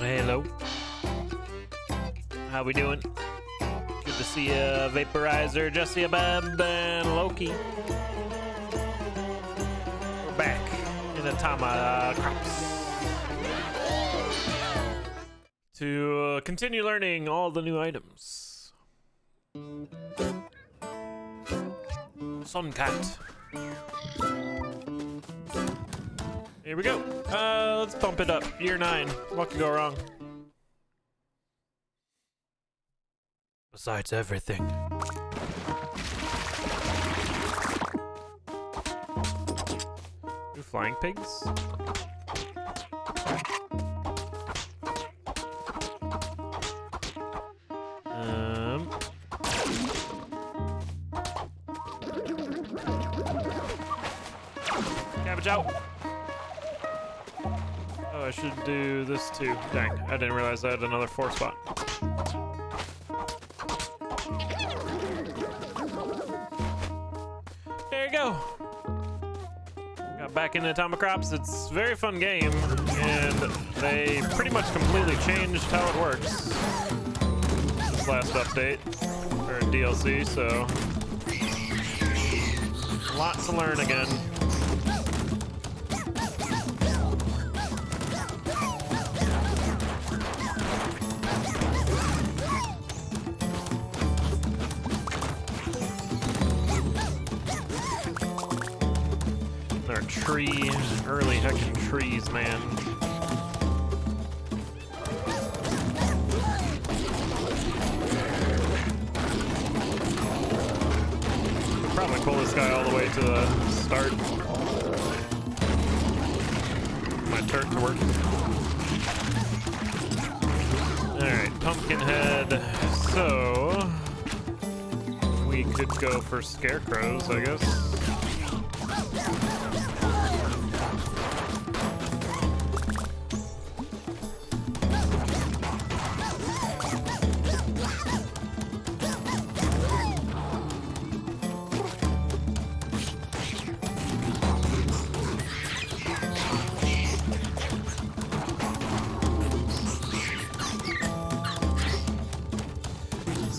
Hello. How we doing? Good to see you, Vaporizer, Justy Abab, and Loki. We're back in Atomicrops to continue learning all the new items. Suncat. Here we go. Let's bump it up. Year 9. What could go wrong? Besides everything. New flying pigs? Cabbage out. Oh, I should do this too. Dang, I didn't realize I had another 4 spot. There you go. Got back into Atomicrops. It's a very fun game, and they pretty much completely changed how it works this last update, or DLC, so lots to learn again. Early heckin' trees, man. Probably pull this guy all the way to the start. My turret to work. Alright, Pumpkinhead. So we could go for scarecrows, I guess.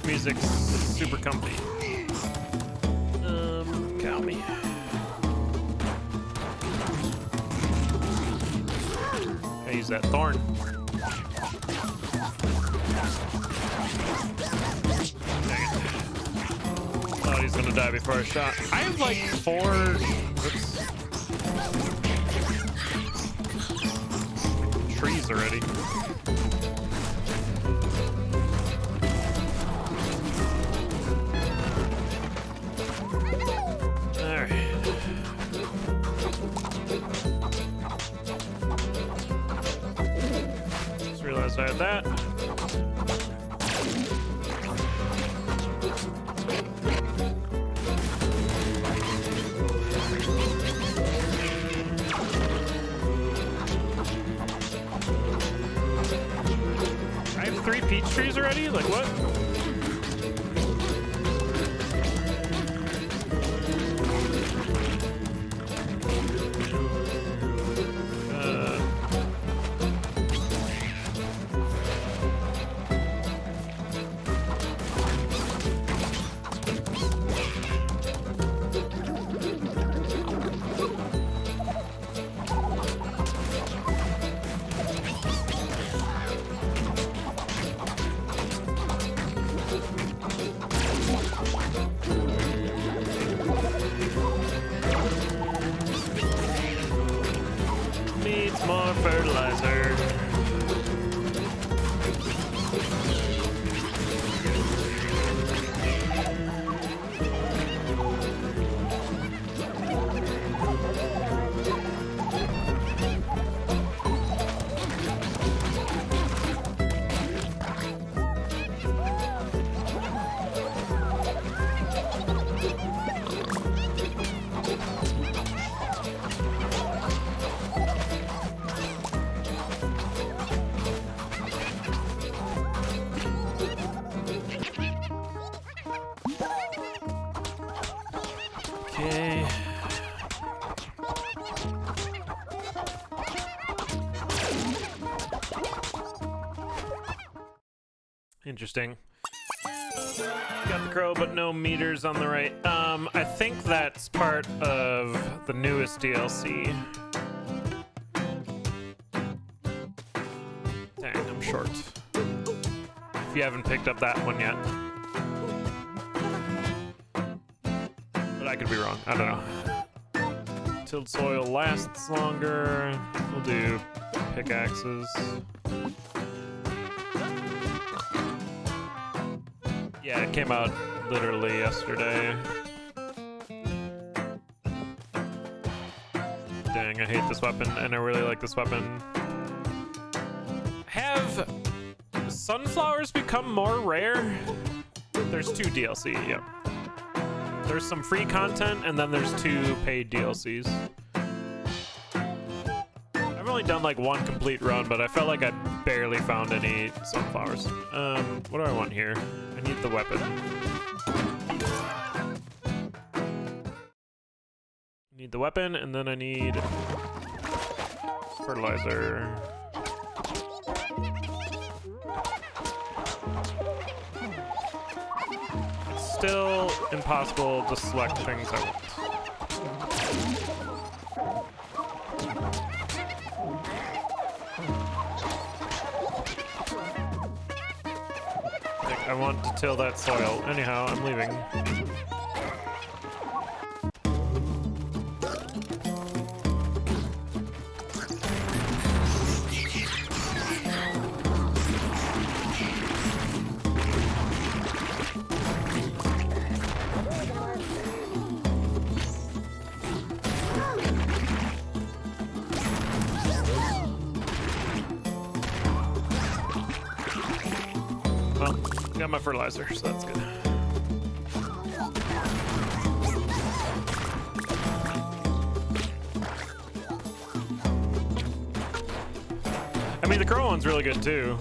Music's super comfy. Cow me. I use that thorn. Dang it. Thought he's gonna die before I shot. I have like 4. Oops. Trees already. I had that. I have 3 peach trees already? Like what? Interesting. Got the crow, but no meters on the right. I think that's part of the newest DLC. Dang, I'm short. If you haven't picked up that one yet. But I could be wrong. I don't know. Tilled soil lasts longer. We'll do pickaxes. Yeah, it came out literally yesterday. Dang, I hate this weapon, and I really like this weapon. Have sunflowers become more rare? There's 2 DLC, yep. There's some free content, and then there's 2 paid DLCs. I've only done like 1 complete run, but I felt like I barely found any sunflowers. What do I want here? I need the weapon. Need the weapon, and then I need fertilizer. It's still impossible to select things I want. I want to till that soil. Anyhow, I'm leaving. Got my fertilizer, so that's good. I mean, the crow one's really good too.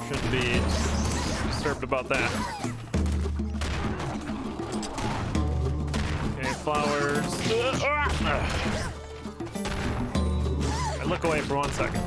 Shouldn't be disturbed about that. Okay, flowers. I look away for 1 second.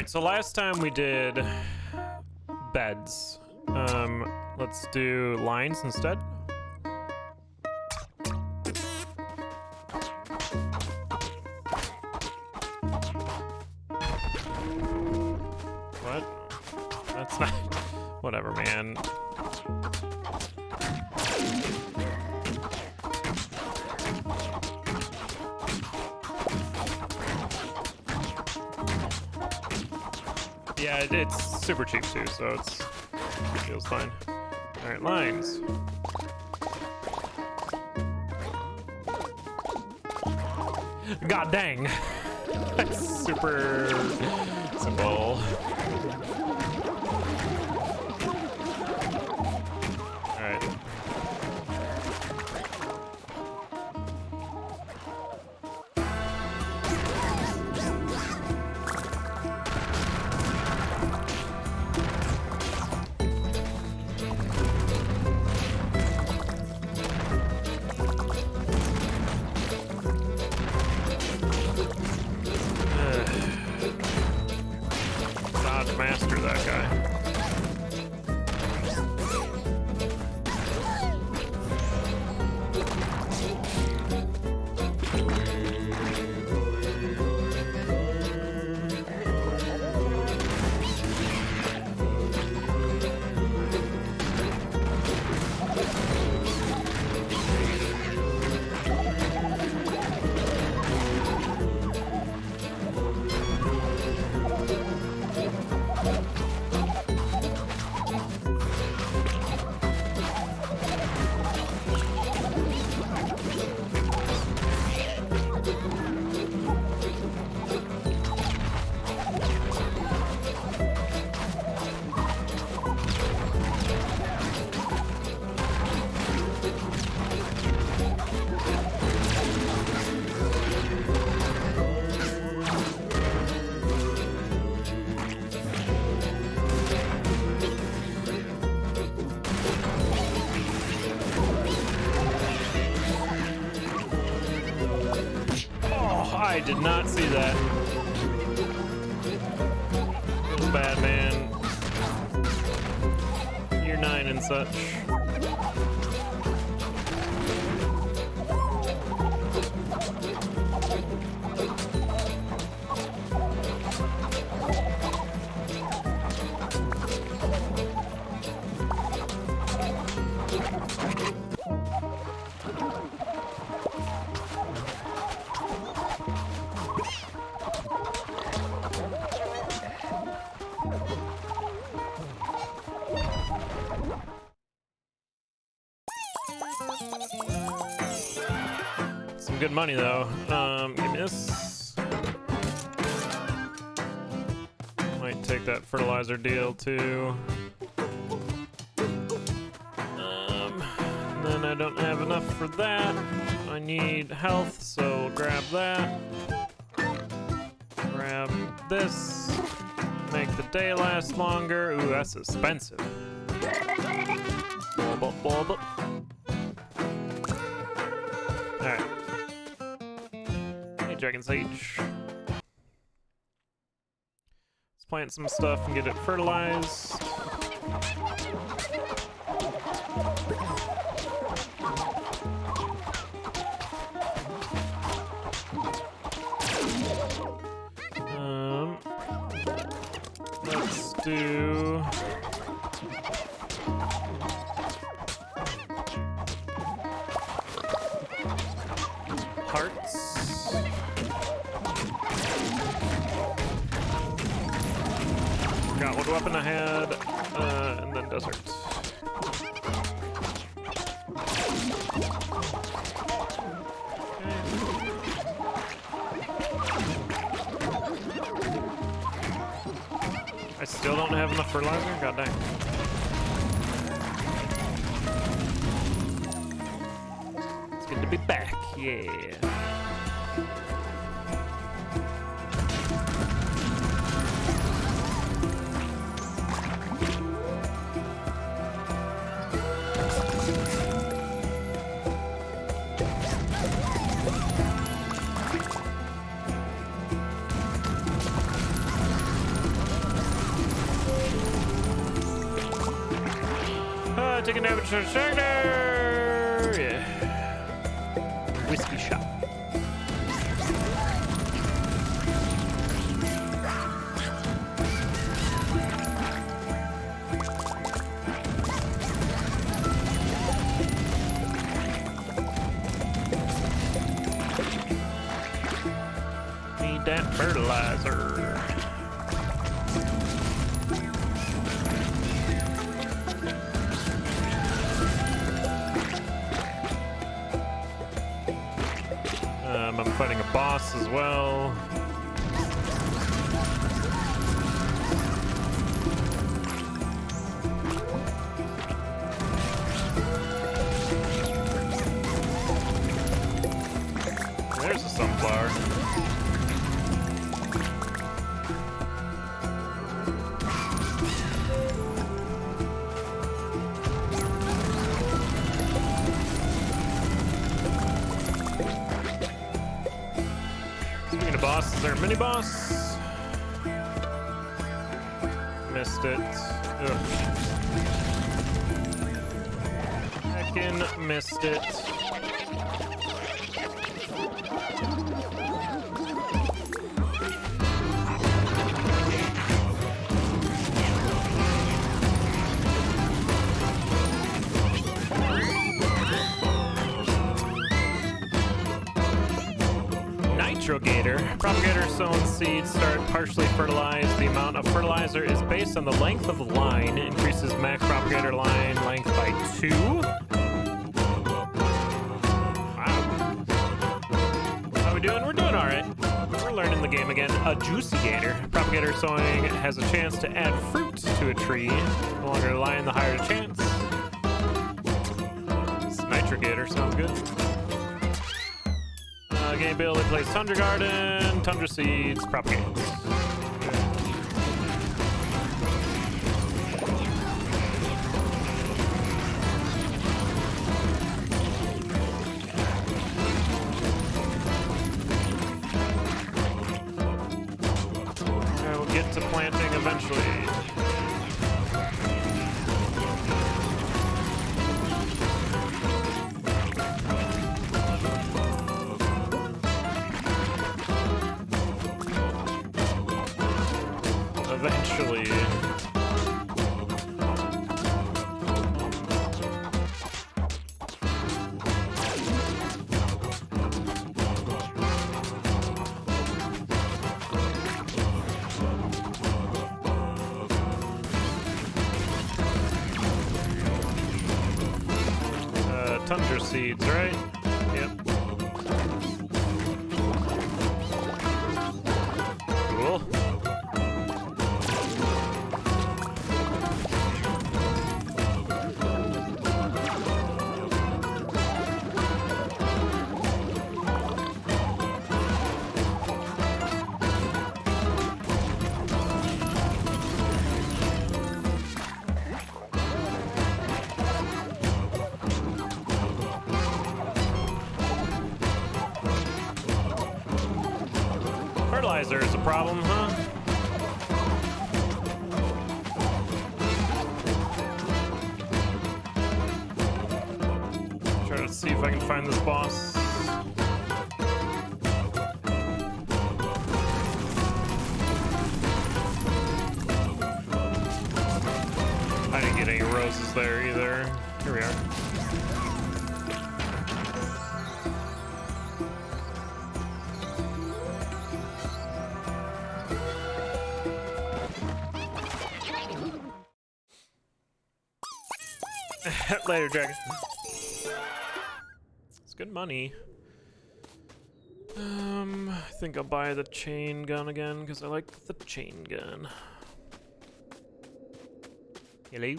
So last time we did beds. Let's do lines instead. What? That's not... Whatever, man. Yeah, it's super cheap too, so it feels fine. All right, lines. God dang. That's super simple. All right. Master that guy. I did not see that. Feels bad, man. Year 9 and such. Some good money though. Give me this. Might take that fertilizer deal too. Then I don't have enough for that. I need health, so we'll grab that. Grab this. Make the day last longer. Ooh, that's expensive. Alright. Hey, Dragon Sage. Let's plant some stuff and get it fertilized. Let's do hearts. Forgot what weapon I had, and then desert. I still don't have enough fertilizer? God dang. It's good to be back, yeah. Taking damage from Shagner! Yeah. Whiskey shot. Need that fertilizer. I'm fighting a boss as well. There's a sunflower. Boss, is there a mini boss? Missed it. Ugh. Heckin' missed it. Gator. Propagator sown seeds start partially fertilized. The amount of fertilizer is based on the length of the line. It increases max propagator line length by 2. Wow. How we doing? We're doing alright. We're learning the game again. A juicy gator. Propagator sowing has a chance to add fruit to a tree. The longer the line, the higher the chance. This Nitrogator sounds good. Game ability plays Tundra Garden, Tundra Seeds, propagates. actually... Tundra seeds, right? Yep. Cool. Fertilizer is a problem, huh? Try to see if I can find this boss. I didn't get any roses there either. Here we are. Later, dragon. It's good money. I think I'll buy the chain gun again because I like the chain gun. Hello.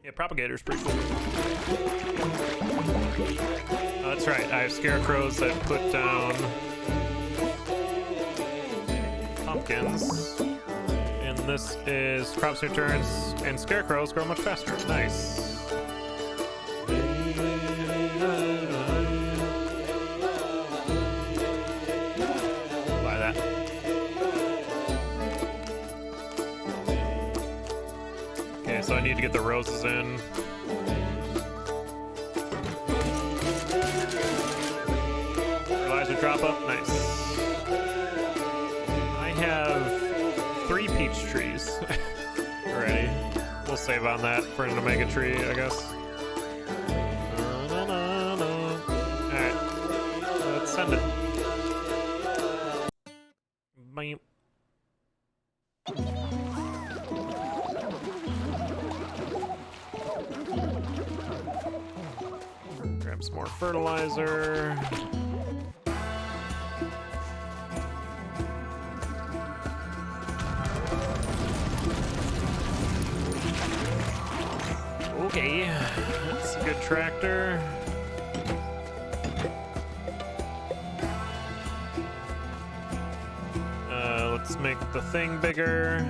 Yeah, propagator's pretty cool. Oh, that's right. I have scarecrows that put down pumpkins, and this is crops returns, and scarecrows grow much faster. Nice. Buy that. Okay, so I need to get the roses in. Fertilizer drop up, nice. Have 3 peach trees already. We'll save on that for an omega tree, I guess. Alright. Let's send it. Bam. Grab some more fertilizer. Okay, that's a good tractor. Let's make the thing bigger.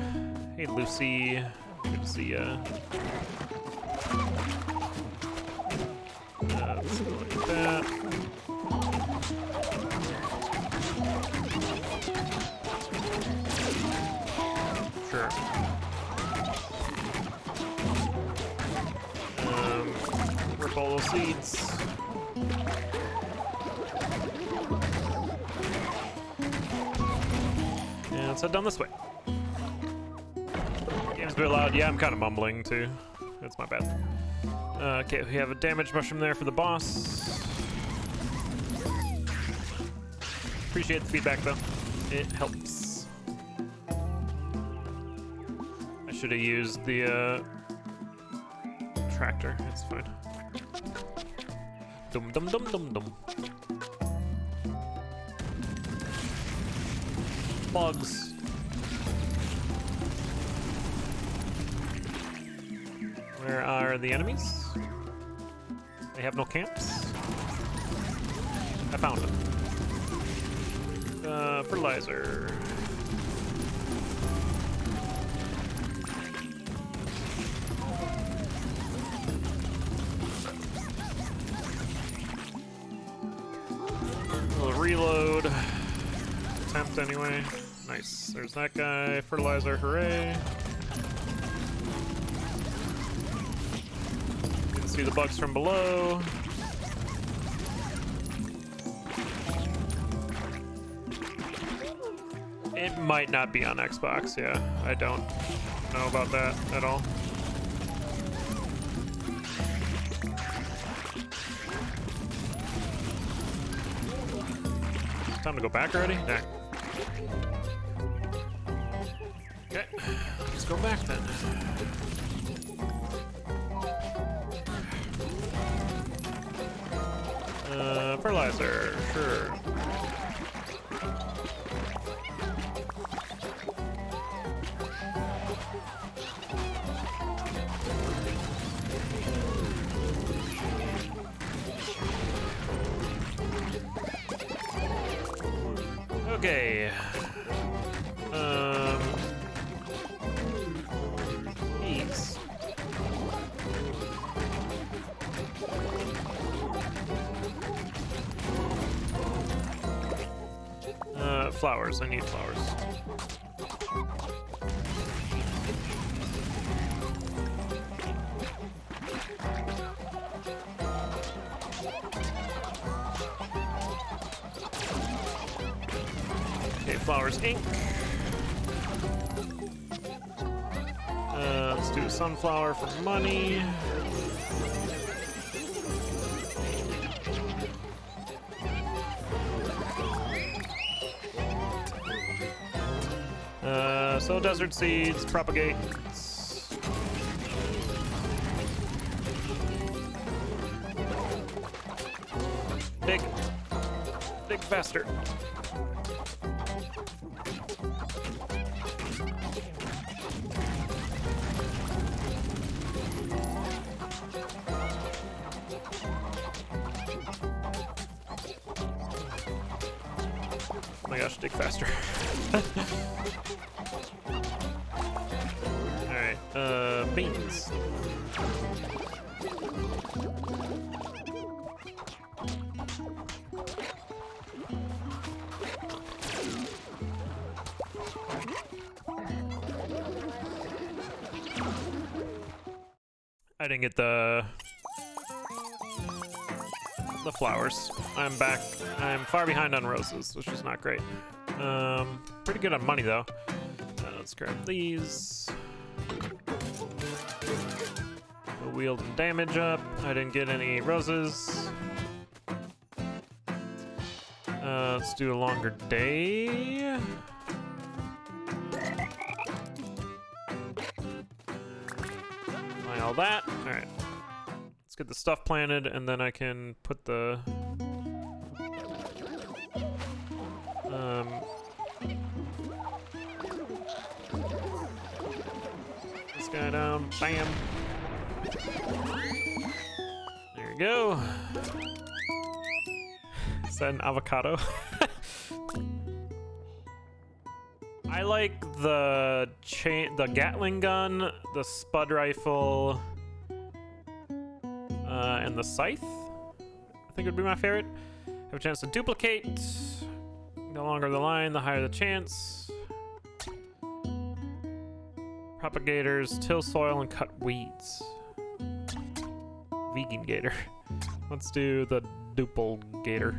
Hey, Lucy. Good to see ya. Let's go like that. Sure. Rip all those seeds. And let's head down this way. Game's a bit loud. Yeah, I'm kind of mumbling too. That's my bad. Okay, we have a damage mushroom there for the boss. Appreciate the feedback though. It helps. I should have used the tractor. It's fine. Dum dum dum dum dum. Bugs. Where are the enemies? They have no camps. I found them. Fertilizer. Reload. Attempt anyway. Nice. There's that guy. Fertilizer, hooray. You can see the bugs from below. It might not be on Xbox, yeah. I don't know about that at all. Time to go back already? Nah. Okay, let's go back then. Fertilizer, sure. Okay. These. Flowers. I need flowers. Okay, flowers ink. Let's do a sunflower for money. So desert seeds, propagate. Dig faster. Oh my gosh, dig faster. Alright, beans. I didn't get the flowers. I'm back. I'm far behind on roses, which is not great. Pretty good on money though. Let's grab these. We'll wield and damage up. I didn't get any roses. Let's do a longer day. Buy all that. All right. Let's get the stuff planted, and then I can put the this guy down. Bam. There you go. Is that an avocado? I like the Gatling gun, the Spud rifle, and the scythe. I think would be my favorite. Have a chance to duplicate. The longer the line, the higher the chance. Propagators, till soil and cut weeds. Vegan gator. Let's do the duple gator.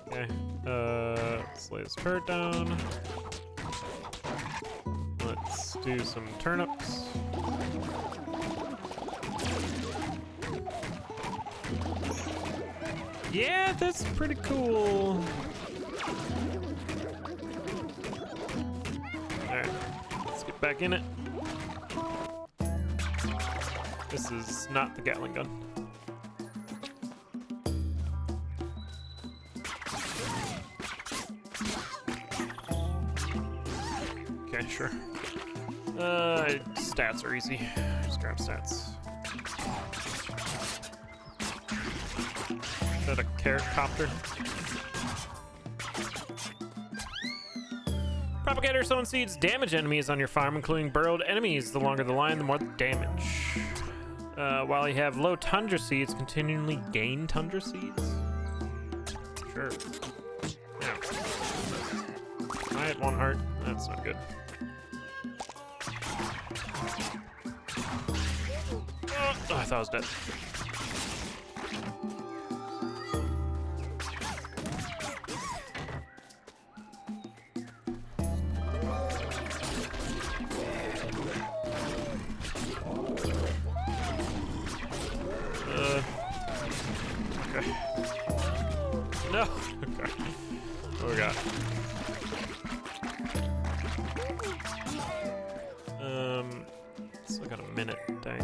Okay, let's lay this turret down. Let's do some turnips. Yeah, that's pretty cool. Alright, let's get back in it. This is not the Gatling gun. Okay, sure. Stats are easy. Just grab stats. Is that a carrot copter? Propagator sown seeds damage enemies on your farm, including burrowed enemies. The longer the line, the more the damage. While you have low tundra seeds, continually gain tundra seeds? Sure. Yeah. I had 1 heart. That's not good. Oh, I thought I was dead. Okay. What we got? Still got a minute, dang.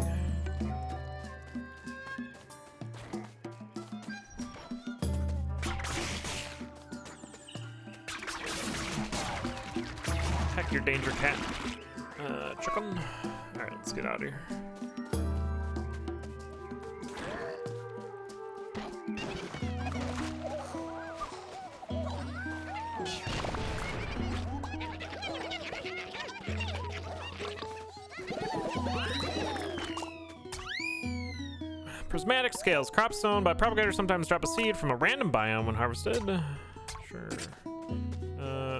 Heck, your danger cat. Chicken. Alright, let's get out of here. Prismatic scales. Crops sown by propagators sometimes drop a seed from a random biome when harvested. Sure.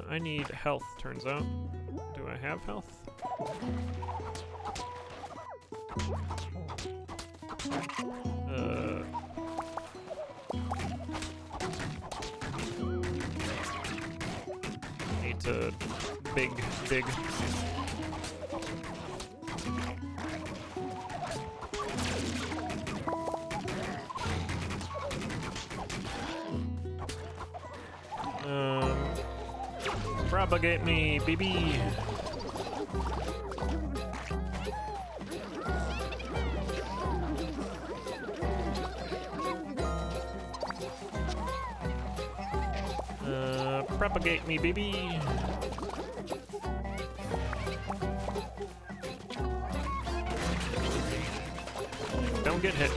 I need health, turns out. Do I have health? Need to big. Propagate me, baby. Propagate me, baby. Don't get hit.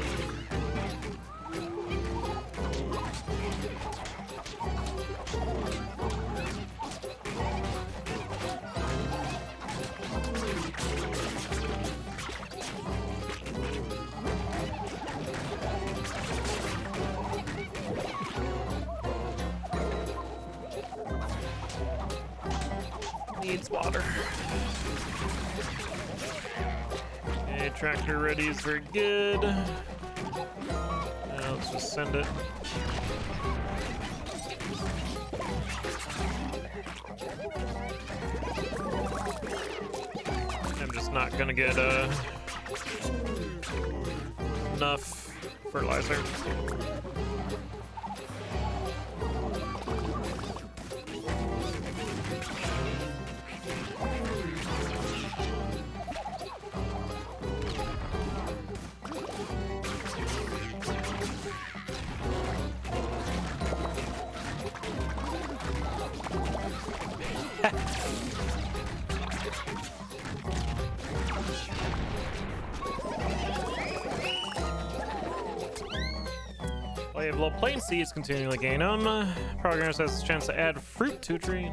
Needs water. Okay, tractor ready is very good. Now let's just send it. I'm just not gonna get enough fertilizer. Play of low plain seeds continually gain them. Programmer has a chance to add fruit to a tree.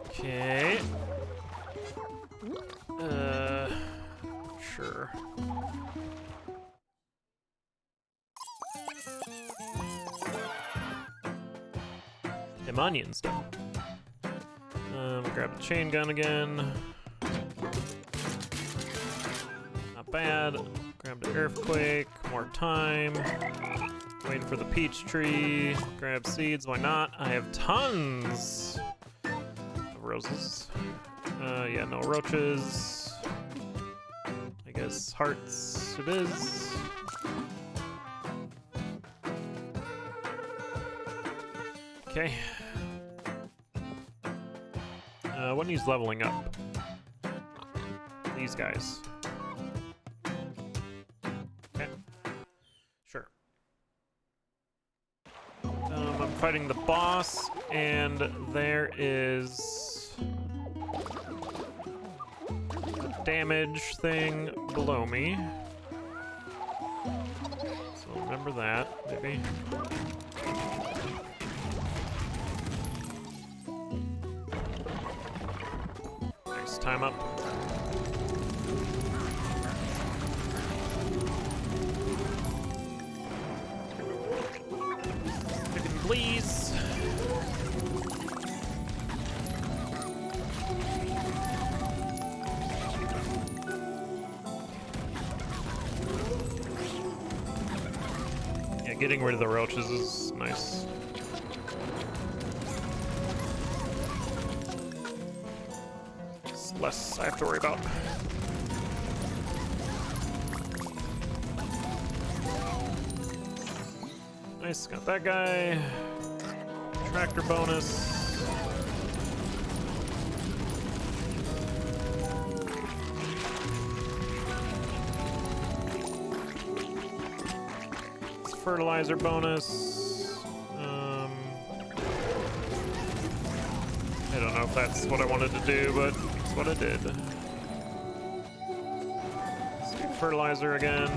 Okay. Sure. Them onions, though. Grab the chain gun again. Not bad. Grab the earthquake. More time. Waiting for the peach tree. Grab seeds. Why not? I have tons of roses. Yeah, no roaches. I guess hearts it is. Okay. What needs leveling up? These guys. Okay. Sure. I'm fighting the boss, and there is a damage thing below me. So remember that, maybe. Time up. Chicken, please. Yeah, getting rid of the roaches is nice. just less I have to worry about. Nice, got that guy. Tractor bonus. Fertilizer bonus. I don't know if that's what I wanted to do, but it's what I did. Let's do fertilizer again.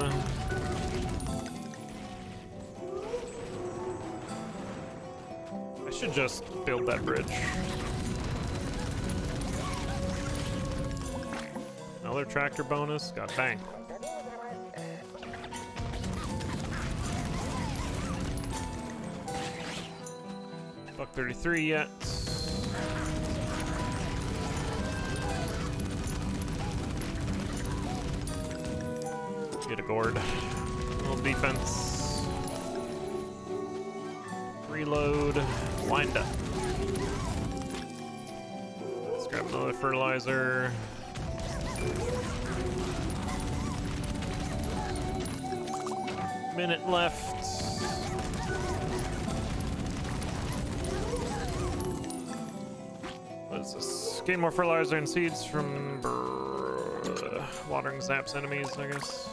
I should just build that bridge. Another tractor bonus. God dang. Buck 33 yet. Get a gourd. A little defense. Reload. Wind up. Let's grab another fertilizer. Minute left. What is this? Gain more fertilizer and seeds from watering zaps enemies, I guess.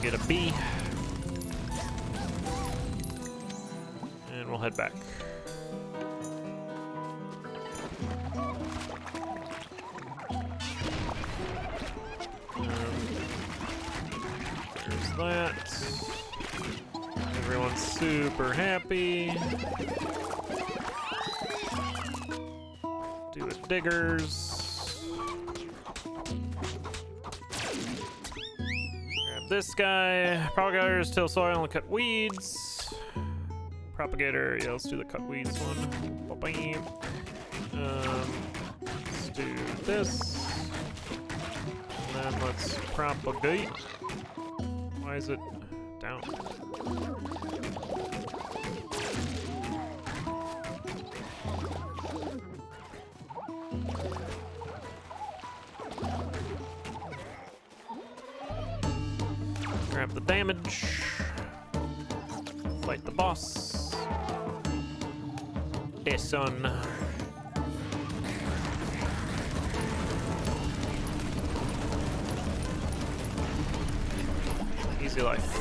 Get a B. And we'll head back. There's that. Everyone's super happy. Do it, diggers. This guy, propagators till soil and cut weeds. Propagator, yeah, let's do the cut weeds one. Let's do this. And then let's propagate. Why is it down? Grab the damage. Fight the boss. This son. Easy life.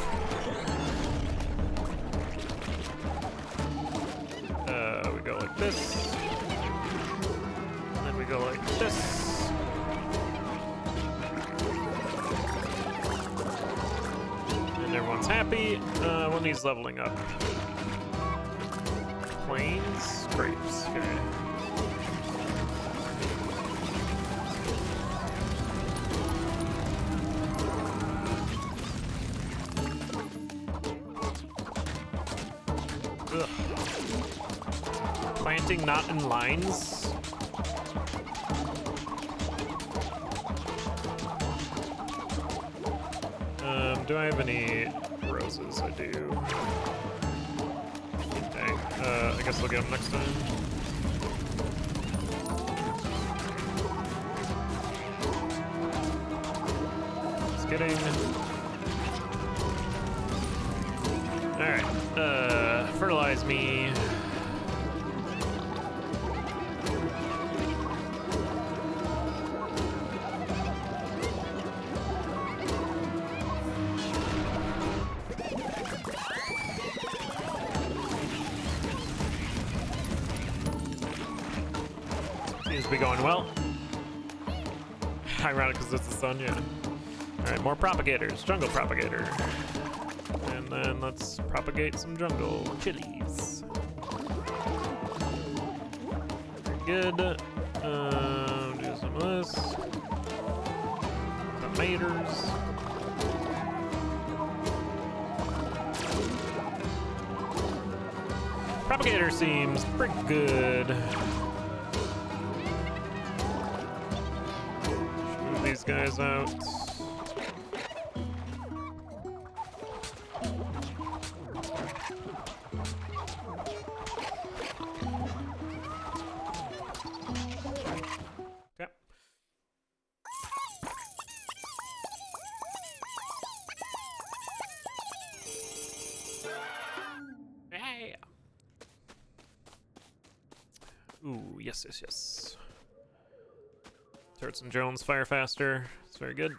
We go like this. And then we go like this. And everyone's happy. One needs leveling up. Plains, grapes. Okay. Ugh. Planting not in lines. Do I have any roses? I do. Dang. I guess I'll get them next time. Just kidding. Alright. Fertilize me. Seems to be going well. Ironic because it's the sun, yeah. Alright, more propagators. Jungle propagator. And then let's propagate some jungle chilies. Very good. Do some of this. Tomatoes. Propagator seems pretty good. Move these guys out. Ooh, yes, yes, yes. Turrets and drones fire faster. It's very good.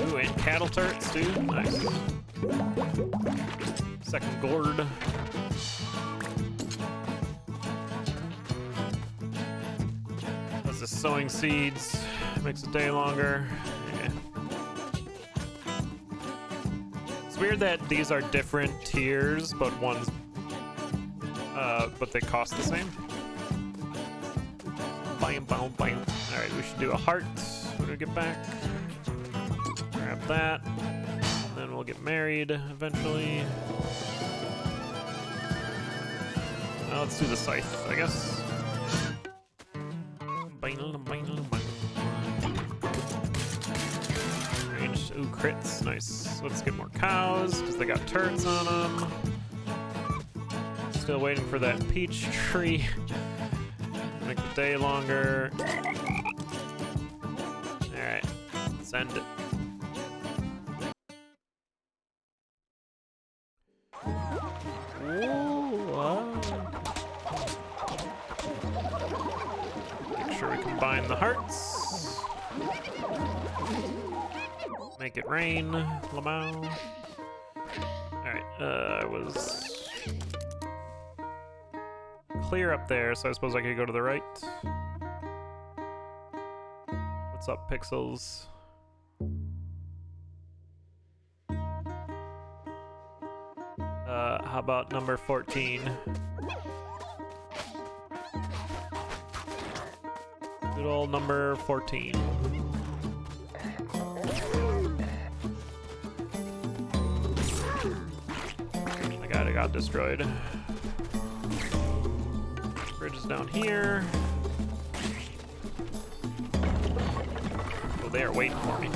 Ooh, and cattle turrets too. Nice. Second gourd. That's the sowing seeds. Makes the day longer. Yeah. It's weird that these are different tiers, but one's but they cost the same. Bam, bam, bam. All right, we should do a heart when we get back. Grab that, and then we'll get married eventually. Let's do the scythe, I guess. Ranged, ooh, crits, nice. Let's get more cows, because they got turrets on them. Still waiting for that peach tree. Make the day longer. Alright, send it. Make sure we combine the hearts. Make it rain, Lamau. Alright, I was clear up there, so I suppose I could go to the right. What's up, Pixels? How about number 14? Good old number 14. I got destroyed. Bridge is down here. Oh, they are waiting for me.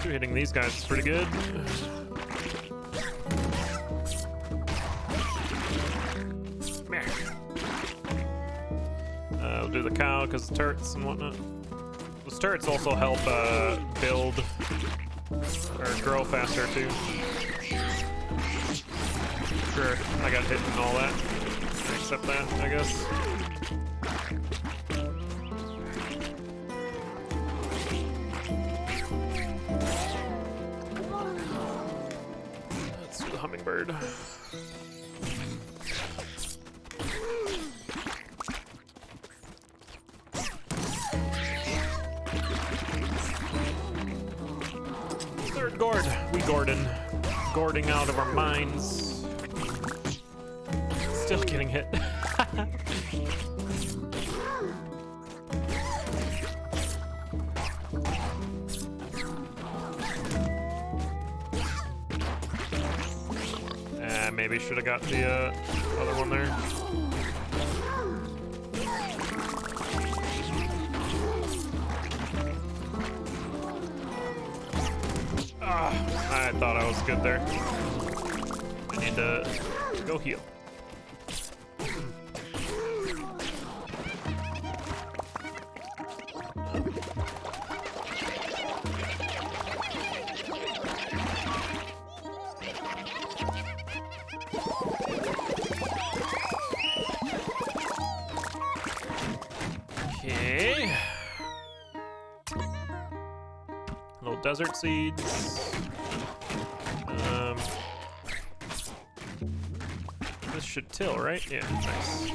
Hitting these guys is pretty good. Come here. We'll do the cow because the turrets and whatnot. Those turrets also help build or grow faster too. Sure, I got hit and all that. I accept that, I guess. Let's do the hummingbird. Third gourd. We gourding out of our minds. Still getting hit. Maybe should have got the other one there. I thought I was good there. I need to go heal. Okay. Little desert seeds. This should till, right? Yeah, nice.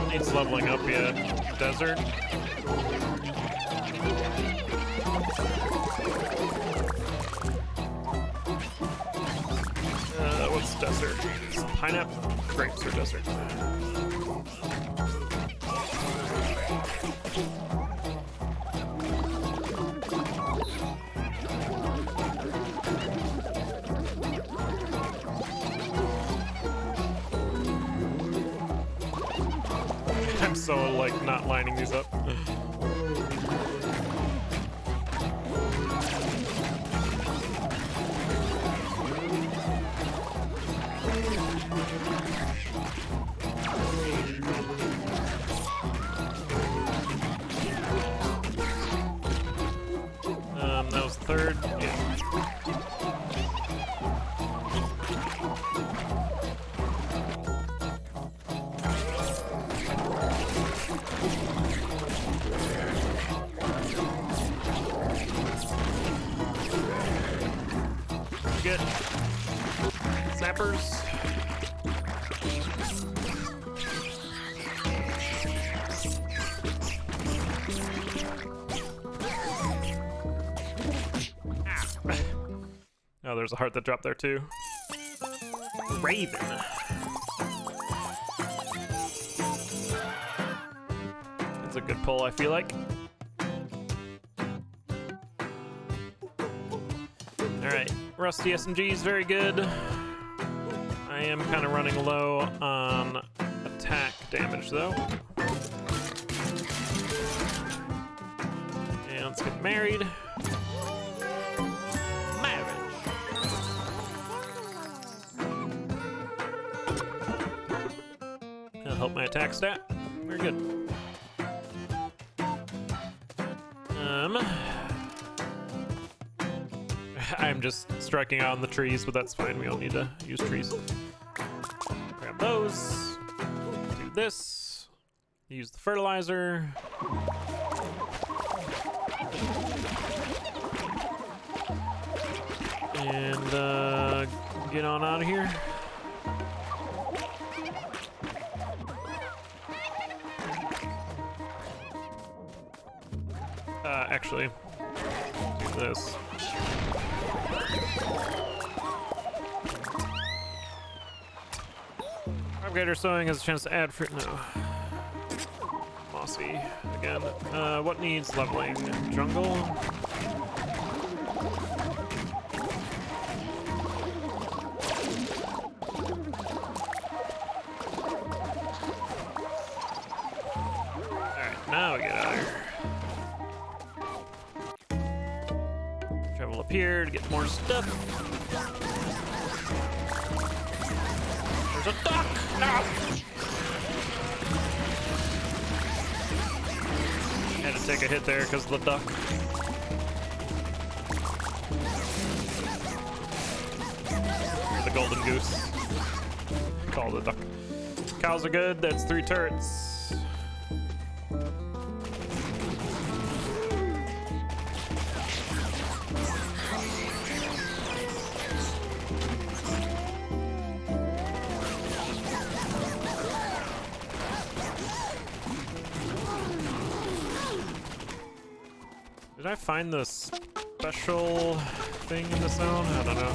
Needs leveling up yet. Desert. What's desert? It's pineapple, grapes, or desert? I'm so, like, not lining these up. That was the third. Yeah. Get snappers. Oh, there's a heart that dropped there too. Raven. It's a good pull, I feel like. Alright, Rusty SMG is very good. I am kind of running low on attack damage though. And let's get married. That'll help my attack stat. Very good. I'm just striking out on the trees, but that's fine. We don't need to use trees. Grab those. Do this. Use the fertilizer. And get on out of here. Actually, do this. Propagator sowing has a chance to add fruit. No. Mossy again. What needs leveling? Jungle. Alright, now we get out of here. Travel up here to get more stuff. There's a duck! No! Had to take a hit there because of the duck. Or the golden goose. Call the duck. Cows are good. That's 3 turrets. Did I find the special thing in the zone? I don't know.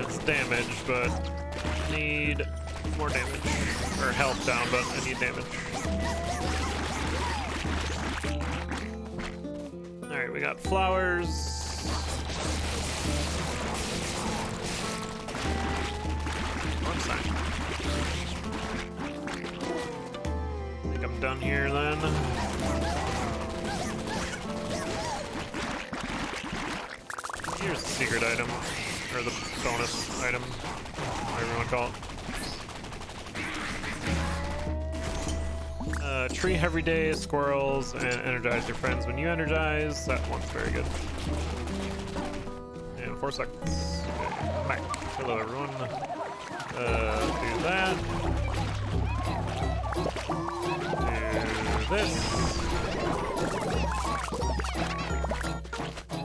It's damage, but I need more damage. Or health down, but I need damage. Alright, we got flowers. I think I'm done here then. Here's the secret item, or the bonus item, whatever you want to call it. Tree every day, squirrels, and energize your friends when you energize. That one's very good. And 4 seconds. Okay, back. Hello, everyone. Do that. Do this.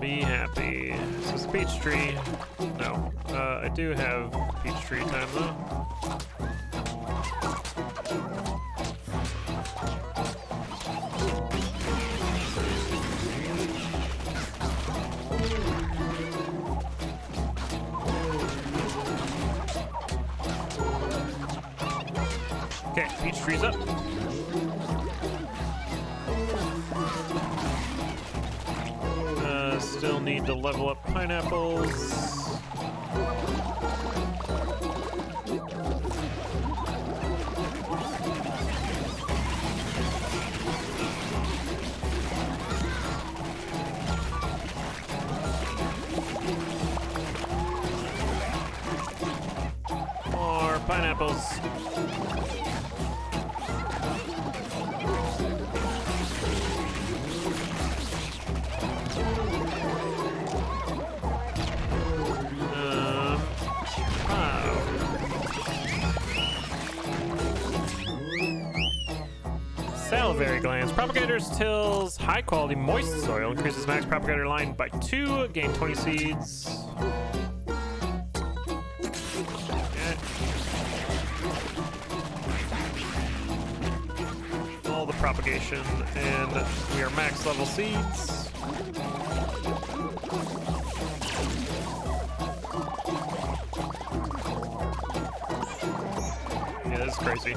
Be happy. Is this peach tree? No. I do have peach tree time though. Okay, peach tree's up. Still need to level up pineapples. More pineapples. Salivary glands. Propagators tills high quality moist soil. Increases max propagator line by 2. Gain 20 seeds. Okay. All the propagation. And we are max level seeds. Yeah, this is crazy.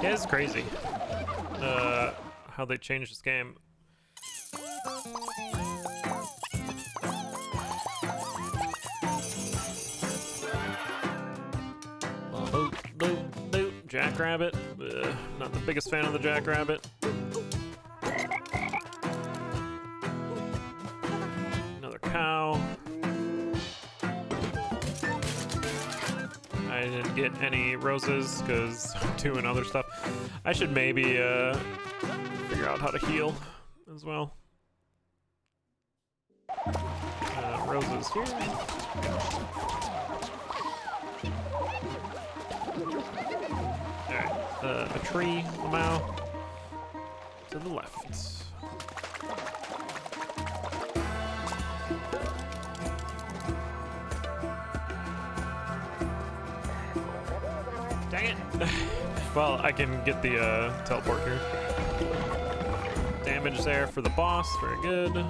Yeah, it's crazy how they changed this game. Jackrabbit. Not the biggest fan of the jackrabbit. Another cow. I didn't get any roses because I'm doing other stuff. I should maybe figure out how to heal as well. Roses here. Alright, a tree, Lamau, to the left. Dang it! Well, I can get the teleport here. Damage there for the boss, very good.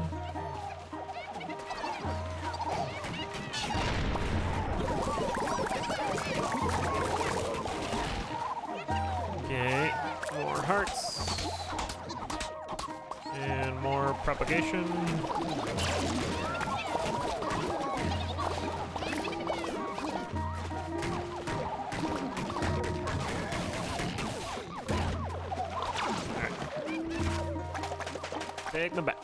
Okay, more hearts. And more propagation. Take them back.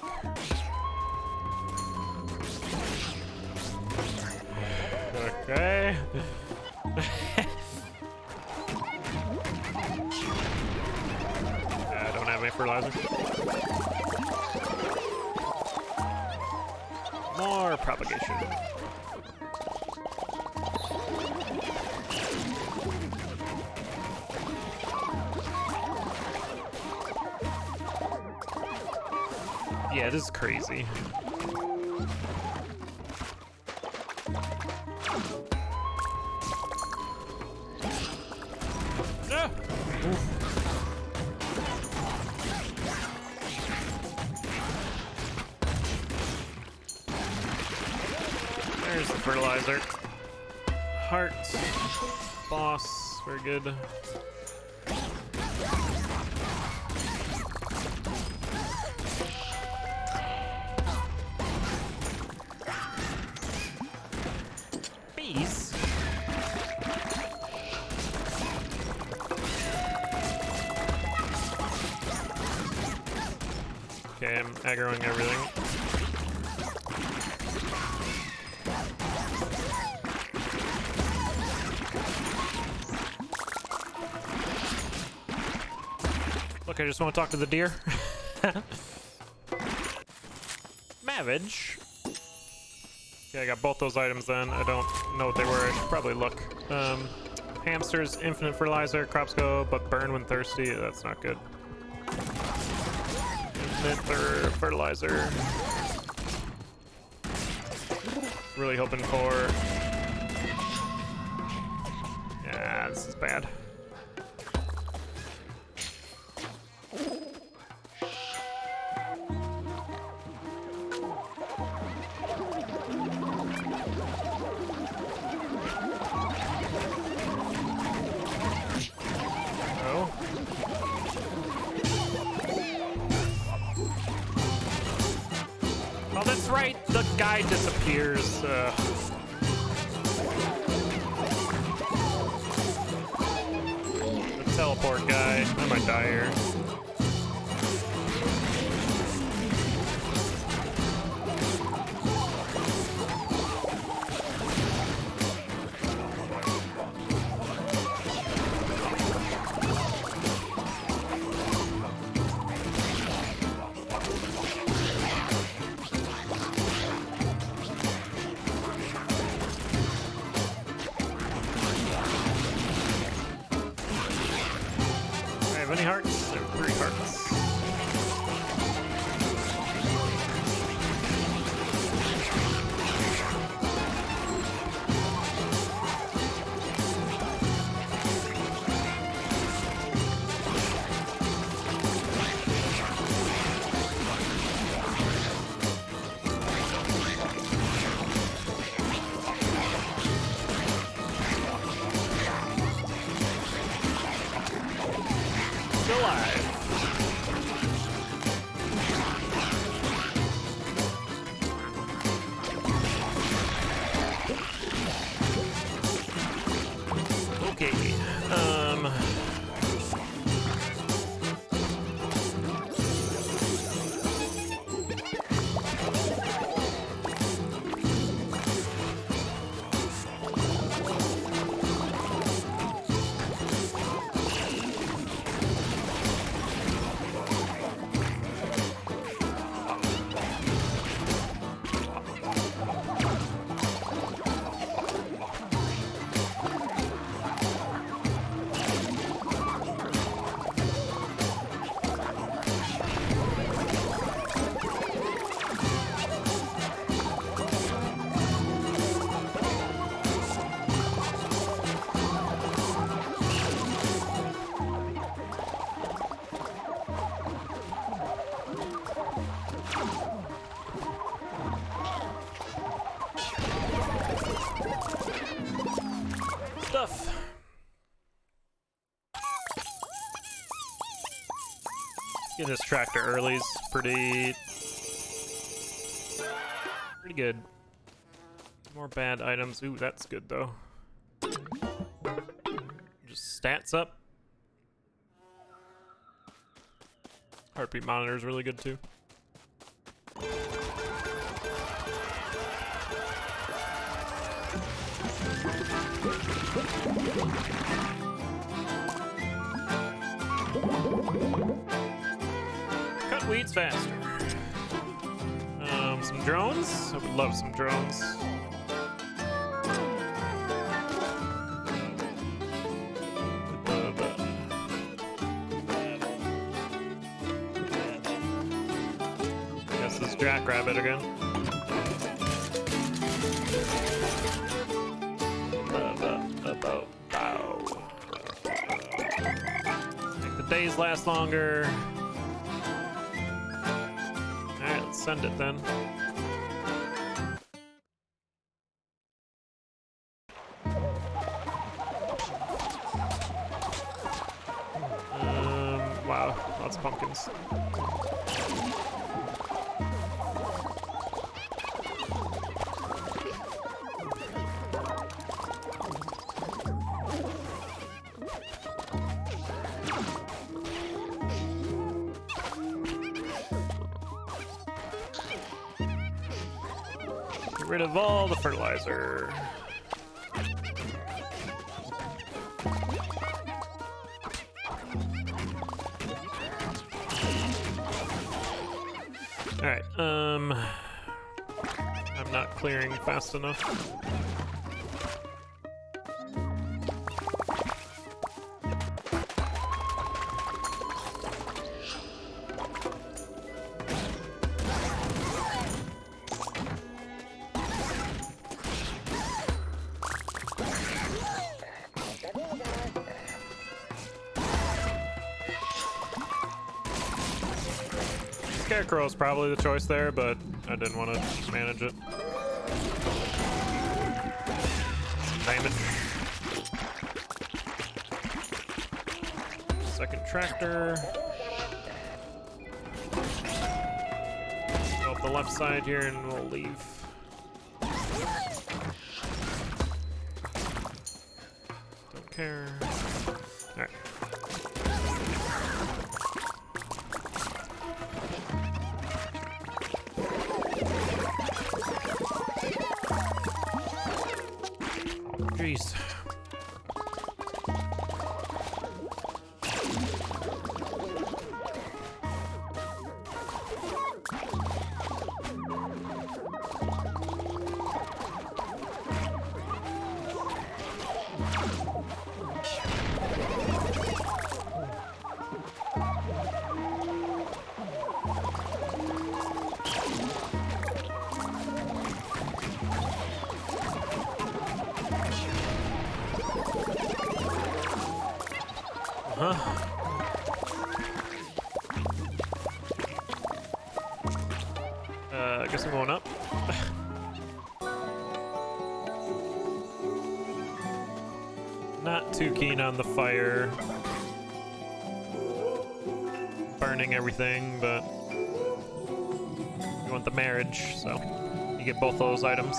Okay. I don't have any fertilizer. More propagation. Yeah, this is crazy. Ah! There's the fertilizer. Heart. Boss. Very good. Okay, I'm aggroing everything. Look, I just want to talk to the deer. Mavage. Okay, I got both those items then. I don't know what they were. I should probably look. Hamsters, infinite fertilizer, crops go, but burn when thirsty. That's not good. Infinite fertilizer. Really hoping for... Yeah, this is bad. Oh, that's right. The guy disappears. The teleport guy. I might die here. Any hearts? There are 3 hearts. Alive. Okay. Stuff. Get this tractor early is pretty good. More bad items. Ooh, that's good though. Just stats up. Heartbeat monitor is really good too. Cut weeds faster. Some drones. I would love some drones. Guess this is Jackrabbit again. Make the days last longer. Alright, let's send it then. Wow, lots of pumpkins. Get rid of all the fertilizer. Alright, I'm not clearing fast enough. Scarecrow is probably the choice there, but I didn't want to manage it. Damage. Second tractor. Go up the left side here and we'll leave. Don't care. Alright. Jeez. I guess I'm going up. Not too keen on the fire. Burning everything, but you want the marriage, so you get both those items.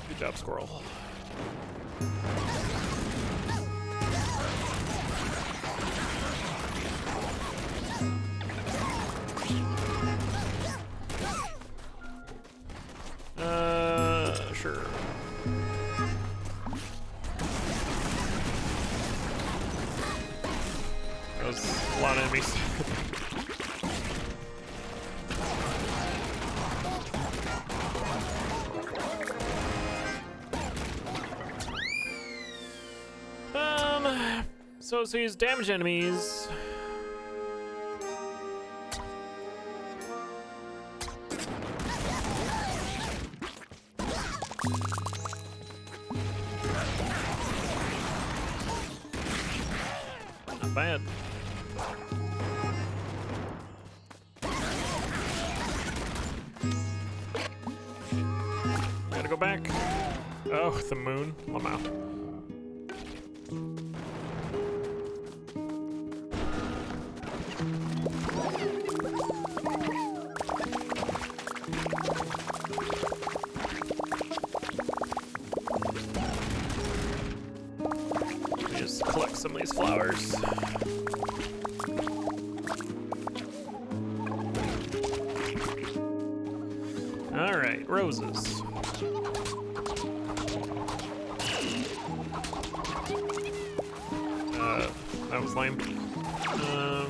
Good job, squirrel. Sure. That was a lot of enemies. So he's damage enemies. Not bad. Gotta go back. Oh, the moon. I'm out. Just collect some of these flowers. All right, roses. That was lame.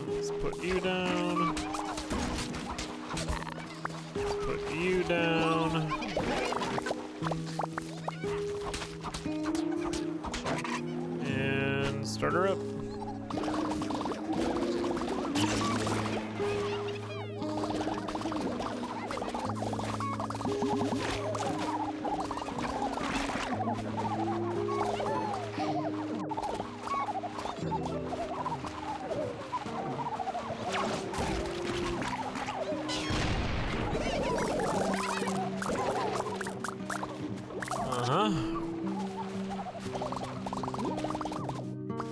Let's put you down. Let's put you down. And start her up.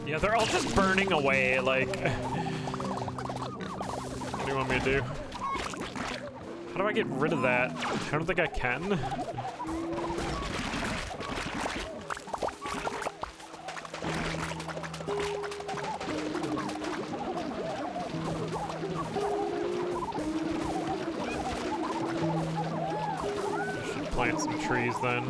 Yeah, they're all just burning away, like... What do you want me to do? How do I get rid of that? I don't think I can. I should plant some trees then.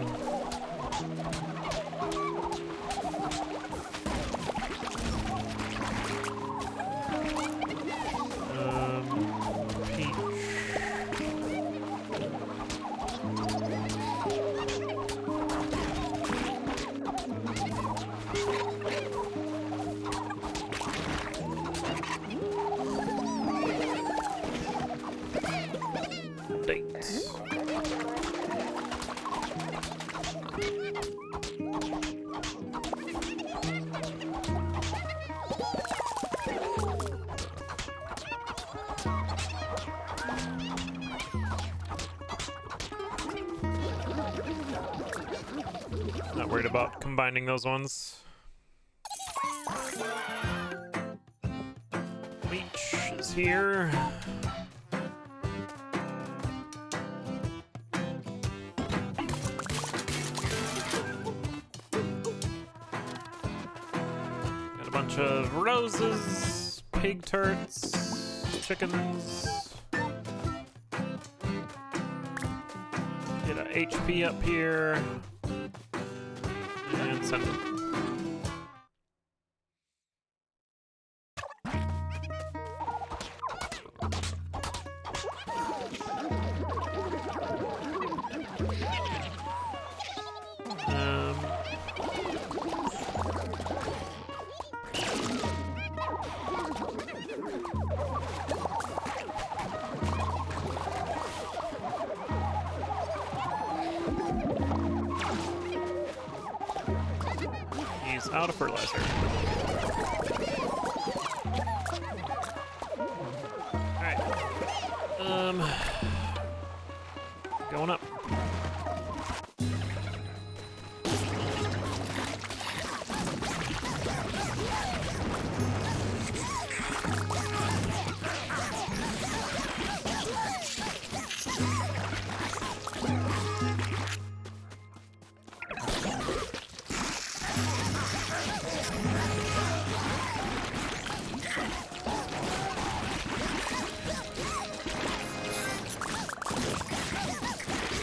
Not worried about combining those ones. Leech is here. Got a bunch of roses, pig turrets, chickens. Get a HP up here. And send it. He's out of fertilizer. Alright. Going up.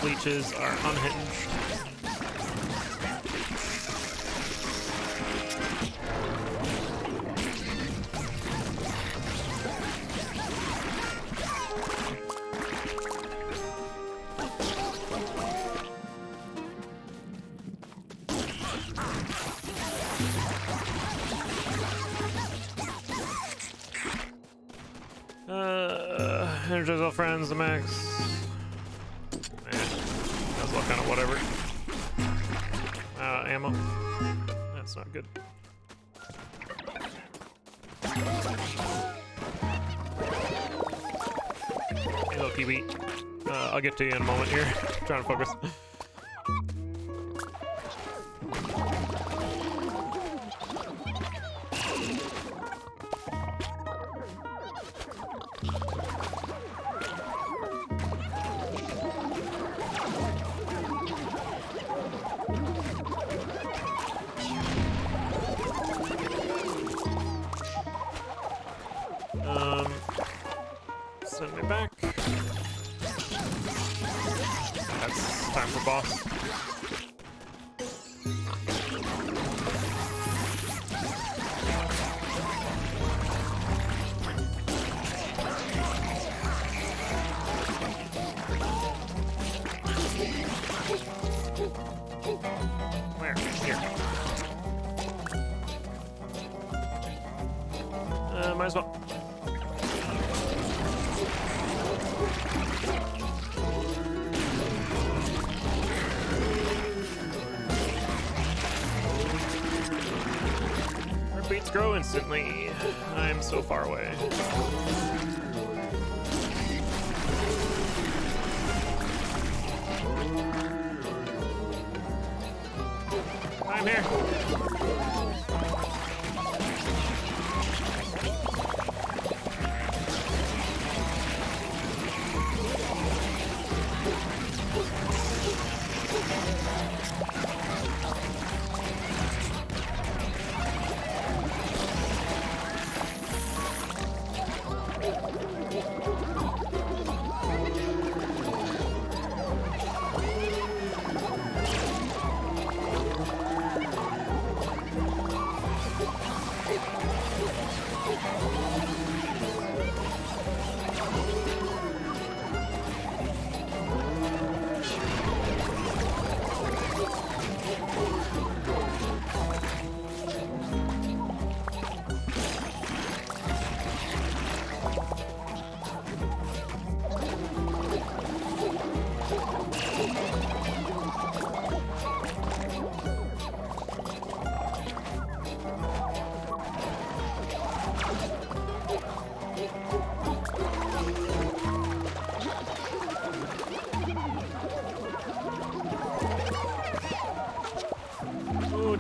Leeches are unhinged. Energize all friends, the max. Kind of whatever. Ammo. That's not good. Hey, little kiwi. I'll get to you in a moment here. Trying to focus. Send me back. That's time for boss. Where? Here. Might as well. Heartbeats grow instantly. I am so far away. I'm here.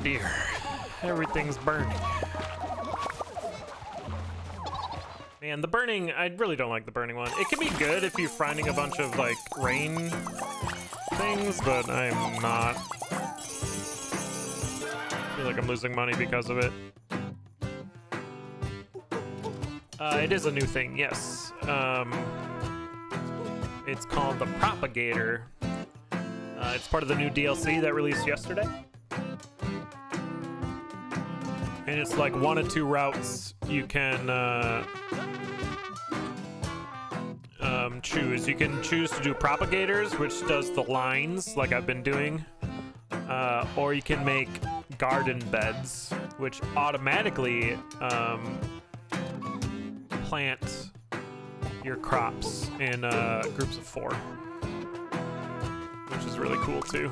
dear. Everything's burning. Man, the burning, I really don't like the burning one. It can be good if you're finding a bunch of, like, rain things, but I'm not. I feel like I'm losing money because of it. It is a new thing, yes. It's called the Propagator. It's part of the new DLC that released yesterday. And it's like 1 of 2 routes you can choose. You can choose to do propagators, which does the lines like I've been doing, or you can make garden beds, which automatically plant your crops in groups of 4, which is really cool too.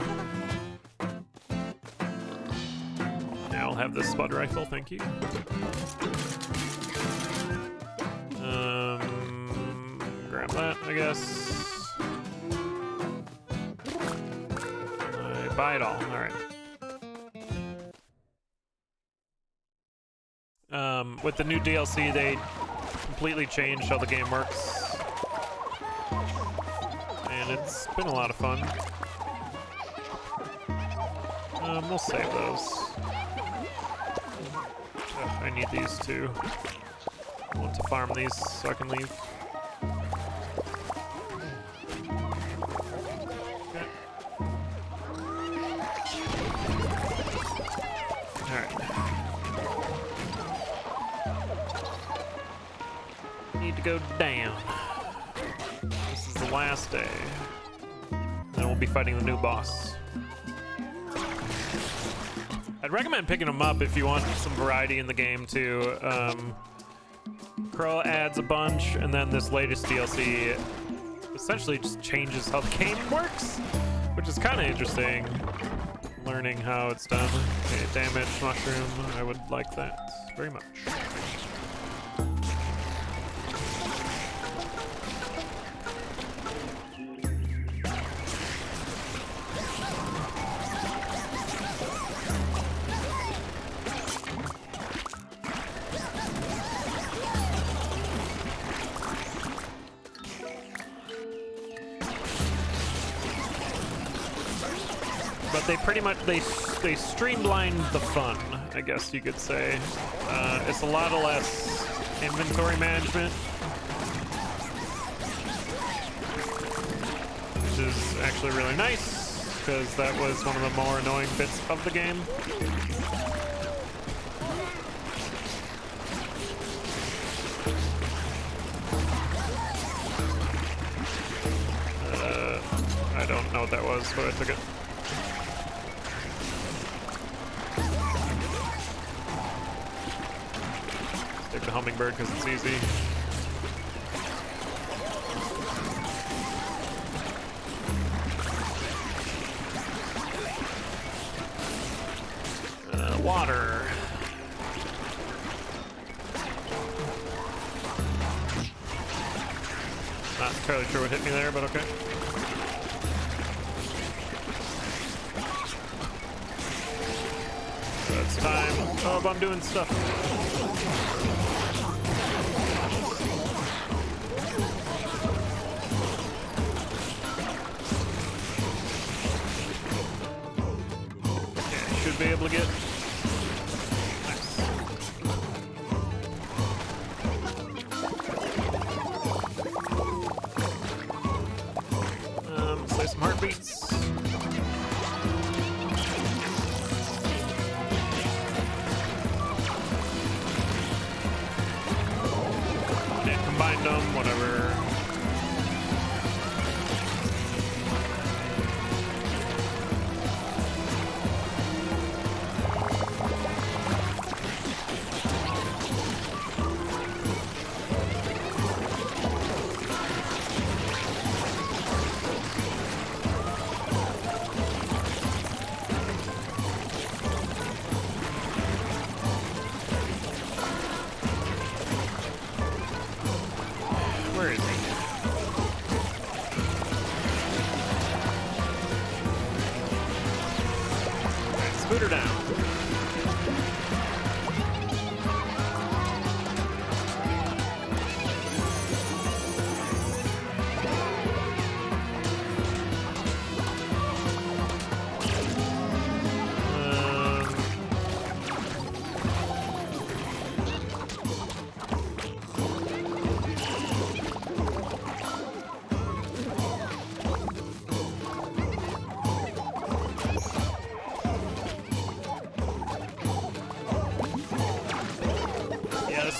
Now I'll have this spud rifle, thank you. Grab that, I guess. I buy it all, all right. With the new DLC, they completely changed how the game works. And it's been a lot of fun. We'll save those. Oh, I need these too. I want to farm these so I can leave. Okay. Alright. Need to go down. This is the last day. Then we'll be fighting the new boss. I'd recommend picking them up if you want some variety in the game too. Crow adds a bunch, and then this latest DLC essentially just changes how the game works, which is kind of interesting. Learning how it's done. Okay, damage mushroom. I would like that very much. But they pretty much, they streamlined the fun, I guess you could say. It's a lot less inventory management, which is actually really nice, because that was one of the more annoying bits of the game. I don't know what that was, but I took it. Take the hummingbird because it's easy. Water. Not entirely sure what hit me there, but okay. So it's time. Oh, I'm doing stuff. Okay, should be able to get. Play some heartbeats. And combined them, whatever. Where is he? Alright, scoot her down.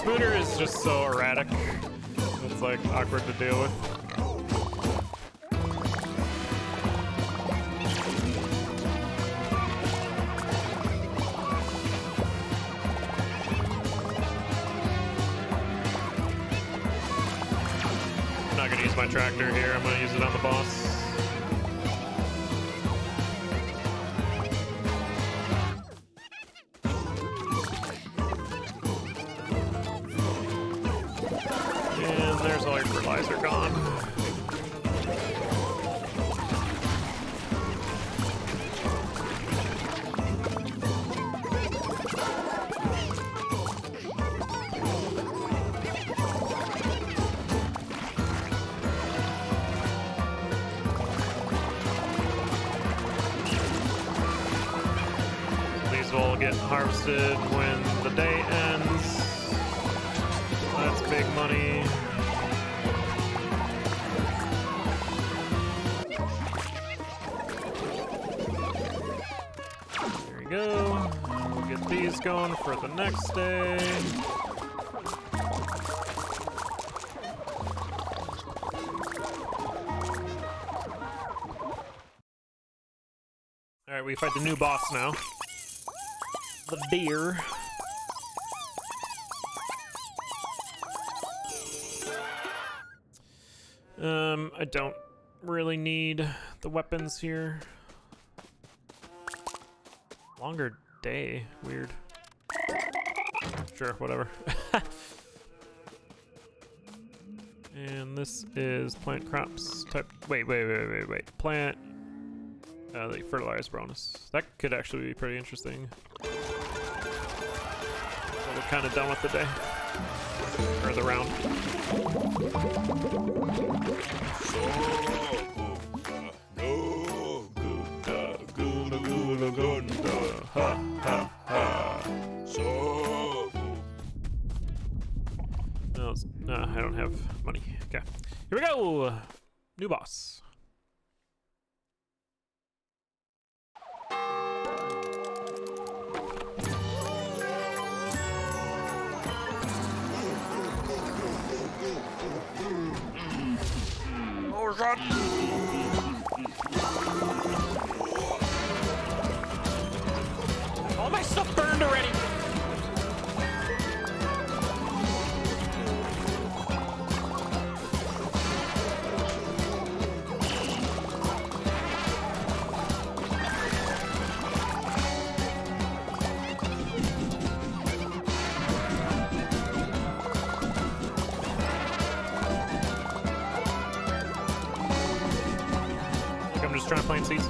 Spooter is just so erratic. It's like awkward to deal with. I'm not gonna use my tractor here. I'm gonna use it on the boss. And there's all your fertilizer gone. These will get harvested when the day ends. That's big money. There we go. We'll get these going for the next day. All right, we fight the new boss now. The deer. I don't really need the weapons here. Longer day, weird. Sure, whatever. And this is plant crops type. Wait. Plant. The fertilizer bonus. That could actually be pretty interesting. So we're kind of done with the day. Or the round. No, I don't have money. Okay. Here we go! New boss. Oh, shot! All my stuff burned already! I'm just trying to plant seeds.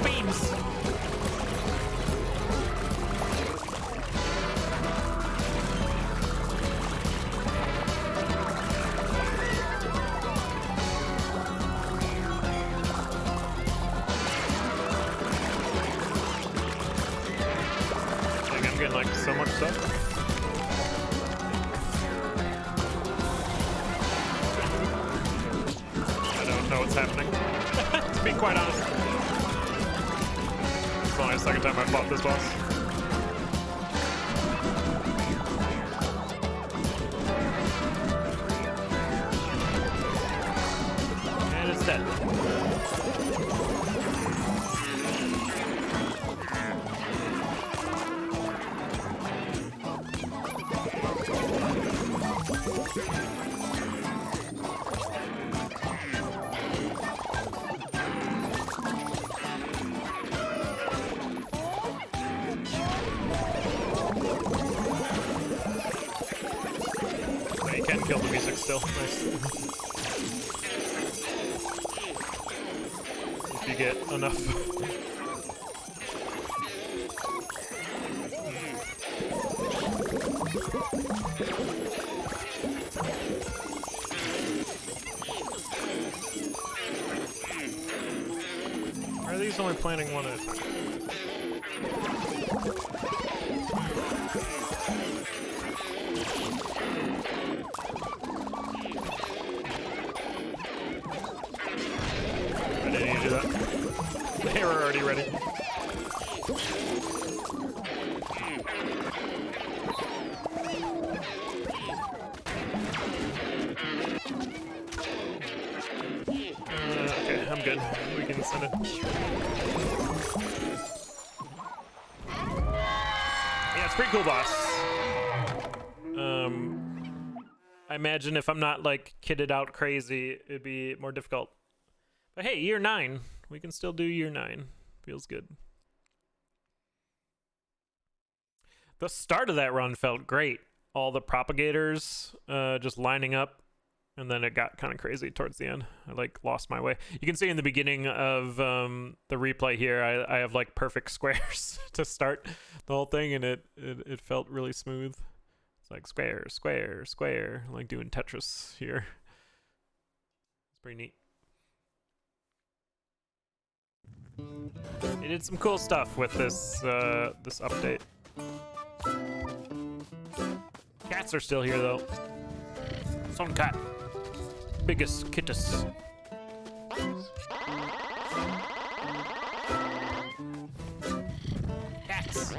Beams. I'm getting like so much stuff. I don't know what's happening. To be quite honest. It's only the second time I've fought this boss. And it's dead. You can kill the music still. Nice. If you get enough. Are these only planting one at a time? do that. They were already ready. Okay, I'm good. We can send it. Yeah, it's pretty cool, boss. I imagine if I'm not like kitted out crazy, it'd be more difficult. But hey, year 9. We can still do year 9. Feels good. The start of that run felt great. All the propagators just lining up, and then it got kind of crazy towards the end. I like lost my way. You can see in the beginning of the replay here, I have like perfect squares to start the whole thing, and it felt really smooth. It's like square, square, square, like doing Tetris here. It's pretty neat. They did some cool stuff with this this update. Cats are still here though. Some cat. Biggest kittus. Cats.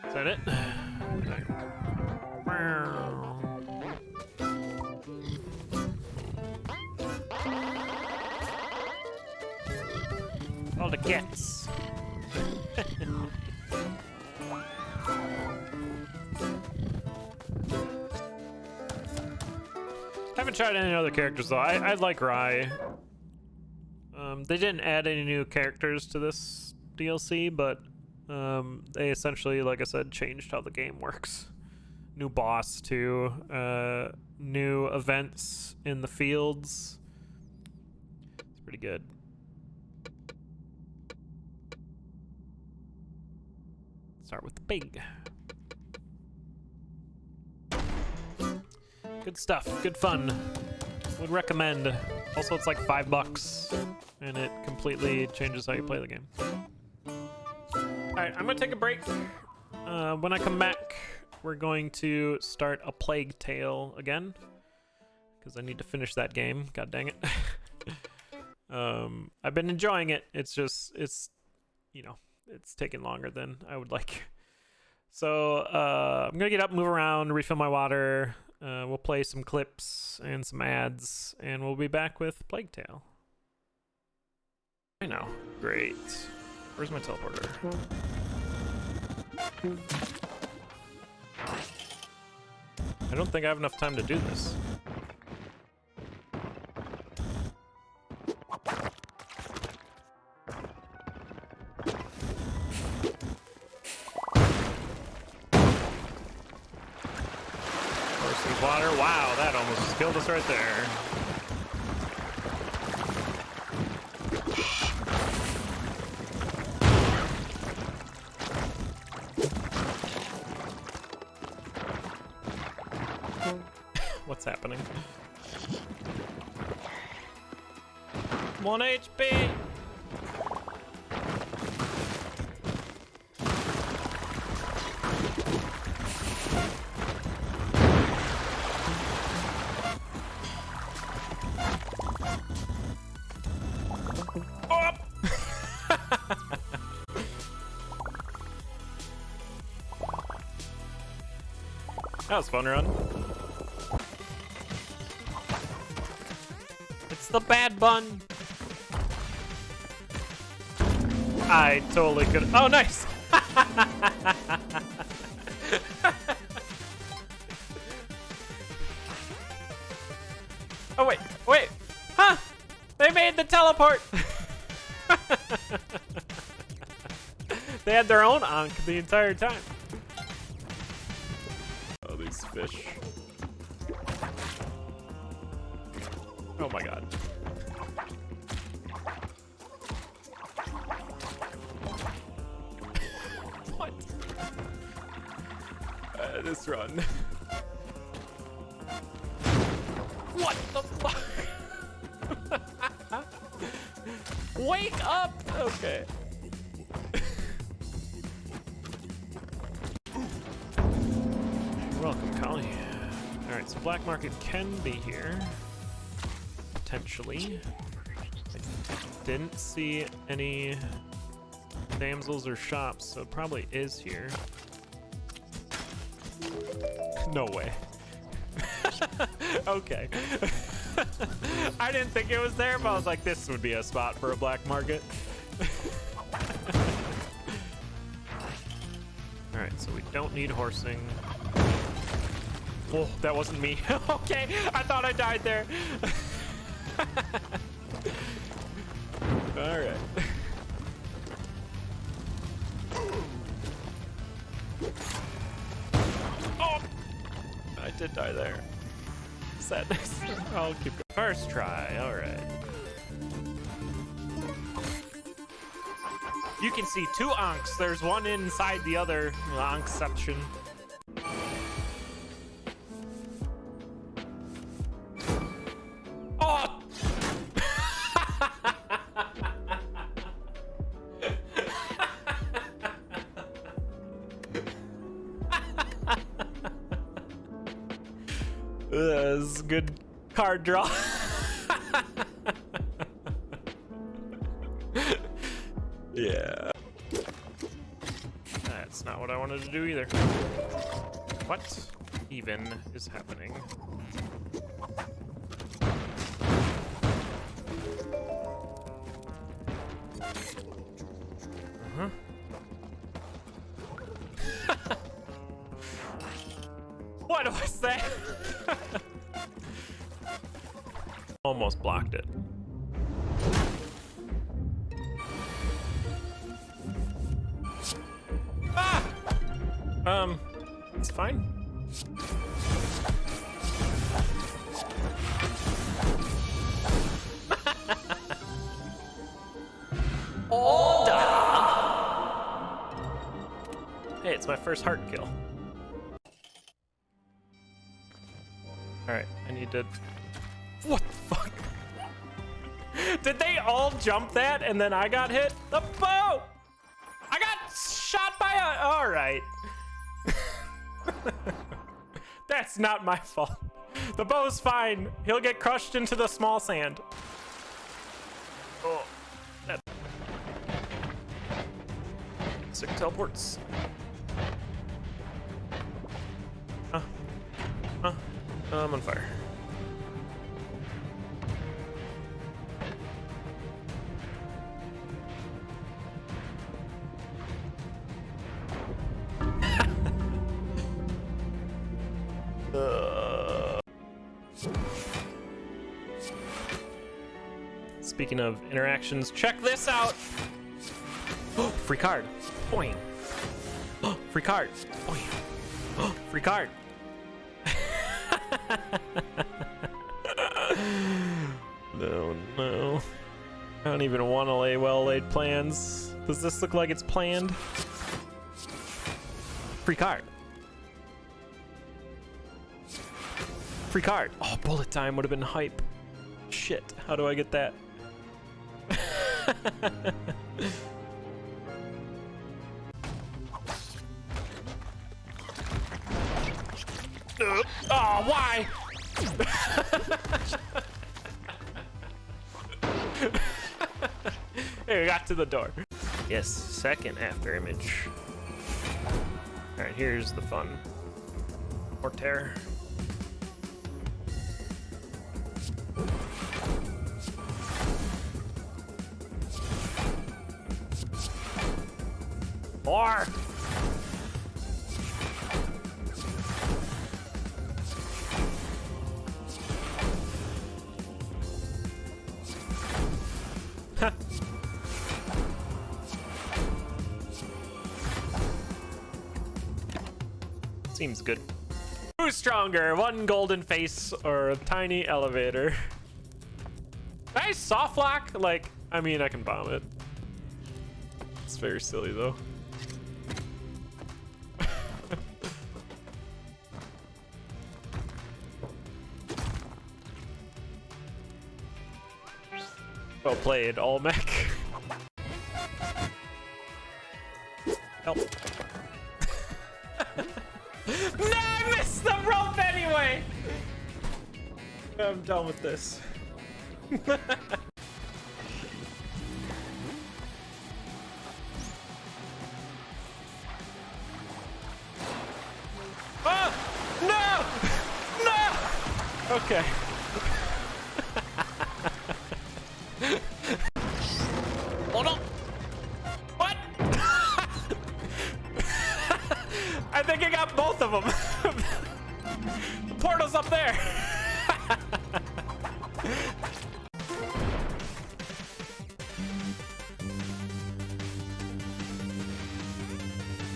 Is that it? All the cats. Haven't tried any other characters though. I like Rye. They didn't add any new characters to this DLC, but they essentially, like I said, changed how the game works. New boss too, new events in the fields. It's pretty good. Start with the pig. Good stuff, good fun. Would recommend. Also, it's like $5, and it completely changes how you play the game. Alright, I'm gonna take a break. When I come back, we're going to start a Plague Tale again, because I need to finish that game. God dang it. I've been enjoying it. It's just, you know, it's taking longer than I would like. So I'm gonna get up, move around, refill my water. We'll play some clips and some ads, and we'll be back with Plague Tale. I know. Great. Where's my teleporter? I don't think I have enough time to do this. Water. Wow, that almost killed us right there. What's happening? 1 HP. That was a fun run. It's the bad bun. I totally could. Oh, nice. Oh, wait. Huh? They made the teleport. They had their own Ankh the entire time. These fish. Oh my god. What? This run. What the fuck? Wake up! Okay. Alright, so black market can be here. Potentially. I didn't see any damsels or shops, so it probably is here. No way. Okay. I didn't think it was there, but I was like, this would be a spot for a black market. Alright, so we don't need horsing. Oh, that wasn't me. Okay, I thought I died there. Alright. Oh! I did die there. Sadness. I'll keep going. First try, alright. You can see two Ankhs. There's one inside the other Ankh-ception. Oh! This is a good card draw. Yeah. That's not what I wanted to do either. What even is happening? Uh-huh. What was that? Almost blocked it. Ah! It's fine. Order! Hey, it's my first heart kill. Alright, I need to... What the fuck? Did they all jump that and then I got hit? The bow! I got shot by a... Alright. That's not my fault. The bow's fine. He'll get crushed into the small sand. Oh. That... Sick teleports. I'm on fire. Speaking of interactions, check this out. Oh, free card. Boing. Oh, free card. Boing. Oh, free card. No. I don't even want to lay well-laid plans. Does this look like it's planned? Free card. Free card. Oh, bullet time would have been hype. Shit, how do I get that? Oh, why? Hey, we got to the door. Yes, second after image. All right, here's the fun. Mortar. More! Seems good. Who's stronger, one golden face or a tiny elevator? Nice soft lock. Like, I mean, I can bomb it. It's very silly though. Well played, Olmec. Help. No, I missed the rope anyway! I'm done with this. Oh! No! No! Okay. Oh no! What? I think I got both of them. The portal's up there.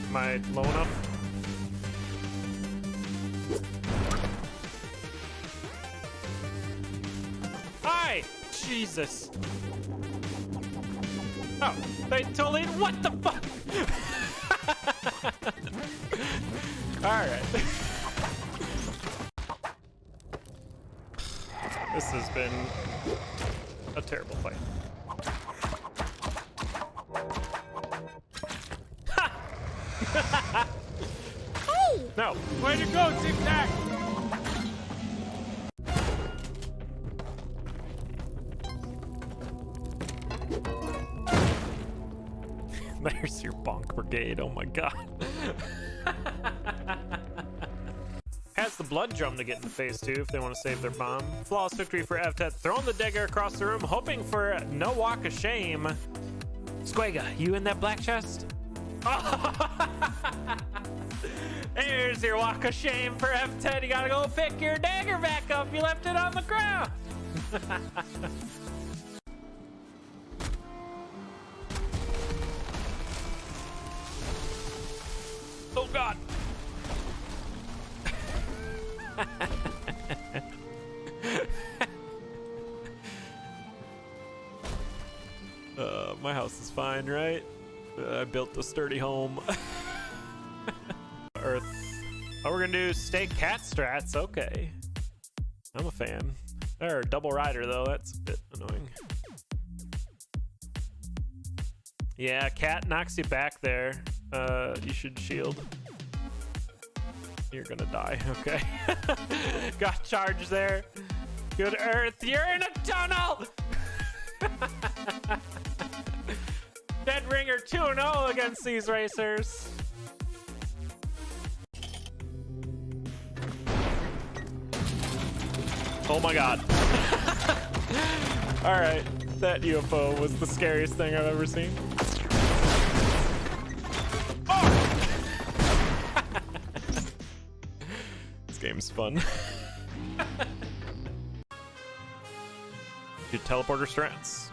Am I low enough? Hi! Jesus. Oh, they totally. What the fuck? Alright. This has been a terrible fight. Oh! No. Way to go, TicTac! There's your bonk brigade. Oh my god. Has the blood drum to get in the face too if they want to save their bomb. Flawless victory for FTET. Throwing the dagger across the room, hoping for no walk of shame. Squega, you in that black chest? Here's your walk of shame for FTET. You gotta go pick your dagger back up. You left it on the ground. Oh god. My house is fine, right? I built a sturdy home. Earth. Oh, we're gonna do stake cat strats. Okay. I'm a fan. Or double rider though, that's a bit annoying. Yeah, cat knocks you back there. You should shield. You're gonna die, okay. Got charged there. Good Earth, you're in a tunnel! Dead Ringer 2-0 against these racers. Oh my god. Alright, that UFO was the scariest thing I've ever seen. Oh! This game's fun. Do teleporter strats.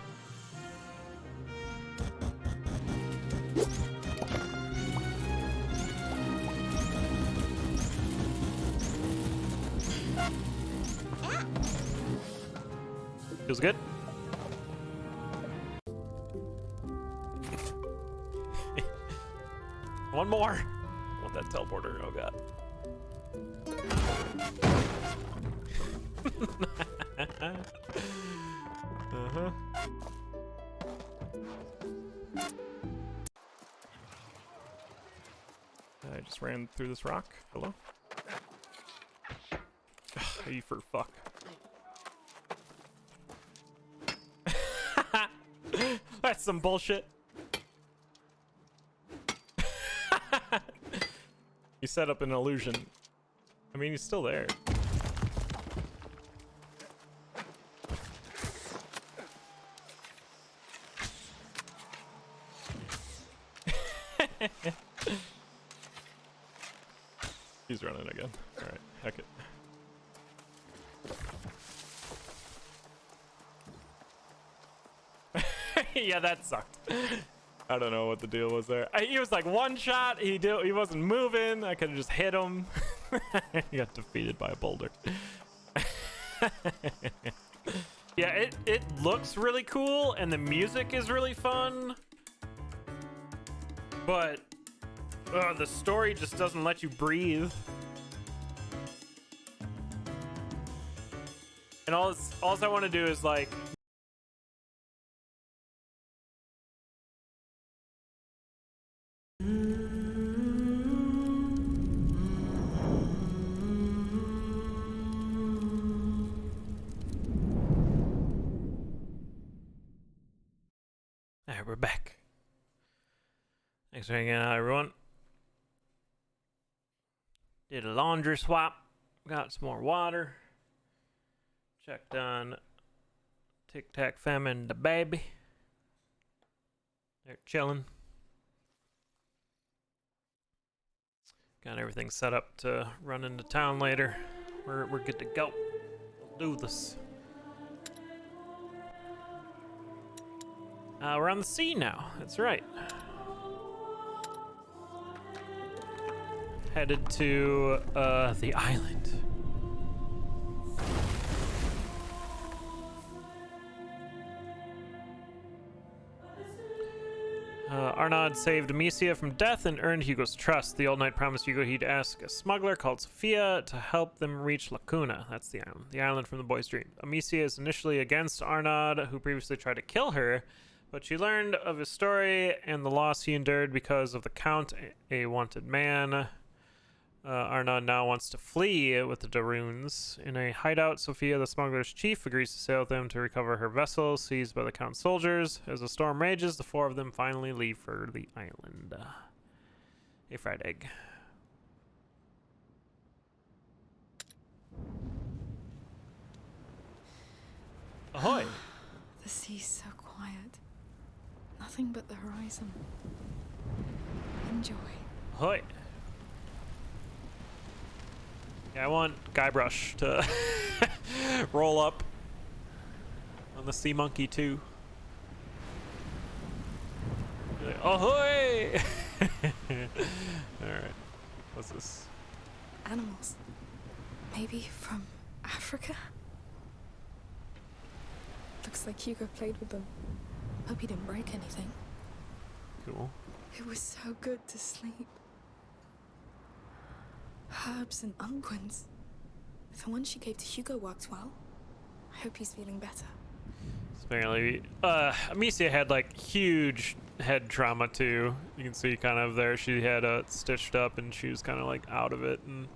Feels good. One more. I want that teleporter. Oh god. Uh-huh. I just ran through this rock. Hello? Ugh, you for fuck. That's some bullshit. You set up an illusion. I mean, he's still there. He's running again. All right, heck it. Yeah, that sucked. I don't know what the deal was there. He was like one shot. He wasn't moving. I could have just hit him. He got defeated by a boulder. Yeah, it looks really cool and the music is really fun, but the story just doesn't let you breathe. And all I want to do is like Alright, we're back. Thanks for hanging out, everyone. Did a laundry swap. Got some more water. Checked on TicTac Femme and the baby. They're chilling. Got everything set up to run into town later. We're good to go. Let's do this. We're on the sea now. That's right. Headed to the island. Arnaud saved Amicia from death and earned Hugo's trust. The old knight promised Hugo he'd ask a smuggler called Sophia to help them reach Lacuna. That's the island from the boy's dream. Amicia is initially against Arnaud, who previously tried to kill her, but she learned of his story and the loss he endured because of the Count, a wanted man. Arnaud now wants to flee with the Daruns. In a hideout, Sophia, the smuggler's chief, agrees to sail with them to recover her vessel seized by the Count's soldiers. As the storm rages, the four of them finally leave for the island. A fried egg. Ahoy! The sea's so quiet. Nothing but the horizon. Enjoy. Ahoy! Yeah, I want Guybrush to roll up on the sea monkey too. Like, ahoy! Alright. What's this? Animals. Maybe from Africa? Looks like Hugo played with them. Hope he didn't break anything. Cool. It was so good to sleep. Herbs and unguents. The one she gave to Hugo worked well. I hope he's feeling better. Apparently, Amicia had like huge head trauma too. You can see kind of there. She had stitched up and she was kind of like out of it and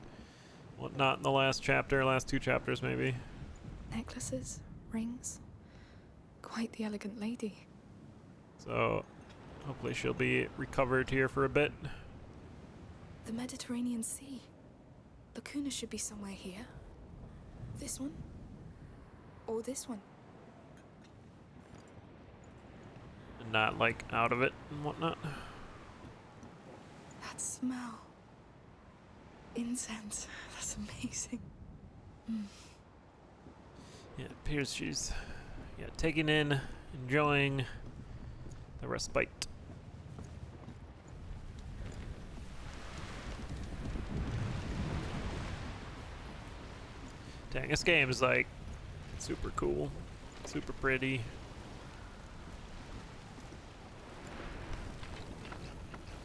whatnot in the last two chapters maybe. Necklaces, rings. Quite the elegant lady. So hopefully she'll be recovered here for a bit. The Mediterranean Sea. Lacuna should be somewhere here. This one? Or this one? And not like out of it and whatnot. That smell. Incense. That's amazing. Yeah, it appears she's taking in, enjoying the respite. Dang, this game is like super cool, super pretty.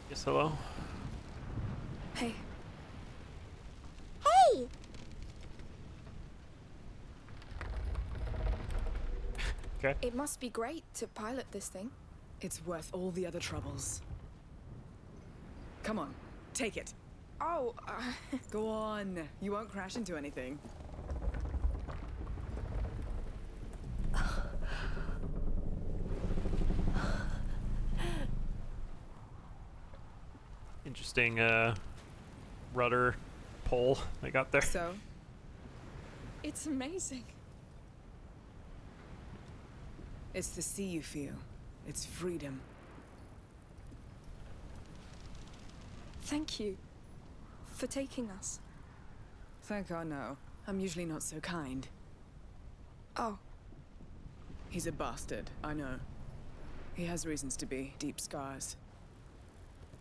Yes, hello? Hey. Hey! Okay. It must be great to pilot this thing. It's worth all the other troubles. Come on, take it. Oh, Go on. You won't crash into anything. Interesting rudder pole they got there. So, it's amazing. it's the sea you feel. It's freedom. Thank you for taking us. Thank God, no. I'm usually not so kind. Oh, He's a bastard, I know. He has reasons to be. Deep scars.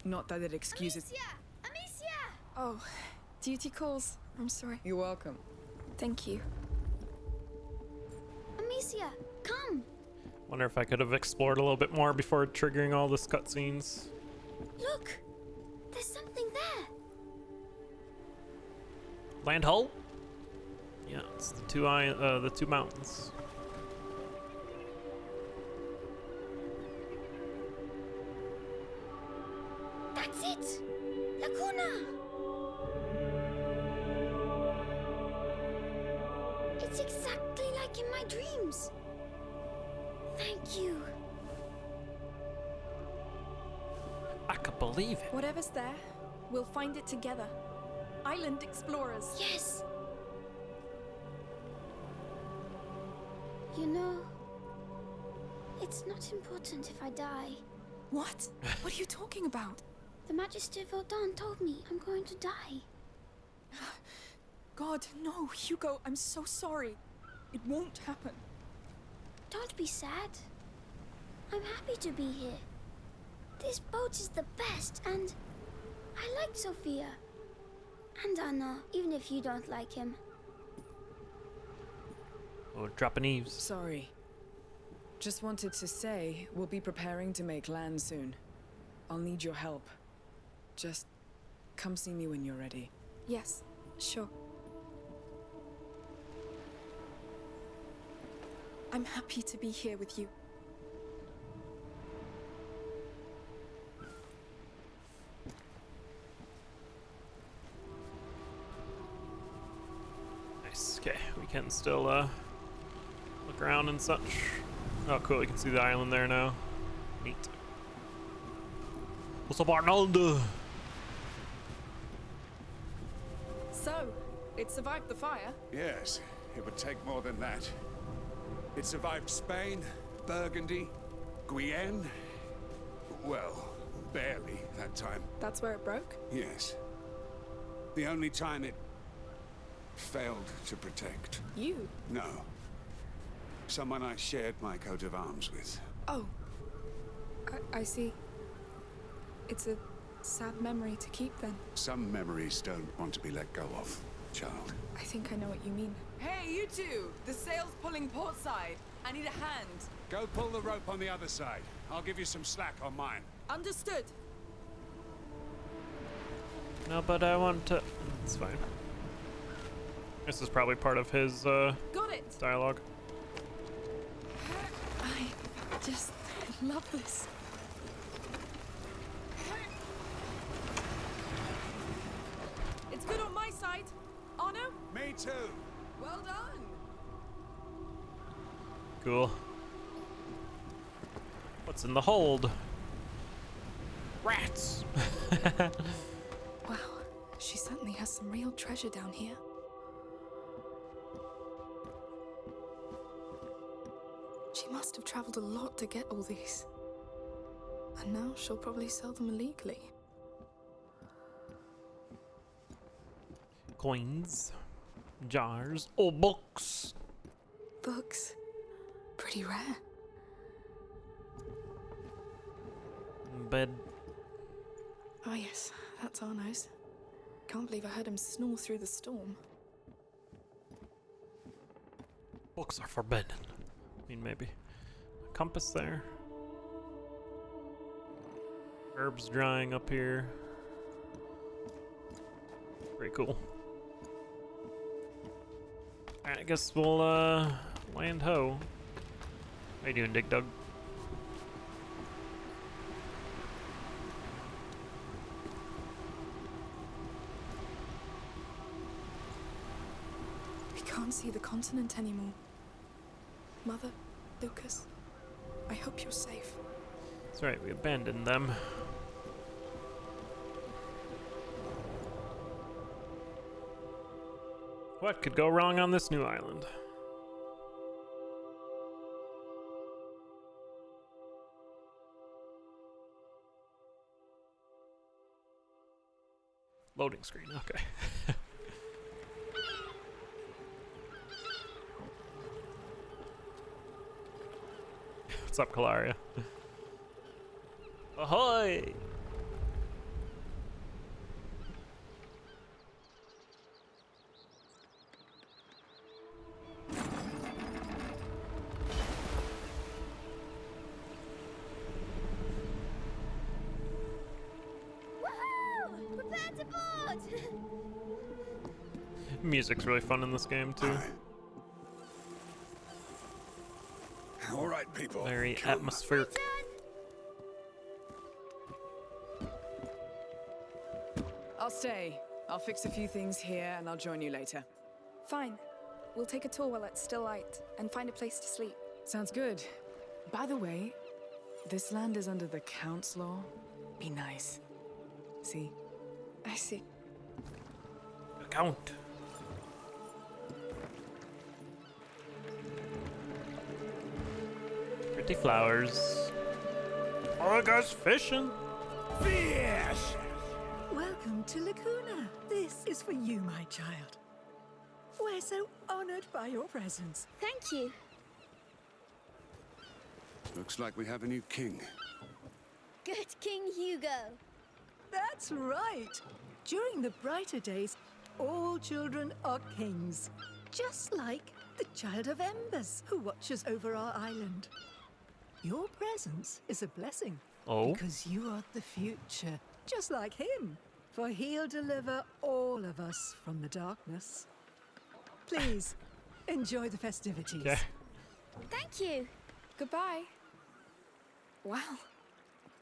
Not that it excuses... Amicia! oh, duty calls. I'm sorry. You're welcome. Thank you. Amicia, come! Wonder if I could have explored a little bit more before triggering all this cutscenes. Look! There's something there! Land hull? Yeah, it's the two mountains. That's it! Lacuna! It's exactly like in my dreams. Thank you. can't believe it. Whatever's there, we'll find it together. Island explorers. Yes! You know, it's not important if I die. What? What are you talking about? The Magister Vaudan told me I'm going to die. God, no, Hugo, I'm so sorry. It won't happen. Don't be sad. I'm happy to be here. This boat is the best, and I like Sophia. And Anna, even if you don't like him. Oh, dropping eaves. Sorry. Just wanted to say, we'll be preparing to make land soon. I'll need your help. Just come see me when you're ready. Yes, sure. I'm happy to be here with you. Nice. Okay, we can still look around and such. Oh, cool. You can see the island there now. Neat. What's up, Arnold? So, it survived the fire? Yes, it would take more than that. It survived Spain, Burgundy, Guyenne. Well, barely that time. That's where it broke? Yes. The only time it failed to protect. You? No. Someone I shared my coat of arms with. Oh. I see. It's a sad memory to keep then. Some memories don't want to be let go of, child. I think I know what you mean. Hey, you two! The sail's pulling port side. I need a hand. Go pull the rope on the other side. I'll give you some slack on mine. Understood. No, but I want to... It's fine. This is probably part of his Got it! dialogue. I just love this. It's good on my side. Arno? Me too. Well done! Cool. What's in the hold? Rats! Wow, she certainly has some real treasure down here. She must have traveled a lot to get all these. And now she'll probably sell them illegally. Coins. Jars. Oh, books. Books. Pretty rare. Bed. Oh yes, that's Arno's. Can't believe I heard him snore through the storm. Books are forbidden. I mean, maybe. A compass there. Herbs drying up here. Pretty cool. Alright, I guess we'll land ho. How you doing, Dig Dug? We can't see the continent anymore. Mother, Lucas, I hope you're safe. That's right, we abandoned them. What could go wrong on this new island? Loading screen, okay. What's up, Kalaria? Ahoy! Woohoo! Prepare to board! Music's really fun in this game too. All right, people. Very come. atmospheric. I'll stay. I'll fix a few things here and I'll join you later. Fine. We'll take a tour while it's still light and find a place to sleep. Sounds good. By the way, this land is under the Count's law. Be nice. See? I see. Account. Pretty flowers. Oh, goes fishing. Fish! Welcome to Lacuna. This is for you, my child. We're so honored by your presence. Thank you. Looks like we have a new king. Good King Hugo. That's right. During the brighter days, all children are kings. Just like the Child of Embers who watches over our island. Your presence is a blessing. Oh. Because you are the future, just like him. For he'll deliver all of us from the darkness. Please, enjoy the festivities. Okay. Thank you. Goodbye. Wow.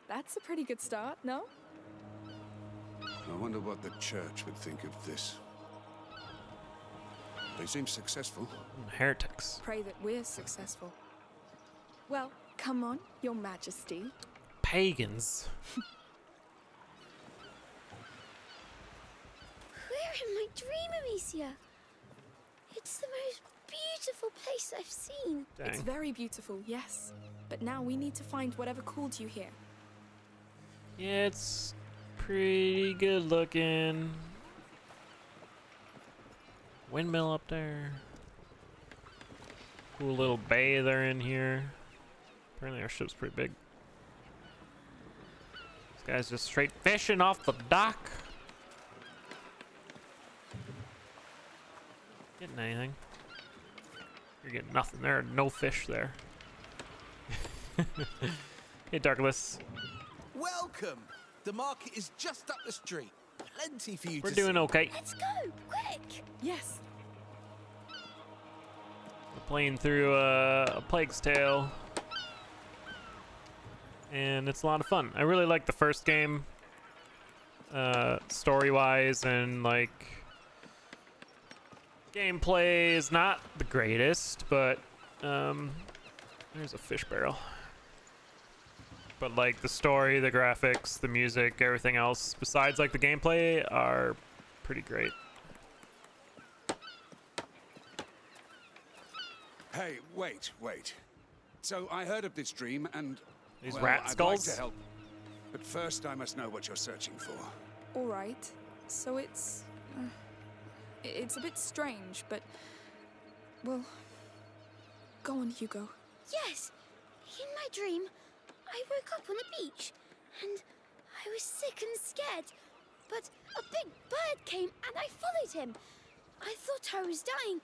That's a pretty good start, no? I wonder what the church would think of this. They seem successful. Heretics. Pray that we're successful. Well, come on, Your Majesty. Pagans. We're in my dream, Amicia. It's the most beautiful place I've seen. Dang. It's very beautiful, yes. But now we need to find whatever called you here. Yeah, it's pretty good looking. Windmill up there. Cool little bay they're in here. Apparently our ship's pretty big. This guy's just straight fishing off the dock. Getting anything? You're getting nothing. There are no fish there. Hey, Douglas. Welcome! The market is just up the street. Plenty for you We're to doing see. okay. Let's go, quick! Yes. We're playing through a Plague's Tale. And it's a lot of fun. I really like the first game. Story-wise and like... gameplay is not the greatest, but there's a fish barrel. But like the story, the graphics, the music, everything else besides like the gameplay are pretty great. Hey, wait. So I heard of this dream and... These well, rat I'd skulls? like to help. But first I must know what you're searching for. All right. So it's a bit strange, but well, go on, Hugo. Yes, in my dream, I woke up on the beach, and I was sick and scared, but a big bird came and I followed him. I thought I was dying,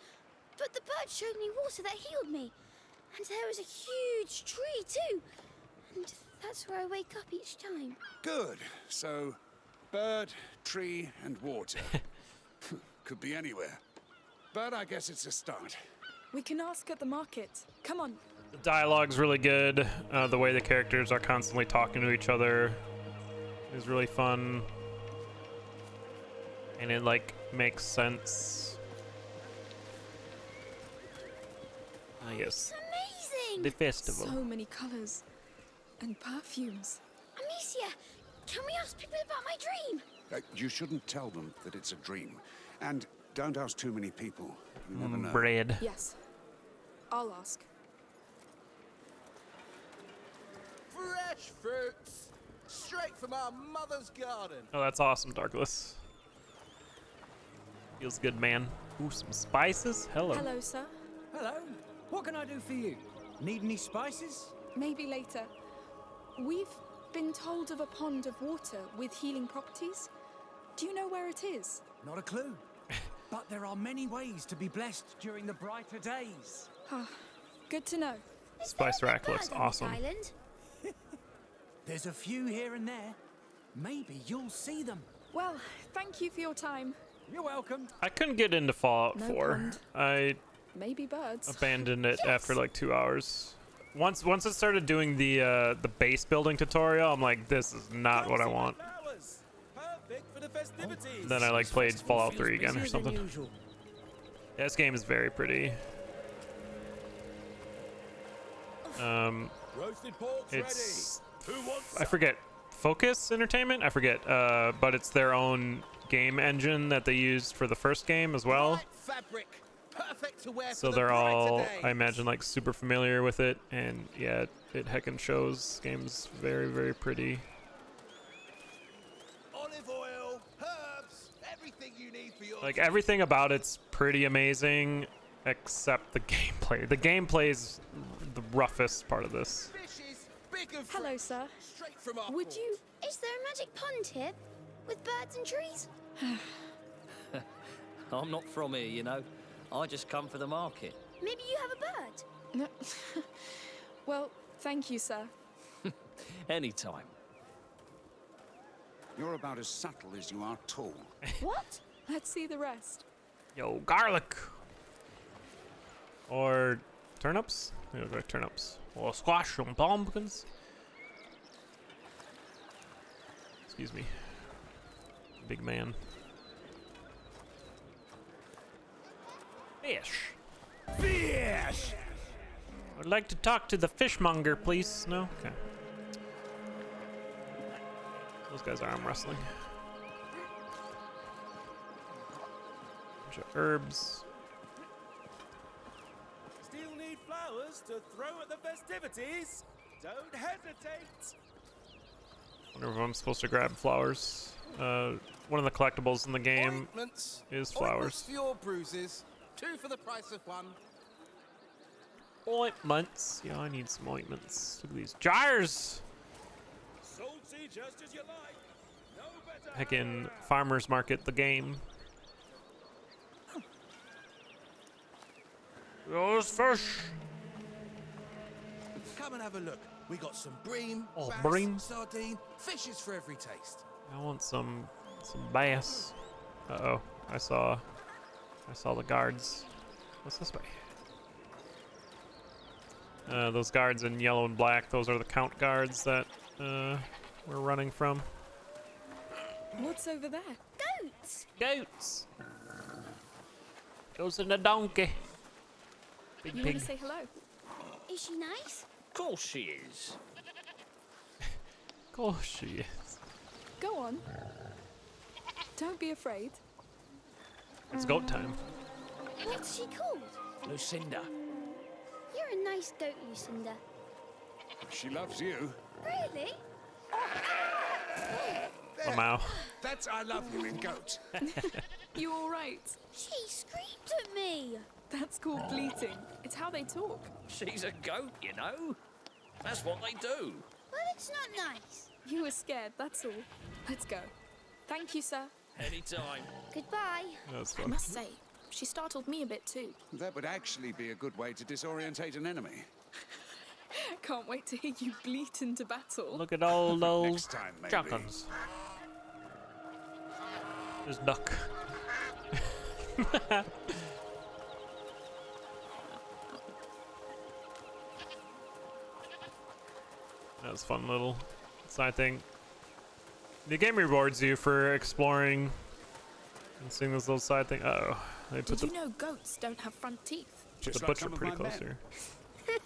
but the bird showed me water that healed me, and there was a huge tree too, and that's where I wake up each time. Good. So, bird, tree, and water. Could be anywhere. But I guess it's a start. We can ask at the market. Come on. The dialogue's really good. The way the characters are constantly talking to each other is really fun. And it like makes sense. I guess. Amazing! The festival. So many colors and perfumes. Amicia, can we ask people about my dream? You shouldn't tell them that it's a dream. And don't ask too many people. You never know. Bread. Yes. I'll ask. Fresh fruits! Straight from our mother's garden. Oh, that's awesome, Douglas. Feels good, man. Ooh, some spices? Hello. Hello, sir. Hello. What can I do for you? Need any spices? Maybe later. We've been told of a pond of water with healing properties. Do you know where it is? Not a clue. But there are many ways to be blessed during the brighter days. Ah, good to know. Spice rack looks Bird on this awesome. island? There's a few here and there. Maybe you'll see them. Well, thank you for your time. You're welcome. I couldn't get into Fallout No 4. pond. I Maybe birds. abandoned it after like 2 hours. Once it started doing the base building tutorial, I'm like, this is not what I want. Flowers. Perfect for the festivities. Then I like played Fallout 3 again or Busier than something. usual. Yeah, this game is very pretty. Roasted pork's It's ready. Who wants I forget Focus Entertainment? I forget. But it's their own game engine that they used for the first game as well. Light fabric, perfect to wear So for the they're all, brighter I days. imagine, like super familiar with it. And yeah, it heckin' shows. Game's very, very pretty. Olive oil, herbs, everything you need for your Like everything about it's pretty amazing, except the gameplay. The gameplay's the roughest part of this. dishes, big and Hello, fresh, sir. straight from our Would port. you? Is there a magic pond here? With birds and trees? I'm not from here, you know. I just come for the market. Maybe you have a bird? No. Well, thank you, sir. Anytime. You're about as subtle as you are tall. What? Let's see the rest. Yo, garlic. Or turnips? Yeah, like turnips. Or squash and pumpkins. Excuse me. Big man. Fish. Fish! I'd like to talk to the fishmonger, please. No? Okay. Those guys are arm wrestling. Bunch of herbs. Still need flowers to throw at the festivities? Don't hesitate! Wonder if I'm supposed to grab flowers. One of the collectibles in the game Ointments. is Ointments flowers. for your bruises. 2 for the price of 1. Ointments. Yeah, I need some ointments. Look at these jars. Salty just as you like. No better. Heckin' farmer's market, the game. Those fish. Come and have a look. We got some bream, Oh, bass, bream. sardine, fishes for every taste. I want some bass. Uh-oh. I saw the guards. What's this way? Those guards in yellow and black, those are the count guards that we're running from. What's over there? Goats! Goats. Goes in a donkey. Big You want pig. to say hello? Is she nice? Of course she is. Of course she is. Go on. Don't be afraid. It's goat time. What's she called? Lucinda. You're a nice goat, Lucinda. She loves you. Really? Oh, wow. That's I love you in goat. You all right? She screamed at me. That's called bleating. It's how they talk. She's a goat, you know. That's what they do. Well, it's not nice. You were scared, that's all. Let's go. Thank you, sir. Anytime. Goodbye. That's I fun. must say, she startled me a bit too. That would actually be a good way to disorientate an enemy. Can't wait to hear you bleat into battle. Look at all those Next time, maybe. chuckles. There's duck. That was fun little side thing. The game rewards you for exploring and seeing this little side thing. Uh oh, they put Did the, you know goats don't have front teeth? put Just the like butcher some of pretty my close men. here.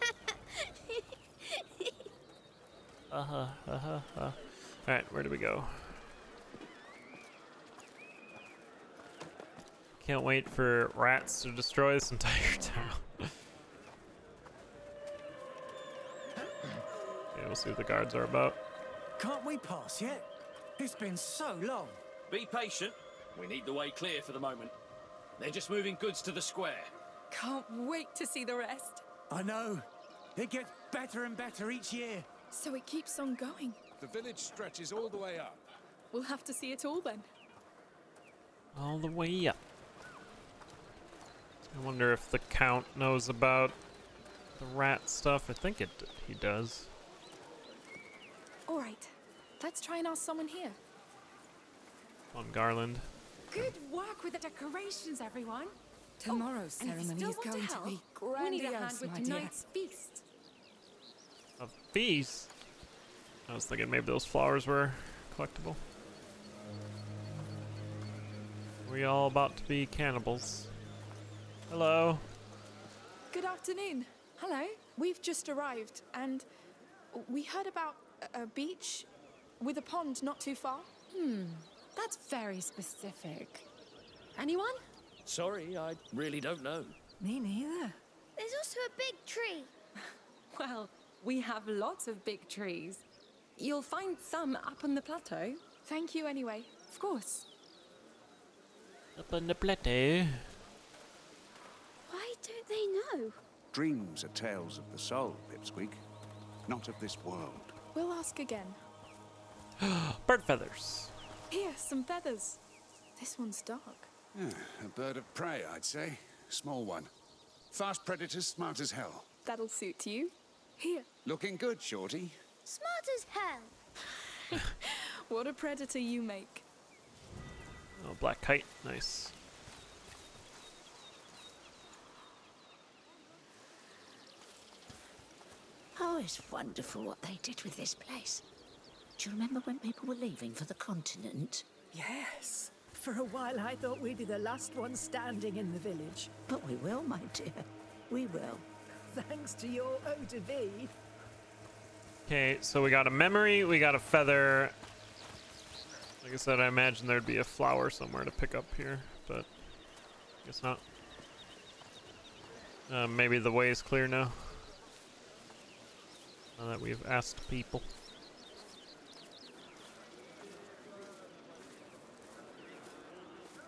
Alright, where do we go? Can't wait for rats to destroy this entire town. Yeah, we'll see what the guards are about. Can't we pass yet? It's been so long. Be patient. We need the way clear for the moment. They're just moving goods to the square. Can't wait to see the rest. I know. It gets better and better each year. So it keeps on going. The village stretches all the way up. We'll have to see it all then. All the way up. I wonder if the Count knows about the rat stuff. I think he does. All right, let's try and ask someone here. On Garland. Good work with the decorations, everyone. Tomorrow's And if you ceremony still is want going to to be help, we need a hand grandiose, with my dear. tonight's feast. A feast? I was thinking maybe those flowers were collectible. We all about to be cannibals. Hello. Good afternoon. Hello. We've just arrived and we heard about a beach with a pond not too far. That's very specific. Anyone? Sorry, I really don't know. Me neither. There's also a big tree. Well, we have lots of big trees. You'll find some up on the plateau. Thank you anyway. Of course. Up on the plateau. Why don't they know? Dreams are tales of the soul, Pipsqueak, not of this world. We'll ask again. Bird feathers. Here, some feathers. This one's dark. Yeah, a bird of prey, I'd say. Small one. Fast predators, smart as hell. That'll suit you. Here. Looking good, Shorty. Smart as hell. What a predator you make. Oh, black kite. Nice. Oh, it's wonderful what they did with this place. Do you remember when people were leaving for the continent? Yes. For a while I thought we'd be the last ones standing in the village. But we will, my dear. We will. Thanks to your eau de vie. Okay, so we got a memory, we got a feather. Like I said, I imagine there'd be a flower somewhere to pick up here, but I guess not. Maybe the way is clear now. Now that we've asked people.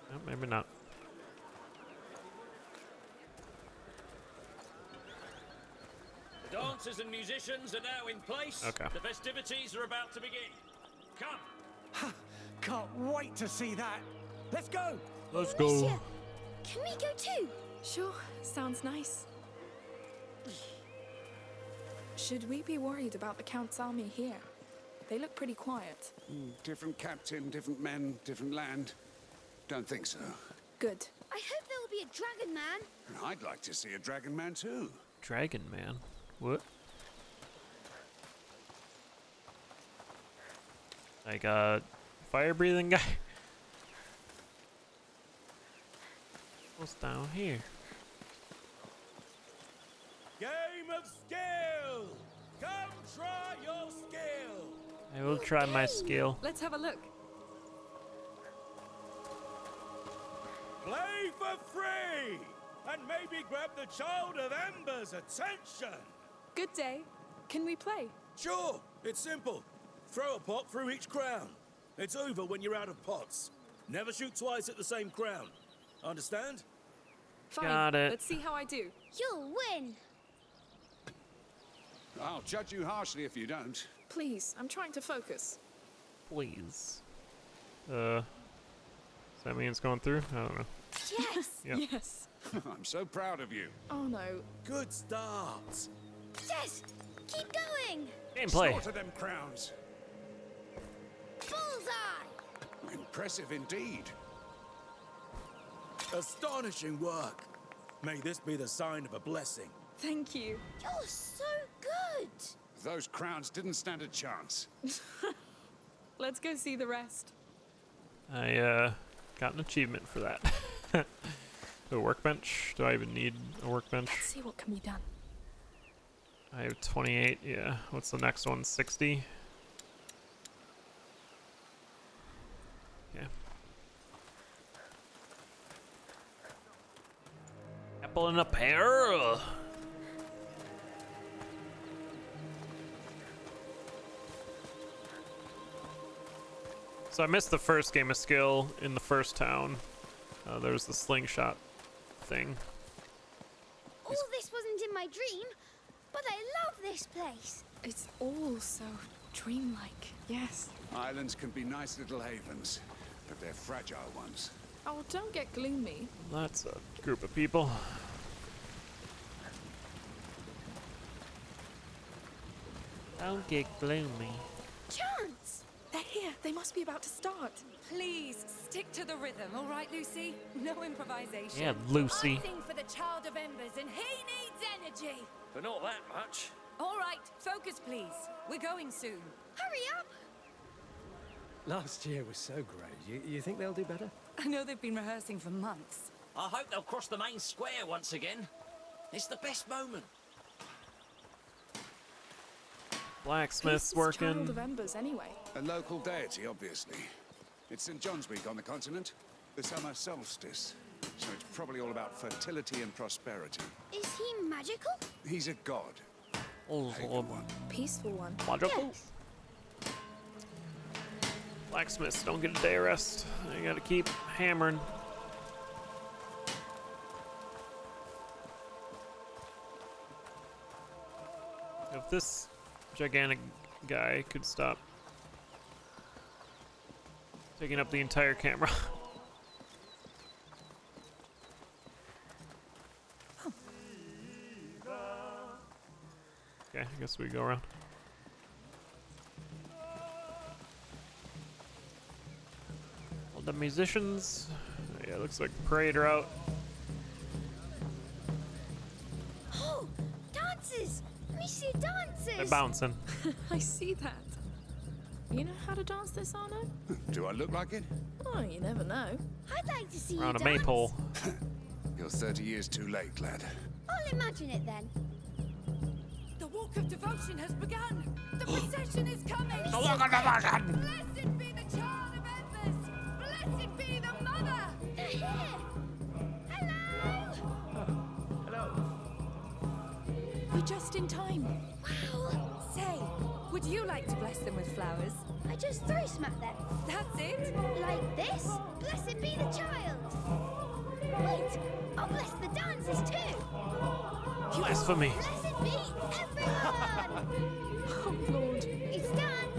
No, maybe not. The dancers and musicians are now in place. Okay. The festivities are about to begin. Come. Can't wait to see that. Let's go. Let's Monsieur, can we go too? Sure, sounds nice. Should we be worried about the Count's army here? They look pretty quiet. Different captain, different men, different land. Don't think so. Good. I hope there will be a dragon man. I'd like to see a dragon man too. Dragon man. What? Like a fire breathing guy? What's down here? Game of skill! Come try your skill! I will try my skill. Let's have a look. Play for free! And maybe grab the Child of Ember's attention! Good day. Can we play? Sure, it's simple. Throw a pot through each crown. It's over when you're out of pots. Never shoot twice at the same crown. Understand? Fine. Got it. Let's see how I do. You'll win. I'll judge you harshly if you don't. Please, I'm trying to focus. Please. Does that mean it's going through? I don't know. Yes. Yep. Yes. I'm so proud of you. Oh no. Good start. Yes. Keep going. Gameplay. Slaughter them crowns. Bullseye. Impressive indeed. Astonishing work. May this be the sign of a blessing. Thank you. You're so good. Those crowns didn't stand a chance. Let's go see the rest. I got an achievement for that. A workbench? Do I even need a workbench? Let's see what can be done. I have 28, yeah. What's the next one? 60? Okay. Apple and a pear! So I missed the first game of skill in the first town. There's the slingshot thing. All this wasn't in my dream, but I love this place. It's all so dreamlike. Yes. Islands can be nice little havens, but they're fragile ones. Oh, don't get gloomy. That's a group of people. Don't get gloomy. Chance! They're here. They must be about to start. Please stick to the rhythm, all right, Lucy? No improvisation. Yeah, Lucy. I sing for the Child of Embers, and he needs energy. But not that much. All right, focus, please. We're going soon. Hurry up! Last year was so great. You think they'll do better? I know they've been rehearsing for months. I hope they'll cross the main square once again. It's the best moment. Blacksmith's Who's this Child working. of Embers, anyway? A local deity, obviously. It's St. John's Week on the continent, the summer solstice. So it's probably all about fertility and prosperity. Is he magical? He's a god. Peaceful one. Magical. Blacksmiths don't get a day of rest. They gotta keep hammering. If this gigantic guy could stop taking up the entire camera. Okay, I guess we go around. All the musicians. Yeah, looks like the parade are out. Oh, dances! Let me see dances! They're bouncing. I see that. You know how to dance this, Arno? Do I look like it? Oh, you never know. I'd like to see Around a you dance. maypole. You're 30 years too late, lad. I'll imagine it then. The walk of devotion has begun. The procession is coming. The walk of devotion. Blessed be the child of Embers. Blessed be the mother. They're here. Hello. We're just in time. Wow. Say, would you like to bless them with flowers? I just throw smack them. That's it. Like this. Blessed be the child. Wait, I'll bless the dancers too. Blasphemy. Blessed be everyone. Oh, Lord. It's done.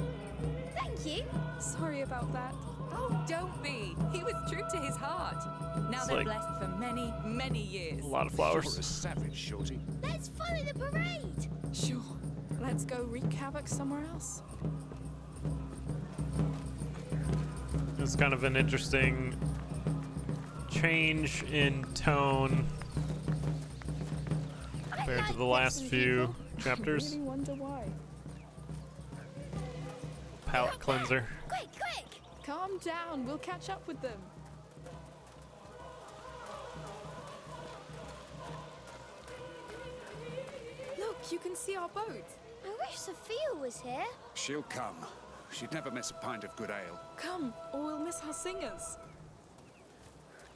Thank you. Sorry about that. Oh, don't be. He was true to his heart. Now It's they're like blessed for many, many years. A lot of flowers. You're a savage, Shorty. Let's follow the parade. Sure. Let's go wreak havoc somewhere else. It's kind of an interesting change in tone compared to the last few chapters. I really wonder why. Palette cleanser. Quick, quick. Calm down. We'll catch up with them. Look, you can see our boat. I wish Sophia was here. She'll come. She'd never miss a pint of good ale. Come, or we'll miss our singers.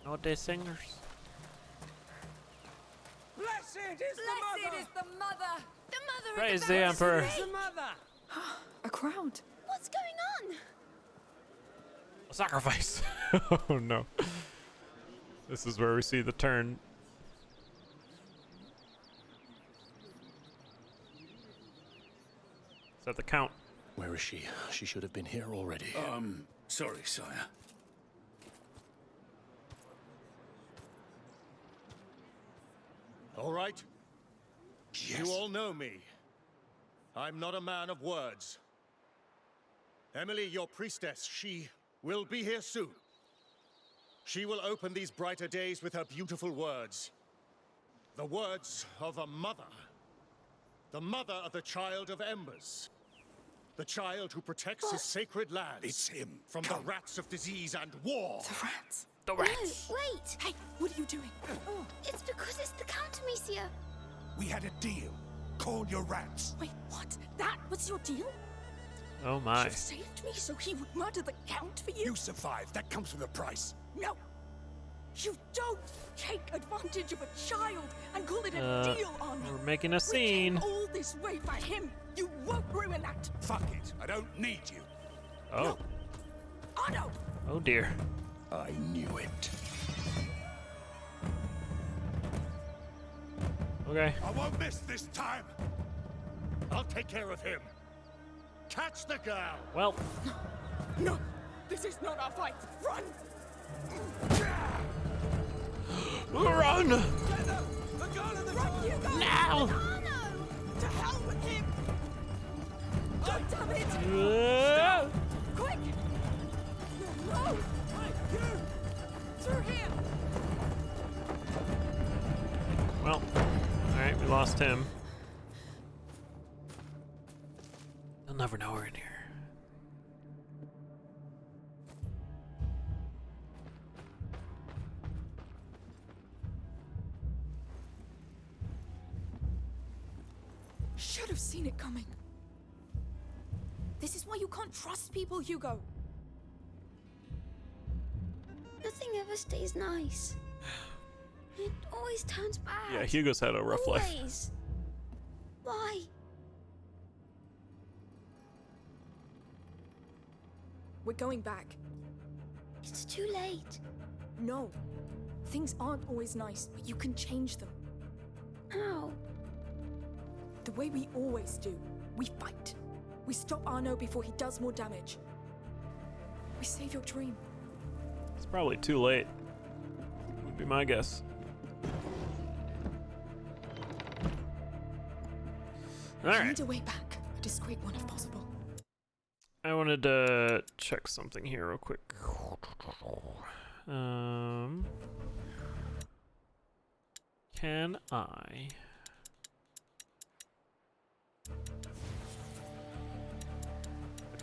Oh, they singers. Blessed is Blessed is the mother. The mother Praise of the Emperor. the mother. A crowd. What's going on? A sacrifice. Oh no. This is where we see the turn. Is that the count? Where is she? She should have been here already. Sorry, sire. All right? Yes. You all know me. I'm not a man of words. Emily, your priestess, she will be here soon. She will open these brighter days with her beautiful words. The words of a mother. The mother of the child of Embers. The child who protects his sacred lands. It's him. From the rats of disease and war. The rats. The rats. No, wait. Hey, what are you doing? Oh, it's because it's the Count, Amicia. We had a deal. Call your rats. Wait, what? That was your deal? Oh my. You saved me so he would murder the Count for you? You survived. That comes with a price. No. You don't take advantage of a child and call it a deal, Arno. We're making a scene. We came all this way for him. You won't ruin that. Fuck it. I don't need you. Oh. No. Arno! Oh dear. I knew it. Okay. I won't miss this time. I'll take care of him. Catch the girl. Well. No, this is not our fight. Run! Run! Run, you guys! Now! Arno! To hell with him! God damn it! Uh, Quick! No! You! Through here! well. Alright, we lost him. They'll never know we're in here. Should have seen it coming. why you can't trust people, Hugo. Nothing ever stays nice. It always turns bad. Yeah, Hugo's had a rough life. Always. Why? We're going back. It's too late. No. Things aren't always nice, but you can change them. How? The way we always do. We fight. We stop Arno before he does more damage. We save your dream. It's probably too late. Would be my guess. All We right. need a way back. A discreet one if possible. I wanted to check something here real quick. Can I?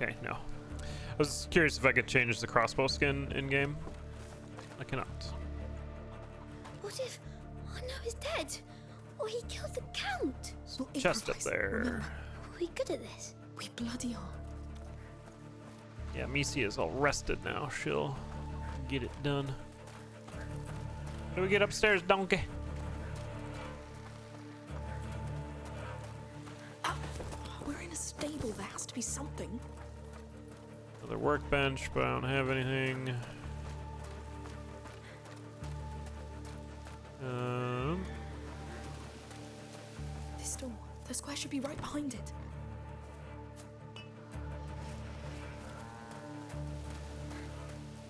Okay, no. I was curious if I could change the crossbow skin in game. I cannot. What if Arno is dead? Or he killed the Count? We'll Chest up improvise. there. Remember, Are we good at this? we bloody are. Yeah, Misi is all rested now. She'll get it done. How do we get upstairs, donkey? We're in a stable. There has to be something. Another workbench, but I don't have anything. This door. The square should be right behind it.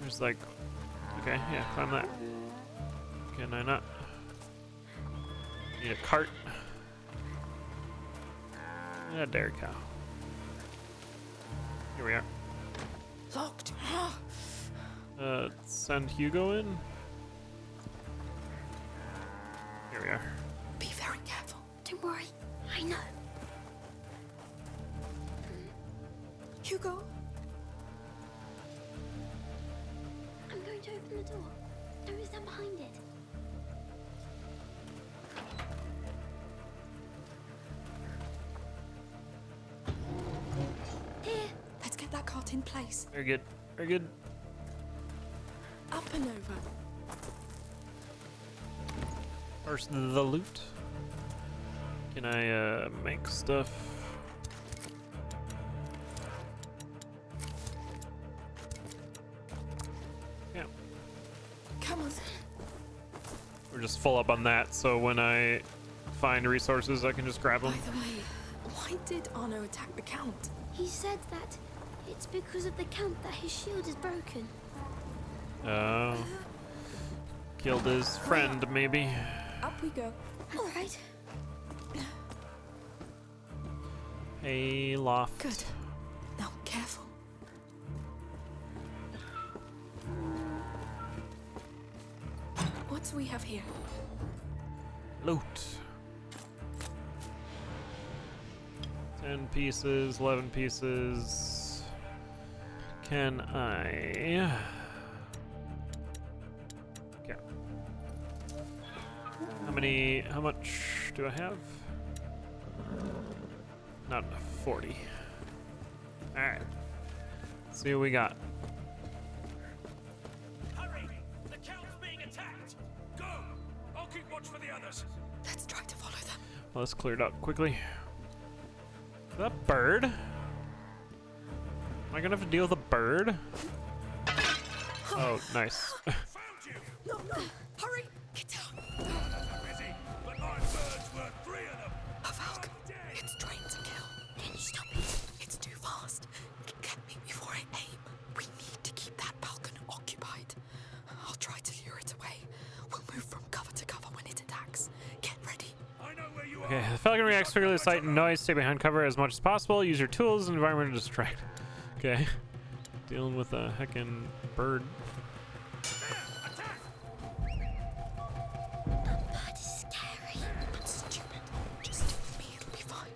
There's like, okay, yeah, climb that. Can I not? Need a cart. Yeah, dairy cow. Here we are. Locked. Send Hugo in. Here we are. Be very careful. Don't worry. I know. Hugo. I'm going to open the door. Don't stand behind it. Here. Let's get that cart in place. Very good. Very good. Up and over. First, the loot. Can I make stuff? Yeah. Come on. We're just full up on that, so when I find resources, I can just grab them. By the way, why did Arno attack the Count? He said that it's because of the Count that his shield is broken. Oh. Killed his friend, maybe. Up we go. All right. Hey, loft. Good. Now, careful. What do we have here? Loot. 10 pieces, 11 pieces. Can I? Okay. How much do I have? Not enough, 40. All right. Let's see what we got. Hurry! The Count's being attacked! Go! I'll keep watch for the others. Let's try to follow them. Well, let's clear it up quickly. Is that a bird? Am I gonna have to deal with a bird? Oh, nice. Found you! No, hurry! Get down. Busy, but my birds were 3 of them. A falcon. It's trained to kill. Can you stop it? It's too fast. Get me before I aim. We need to keep that falcon occupied. I'll try to lure it away. We'll move from cover to cover when it attacks. Get ready. I know where you Okay, are. the falcon reacts quickly to sight and noise. Stay behind cover as much as possible. Use your tools and environment to distract. Okay. Dealing with a heckin' bird. That is scary. I'm stupid. Just do with me. It'll be fine.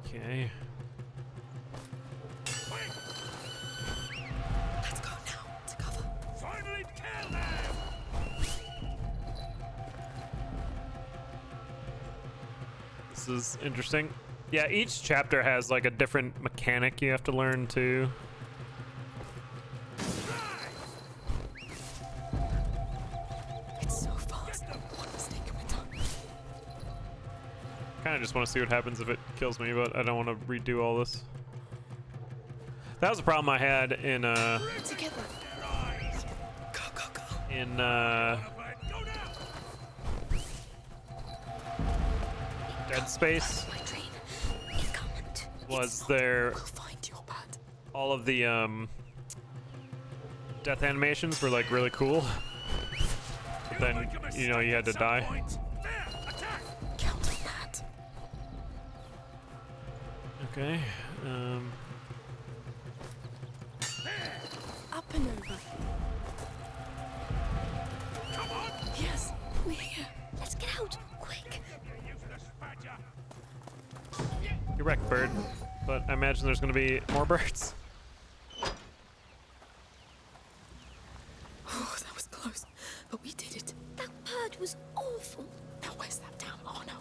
Okay. Let's go now. To cover. Finally kill them! This is interesting. Yeah, each chapter has like a different mechanic you have to learn too. It's so fast. One mistake and we're done. Kind of just want to see what happens if it kills me, but I don't want to redo all this. That was a problem I had in Together. Go, go, go. in Dead Space. Was there all of the death animations were like really cool, but then you know you had to die. Counting that. Okay. Up and over. Come on. Yes, we're here. Let's get out, quick. You're wrecked, bird. But I imagine there's gonna be more birds. Oh, that was close, but we did it. That bird was awful. Now where's that town? Oh no.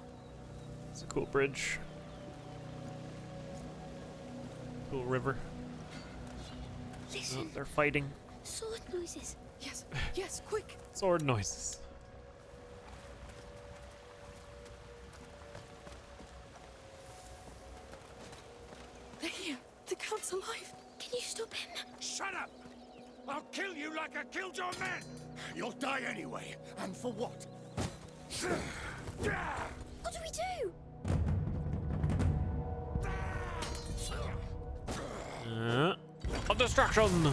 It's a cool bridge. Cool river. Listen. Oh, they're fighting. Sword noises. Yes, yes, quick. Sword noises. They're here. The Count's alive. Can you stop him? Shut up! I'll kill you like I killed your men! You'll die anyway, and for what? What do we do? Of destruction! No!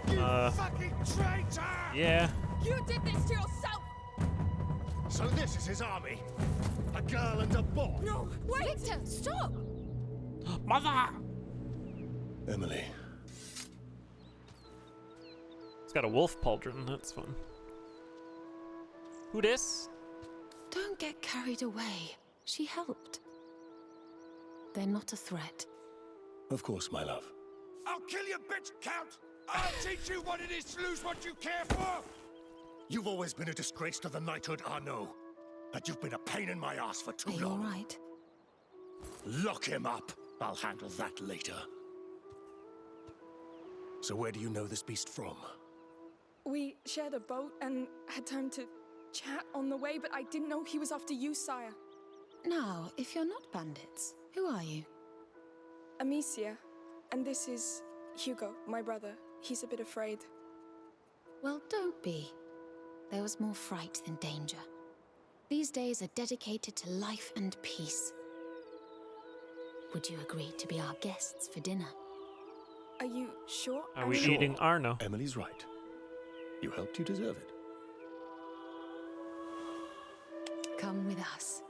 You fucking traitor! Yeah. You did this to yourself! So this is his army? A girl and a boy? No, wait! Victor, stop! Mother! Emily. It's got a wolf pauldron, that's fun. Who dis? Don't get carried away. She helped. They're not a threat. Of course, my love. I'll kill you, bitch, Count! I'll teach you what it is to lose what you care for! You've always been a disgrace to the knighthood, Arnaud. But you've been a pain in my ass for too Are you long. all right? Lock him up. I'll handle that later. So where do you know this beast from? We shared a boat and had time to chat on the way, but I didn't know he was after you, sire. Now, if you're not bandits, who are you? Amicia. And this is Hugo, my brother. He's a bit afraid. Well, don't be. There was more fright than danger. These days are dedicated to life and peace. Would you agree to be our guests for dinner? Are you sure? Are we eating Arno? Emily's right. You helped, you deserve it. Come with us.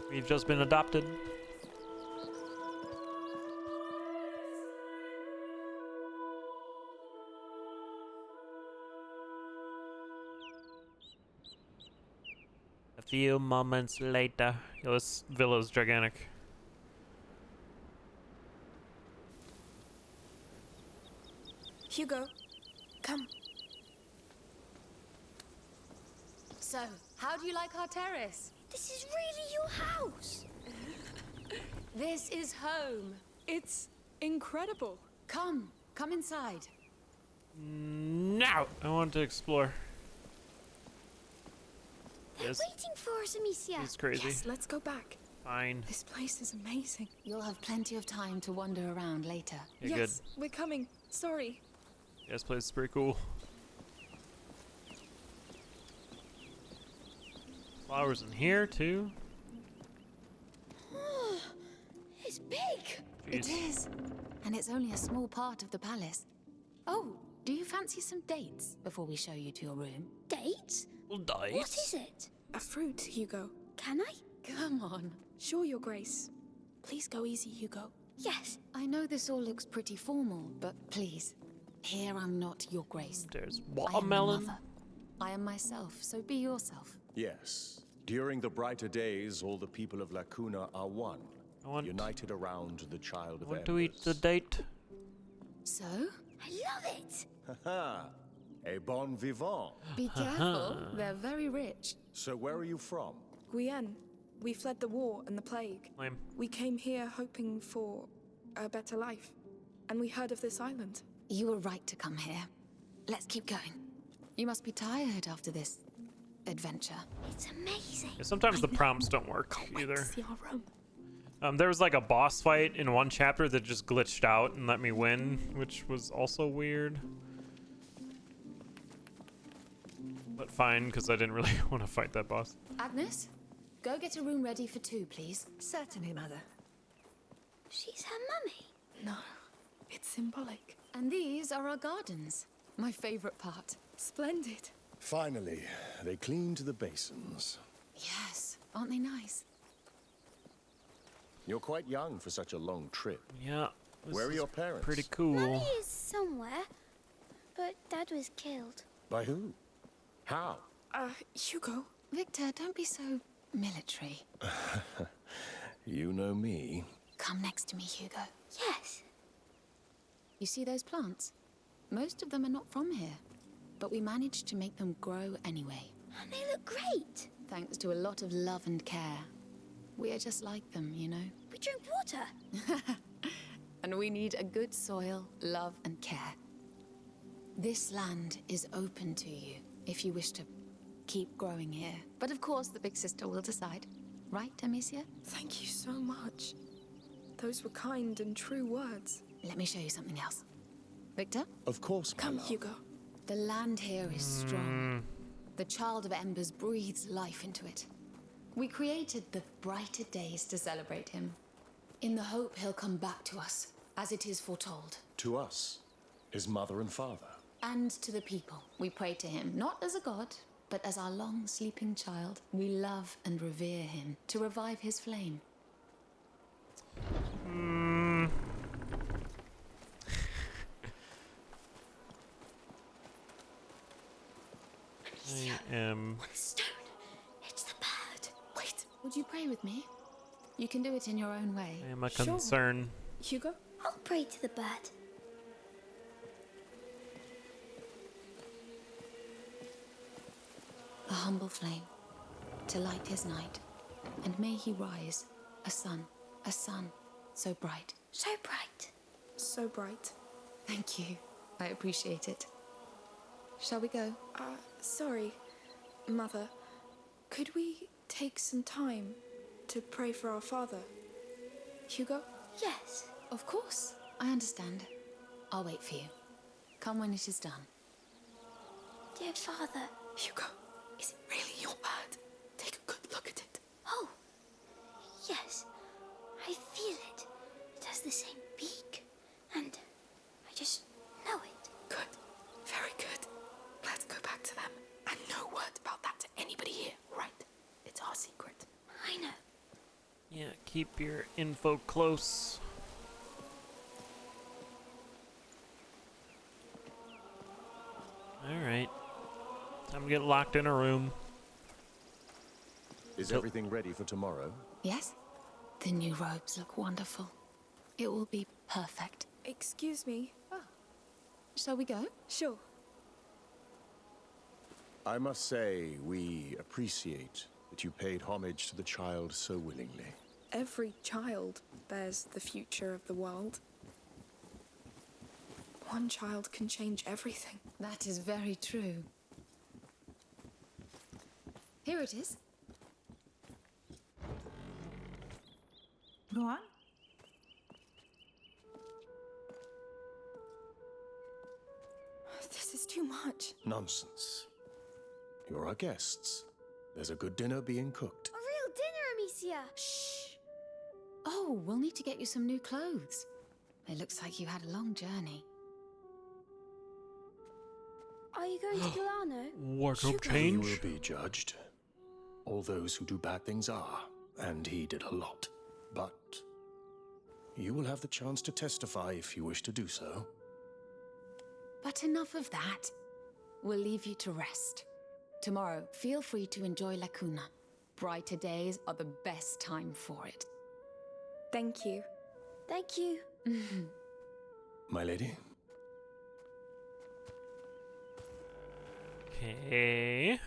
We've just been adopted. A few moments later. Yo, this villa's gigantic. Hugo, come. So, how do you like our terrace? This is really your house. This is home. It's incredible. Come inside. Now I want to explore. They're Yes. waiting for us, Amicia. He's crazy. Yes, let's go back. Fine. This place is amazing. You'll have plenty of time to wander around later. You're Yes, we're coming. Sorry. good. This place is pretty cool. Flowers in here too. It's big. It is. And it's only a small part of the palace. Oh, do you fancy some dates before we show you to your room? Dates? Well, What is it? A fruit, Hugo. Can I? Come on. Sure, Your Grace. Please go easy, Hugo. Yes. I know this all looks pretty formal, but please, here I'm not your grace. There's I am your watermelon. mother. I am myself, so be yourself. Yes. During the brighter days, all the people of Lacuna are one. United around the child of Want to eat the embers. date? So? I love it. Haha. A bon vivant. Be careful, they're very rich. So where are you from? Guyenne. We fled the war and the plague. Lame. We came here hoping for a better life. And we heard of this island. You were right to come here. Let's keep going. You must be tired after this adventure. It's amazing. Yeah, sometimes the prompts don't work either. See our room. There was like a boss fight in one chapter that just glitched out and let me win, which was also weird. But fine, because I didn't really want to fight that boss. Agnes, go get a room ready for 2, please. Certainly, Mother. She's her mummy. No, it's symbolic. And these are our gardens. My favorite part. Splendid. Finally, they cleaned the basins. Yes, aren't they nice? You're quite young for such a long trip. Yeah. Where are your parents? Pretty cool. Mummy is somewhere, but Dad was killed. By who? How? Hugo. Victor, don't be so military. You know me. Come next to me, Hugo. Yes. You see those plants? Most of them are not from here, but we managed to make them grow anyway. And they look great. Thanks to a lot of love and care. We are just like them, you know? We drink water. And we need a good soil, love and care. This land is open to you if you wish to keep growing here. But of course the big sister will decide. Right, Amicia? Thank you so much. Those were kind and true words. Let me show you something else. Victor? Of course, my Come, love. Hugo. The land here is strong. The Child of Embers breathes life into it. We created the brighter days to celebrate him, in the hope he'll come back to us, as it is foretold. To us, his mother and father. And to the people. We pray to him, not as a god, but as our long-sleeping child. We love and revere him, to revive his flame. I am... One stone. It's the bird. Wait, would you pray with me? You can do it in your own way. I am a concern. Hugo? I'll pray to the bird. A humble flame, to light his night. And may he rise, a sun, so bright. So bright. So bright. Thank you. I appreciate it. Shall we go? Sorry, Mother. Could we take some time to pray for our father? Hugo? Yes. Of course. I understand. I'll wait for you. Come when it is done. Dear Father. Hugo, is it really your bird? Take a good look at it. Oh, yes. I feel it. It has the same beak. And I just know it. Good. Very good. Let's go back to them. And no word about that to anybody here, right? It's our secret. I know. Yeah, keep your info close. Alright. Time to get locked in a room. Is everything ready for tomorrow? Yes? The new robes look wonderful. It will be perfect. Excuse me. Shall we go? Sure. I must say, we appreciate that you paid homage to the child so willingly. Every child bears the future of the world. One child can change everything. That is very true. Here it is. Go on. This is too much. Nonsense. You're our guests. There's a good dinner being cooked. A real dinner, Amicia. Shh. Oh, we'll need to get you some new clothes. It looks like you had a long journey. Are you going to Gilano? Wardrobe He change? will be judged. All those who do bad things are, and he did a lot. But you will have the chance to testify if you wish to do so. But enough of that. We'll leave you to rest. Tomorrow, feel free to enjoy La Cuna. Brighter days are the best time for it. Thank you. Thank you. My lady? Okay.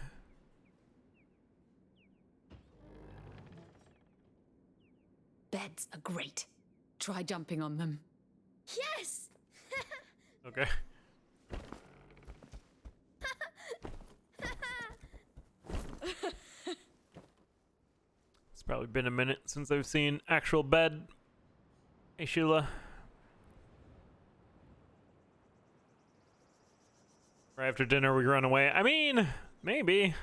Beds are great. Try jumping on them. Yes! Okay. It's probably been a minute since I've seen actual bed. Hey, Sheila. Right after dinner, we run away. I mean, maybe.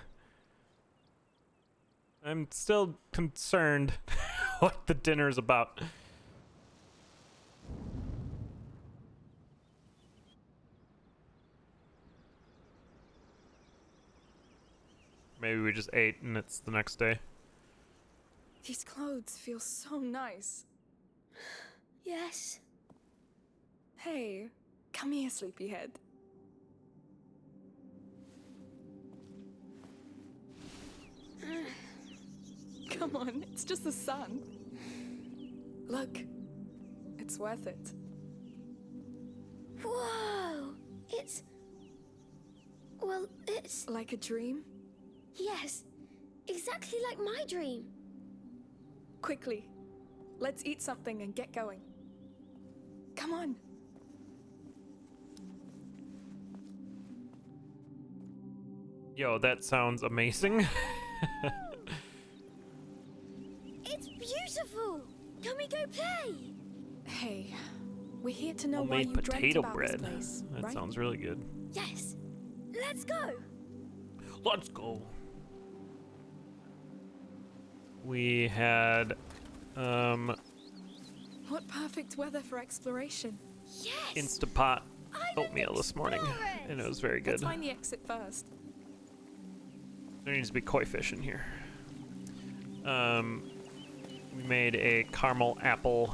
I'm still concerned what the dinner's about. Maybe we just ate and it's the next day. These clothes feel so nice. Yes. Hey, come here, sleepyhead. Come on, it's just the sun. Look, it's worth it. Whoa! It's... Well, it's... Like a dream? Yes, exactly like my dream. Quickly, let's eat something and get going. Come on. Yo, that sounds amazing. It's beautiful! Can we go play? Hey, we're here to know why Homemade you dreamt potato about bread. this place, That right? sounds really good. Yes. Let's go. Let's go. We had What perfect weather for exploration. Yes. Instapot oatmeal this morning, and it was very good. Let's find the exit first. There needs to be koi fish in here. We made a caramel apple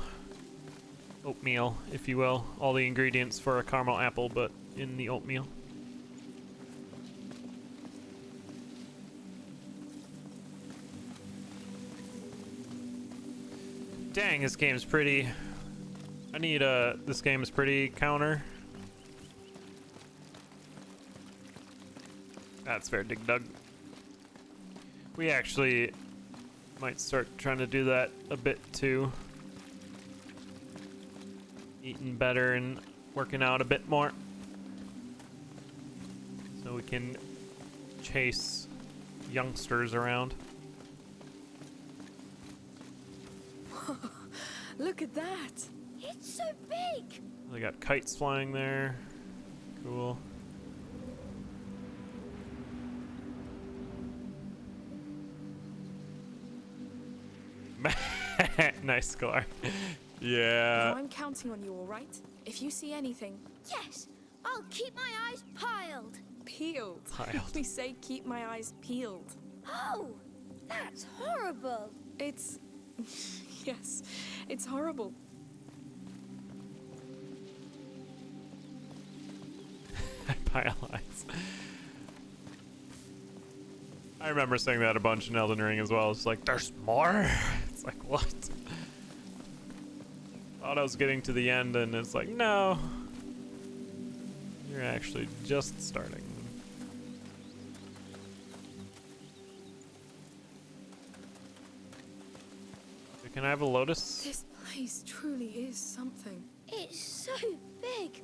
oatmeal, if you will. All the ingredients for a caramel apple, but in the oatmeal. Dang, this game's pretty. I need a this game is pretty counter. That's fair, Dig Dug. We actually might start trying to do that a bit too. Eating better and working out a bit more. So we can chase youngsters around. Look at that. It's so big. They got kites flying there. Cool. Nice score. Yeah. I'm counting on you, all right? If you see anything... Yes, I'll keep my eyes piled. Peeled. Piled. We say keep my eyes peeled. Oh, that's horrible. It's... yes, it's horrible. Pile eyes. I remember saying that a bunch in Elden Ring as well. It's like, there's more? It's like, what? Thought I was getting to the end and it's like, no. You're actually just starting. Can I have a lotus? This place truly is something. It's so big.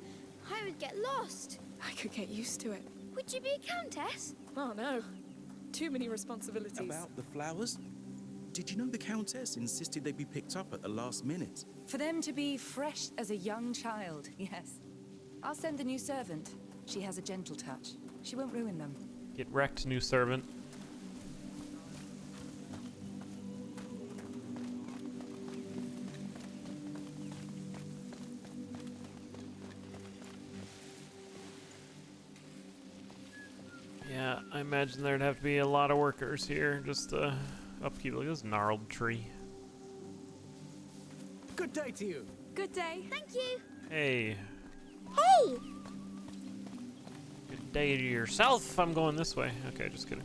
I would get lost. I could get used to it. Would you be a countess? Oh no. Too many responsibilities. About the flowers? Did you know the Countess insisted they be picked up at the last minute? For them to be fresh as a young child, yes. I'll send the new servant. She has a gentle touch. She won't ruin them. Get wrecked, new servant. Yeah, I imagine there'd have to be a lot of workers here just to upkeep. Look at this gnarled tree. Good day to you. Good day. Thank you. Hey, Hey! good day to yourself. I'm going this way. Okay, just kidding.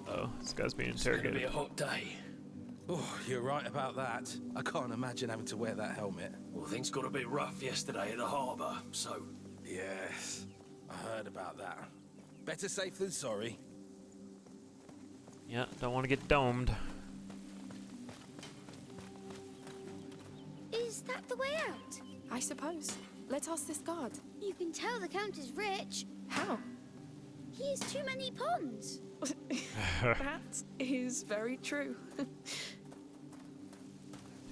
Oh, this guy's being It's gonna be interrogated. a hot day. Oh, you're right about that. I can't imagine having to wear that helmet. Well, things got a bit rough yesterday at the harbour, so... Yes, I heard about that. Better safe than sorry. Yeah, don't want to get domed. Is that the way out? I suppose. Let's ask this guard. You can tell the Count is rich. How? He has too many ponds. That is very true. Too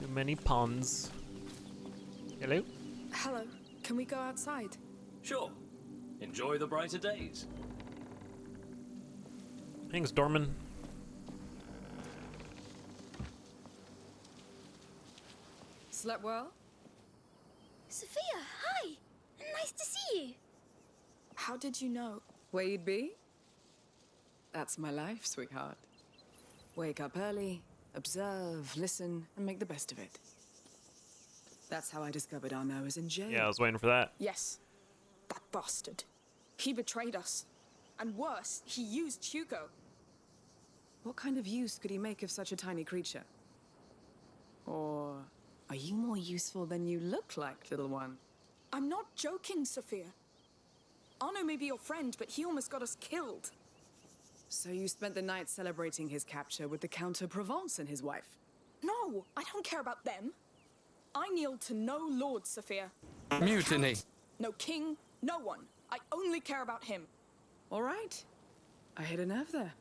many ponds. Hello? Hello. Can we go outside? Sure. Enjoy the brighter days. Thanks, Dorman. Slept well? Sophia, hi. Nice to see you. How did you know? Where you'd be? That's my life, sweetheart. Wake up early, observe, listen, and make the best of it. That's how I discovered Arnaud was in jail. Yeah, I was waiting for that. Yes. That bastard. He betrayed us. And worse, he used Hugo. What kind of use could he make of such a tiny creature? Or are you more useful than you look like, little one? I'm not joking, Sophia. Arnaud may be your friend, but he almost got us killed. So you spent the night celebrating his capture with the Count of Provence and his wife? No, I don't care about them. I kneel to no lord, Sophia. Mutiny. No king, no one. I only care about him. All right. I hit a nerve there.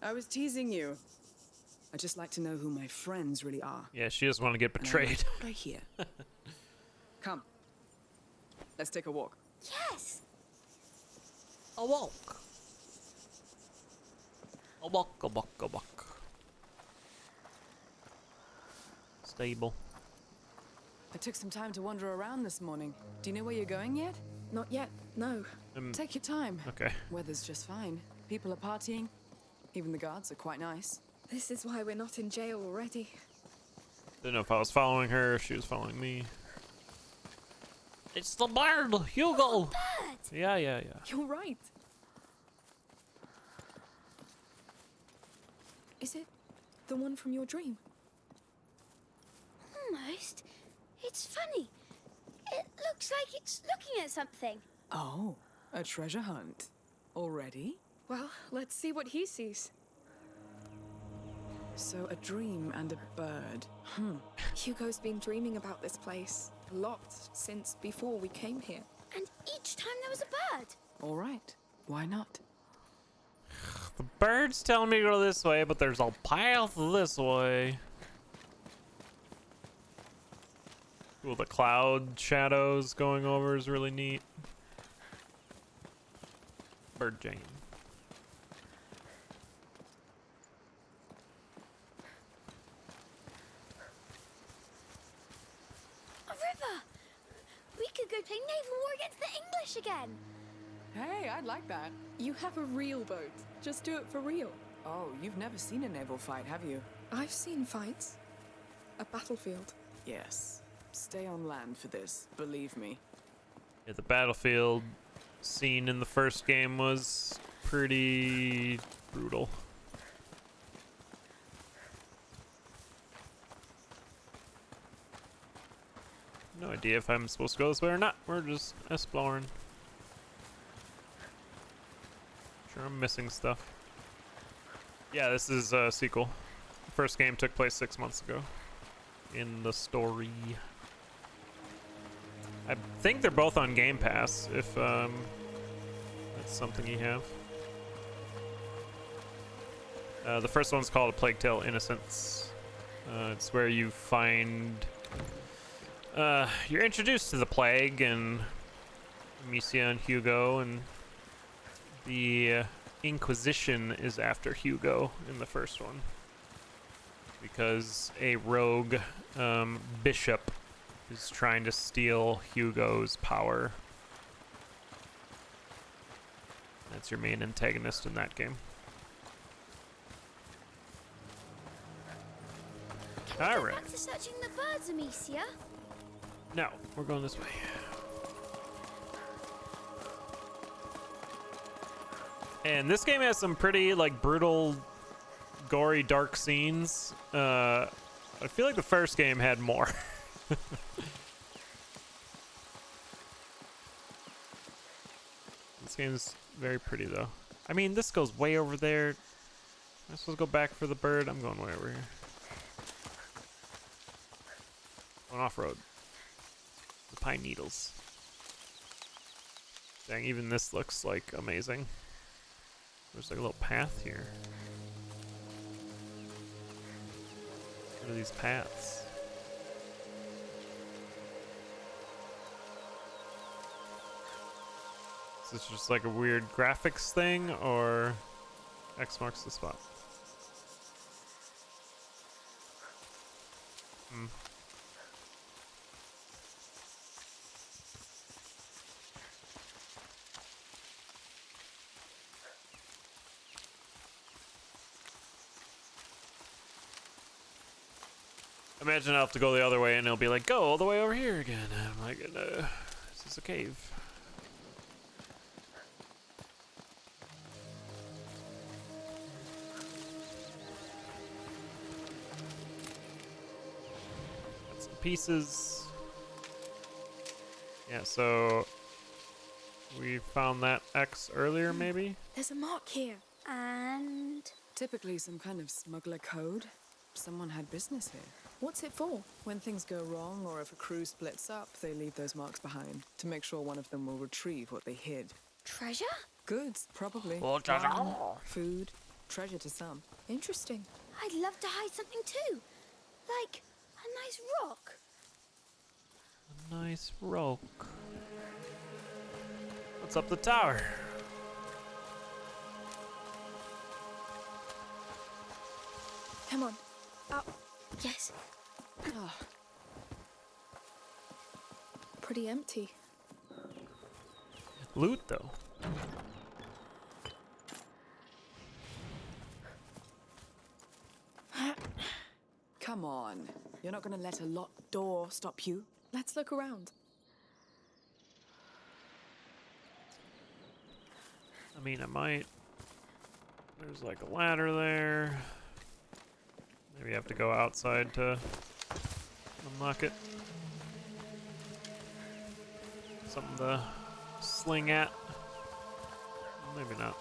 I was teasing you. I just like to know who my friends really are. Yeah, she doesn't want to get betrayed. What I hear. Come. Let's take a walk. Yes. A walk. A walk, a walk, a walk. Stable. I took some time to wander around this morning. Do you know where you're going yet? Not yet, no. Take your time. Okay. Weather's just fine. People are partying. Even the guards are quite nice. This is why we're not in jail already. Didn't know if I was following her or she was following me. It's the bird, Hugo! Oh, bird. Yeah. You're right. Is it the one from your dream? Almost. It's funny. It looks like it's looking at something. Oh, a treasure hunt. Already? Well, let's see what he sees. So a dream and a bird. Hugo's been dreaming about this place a lot since before we came here. And each time there was a bird. All right. Why not? The bird's telling me to go this way, but there's a path this way. Ooh, the cloud shadows going over is really neat. Bird Jane. A river. We could go play naval war against the English again. Hey, I'd like that. You have a real boat. Just do it for real. Oh, you've never seen a naval fight, have you? I've seen fights. A battlefield. Yes. Stay on land for this, believe me. Yeah, the battlefield scene in the first game was pretty brutal. No idea if I'm supposed to go this way or not. We're just exploring. Sure, I'm missing stuff. Yeah, this is a sequel. The first game took place 6 months ago in the story. I think they're both on Game Pass, if that's something you have. The first one's called A Plague Tale: Innocence. It's where you find... you're introduced to the plague and Amicia and Hugo, and the Inquisition is after Hugo in the first one. Because a rogue bishop is trying to steal Hugo's power. That's your main antagonist in that game. Can we go back to searching the birds, Amicia? No, we're going this way. And this game has some pretty, like, brutal gory, dark scenes. I feel like the first game had more. This game's very pretty, though. I mean, this goes way over there. Am I supposed to go back for the bird? I'm going way over here. Going off-road. The pine needles. Dang, even this looks, like, amazing. There's, like, a little path here. What are these paths? Is this just like a weird graphics thing, or X marks the spot? Hmm. Imagine I'll have to go the other way and it'll be like, go all the way over here again. And I'm like, no, this is a cave. Got some pieces. Yeah, so we found that X earlier, maybe? There's a mark here. And Typically some kind of smuggler code. Someone had business here. What's it for? When things go wrong or if a crew splits up, they leave those marks behind to make sure one of them will retrieve what they hid. treasure? Goods, probably. Oh, treasure. Wine, food, treasure to some. Interesting. I'd love to hide something too. Like a nice rock. A nice rock. What's up the tower? Come on. Up. Yes. Oh. Pretty empty. Loot, though. Come on. You're not gonna let a locked door stop you? Let's look around. I mean, I might. There's like a ladder there. Maybe you have to go outside to unlock it. Something to sling at. Maybe not.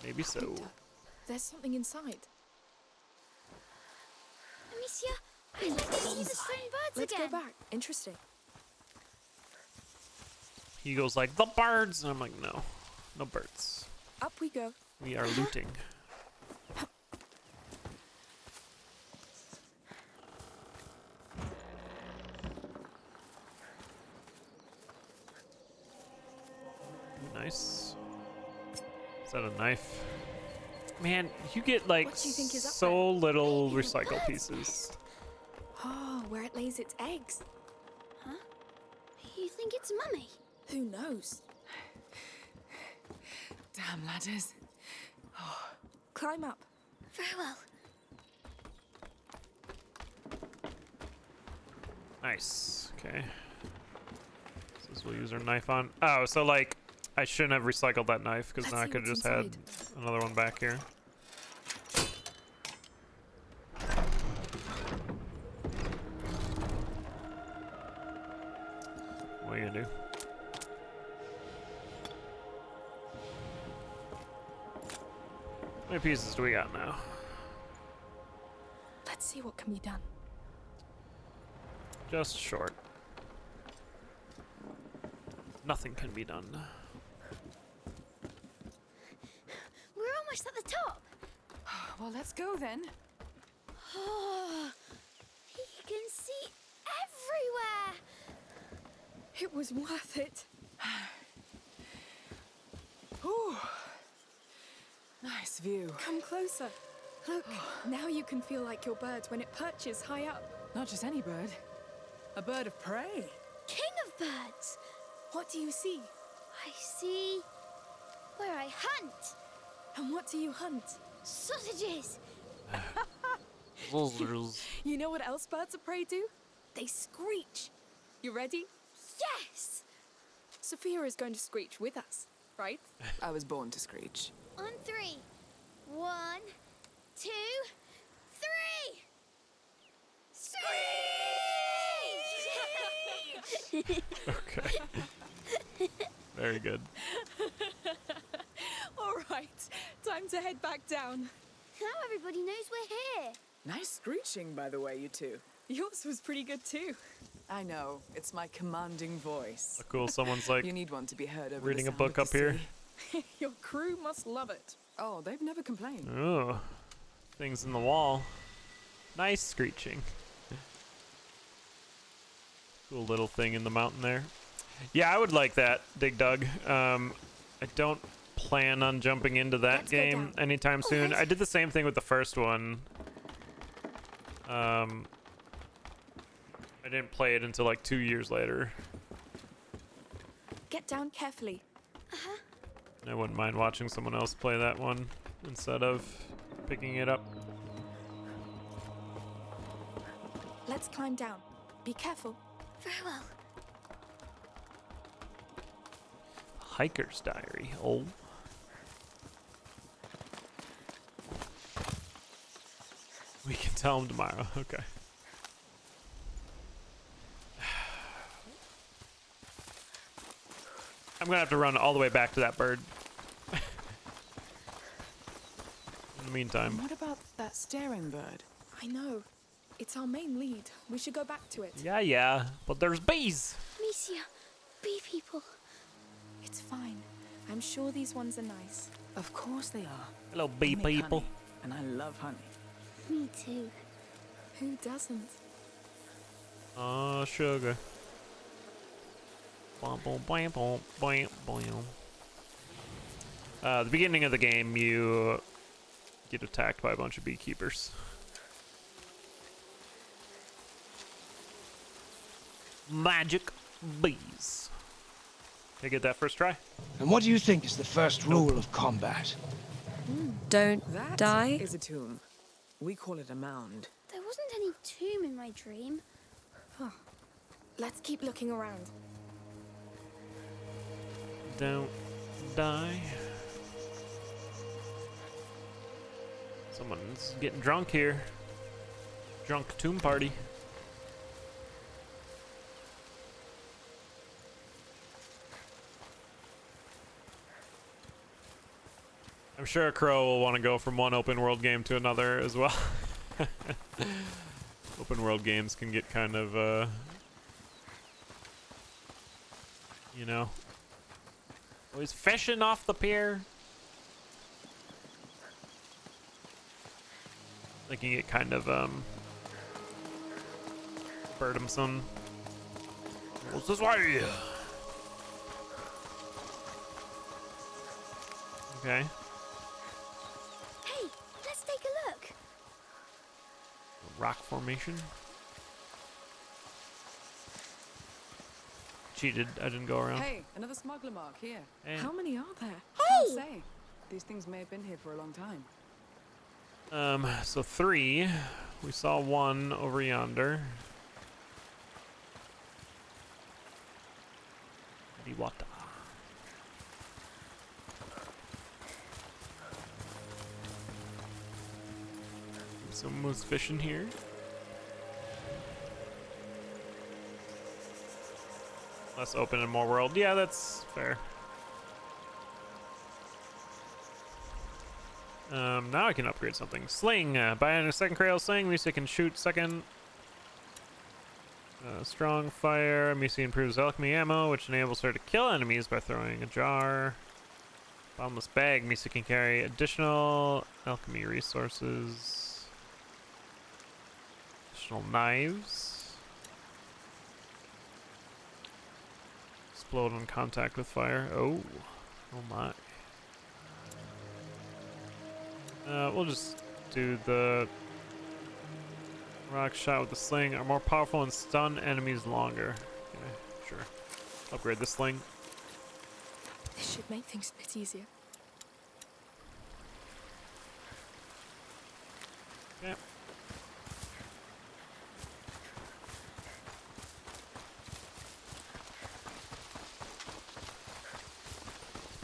Maybe so. There's something inside. Amicia, I'd like to see the stone birds Let's again. go back. Interesting. He goes like, the birds! And I'm like, no. No birds. Up we go. We are looting. Nice. Is that a knife? Man, you get like What do you think is up so little recycle pieces. Oh, where it lays its eggs. Huh? You think it's Mummy? Who knows? Damn ladders. Oh. Climb up. Very well. Nice. Okay. So this we'll use our knife on. Oh, so like, I shouldn't have recycled that knife because now I could have just had another one back here. What are you gonna do? How many pieces do we got now? Let's see what can be done. Just short. Nothing can be done. We're almost at the top. Well, let's go then. Oh, you can see everywhere. It was worth it. Ooh. Nice view. Come closer. Look, now you can feel like your bird when it perches high up. Not just any bird. A bird of prey. King of birds. What do you see? I see where I hunt. And what do you hunt? Sausages. You know what else birds of prey do? They screech. You ready? Yes. Sophia is going to screech with us, right? I was born to screech. On 3. 1, 2, 3. Screech! Okay. Very good. All right, time to head back down. Now everybody knows we're here. Nice screeching, by the way, you two. Yours was pretty good too. I know. It's my commanding voice. Cool. Someone's like you need one to be heard over reading the a sound book of up the here. sea. Your crew must love it. Oh, they've never complained. Oh, things in the wall. Nice screeching. Cool little thing in the mountain there. Yeah, I would like that, Dig Dug. I don't plan on jumping into that game anytime soon. I did the same thing with the first one. I didn't play it until like 2 years later. Get down carefully. I wouldn't mind watching someone else play that one instead of picking it up. Let's climb down. Be careful. Very well. Hiker's diary. Oh. We can tell him tomorrow. Okay. I'm gonna have to run all the way back to that bird. In the meantime. What about that staring bird? I know. It's our main lead. We should go back to it. Yeah, but there's bees. Amicia, bee people. It's fine. I'm sure these ones are nice. Of course they are. Hello, bee They make people. honey, and I love honey. Me too. Who doesn't? Oh, sugar. Bom, bom, bam, bom, bam, bam. The beginning of the game, you get attacked by a bunch of beekeepers. Magic bees. Can I get that first try? And what do you think is the first rule of combat? Don't That die. is a tomb. We call it a mound. There wasn't any tomb in my dream. Let's keep looking around. Don't die. Someone's getting drunk here. Drunk tomb party. I'm sure a crow will want to go from one open world game to another as well. Open world games can get kind of, you know, always fishing off the pier. They can get kind of, burdensome. What's this way? Okay. Hey, let's take a look. Rock formation. Cheated. I didn't go around. Hey, another smuggler mark here. Hey. How many are there? Hey! Can't say. These things may have been here for a long time. So 3. We saw 1 over yonder. Water. Someone was fishing here. Less open and more world. Yeah, that's fair. Now I can upgrade something. Sling. Buying a second cradle sling, Misa can shoot second. Strong fire. Misa improves alchemy ammo, which enables her to kill enemies by throwing a jar. Bottomless bag. Misa can carry additional alchemy resources. Additional knives. Explode on contact with fire. Oh. Oh my. We'll just do the rock shot with the sling. Are more powerful and stun enemies longer. Okay, sure. Upgrade the sling. This should make things a bit easier. Yeah.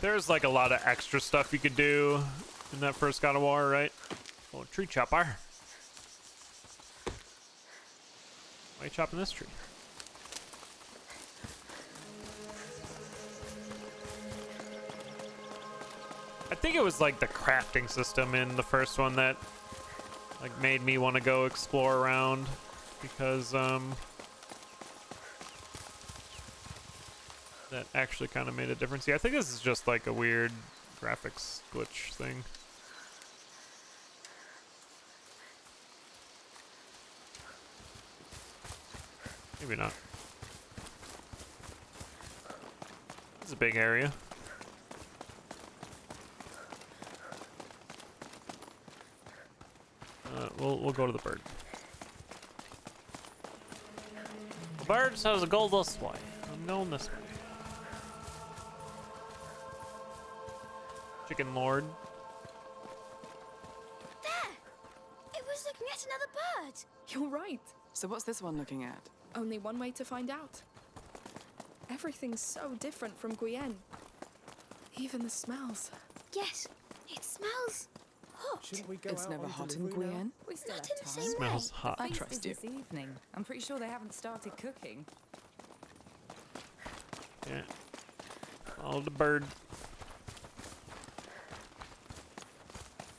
There's like a lot of extra stuff you could do in that first God of War, right? Oh, tree chopper. Why are you chopping this tree? I think it was like the crafting system in the first one that like made me want to go explore around, because that actually kind of made a difference. Yeah, I think this is just like a weird graphics glitch thing. Maybe not. This is a big area. We'll go to the bird. The bird says to go this way. I'm going this way. Chicken Lord. There! It was looking at another bird. You're right. So what's this one looking at? Only one way to find out. Everything's so different from Guyenne. Even the smells. Yes, it smells hot. Shouldn't we go It's out never on hot in delivery now? Guyenne. We still Not have in the time. same Smells way. hot. I Feast trust is you. this evening. I'm pretty sure they haven't started cooking. Yeah. Follow the bird.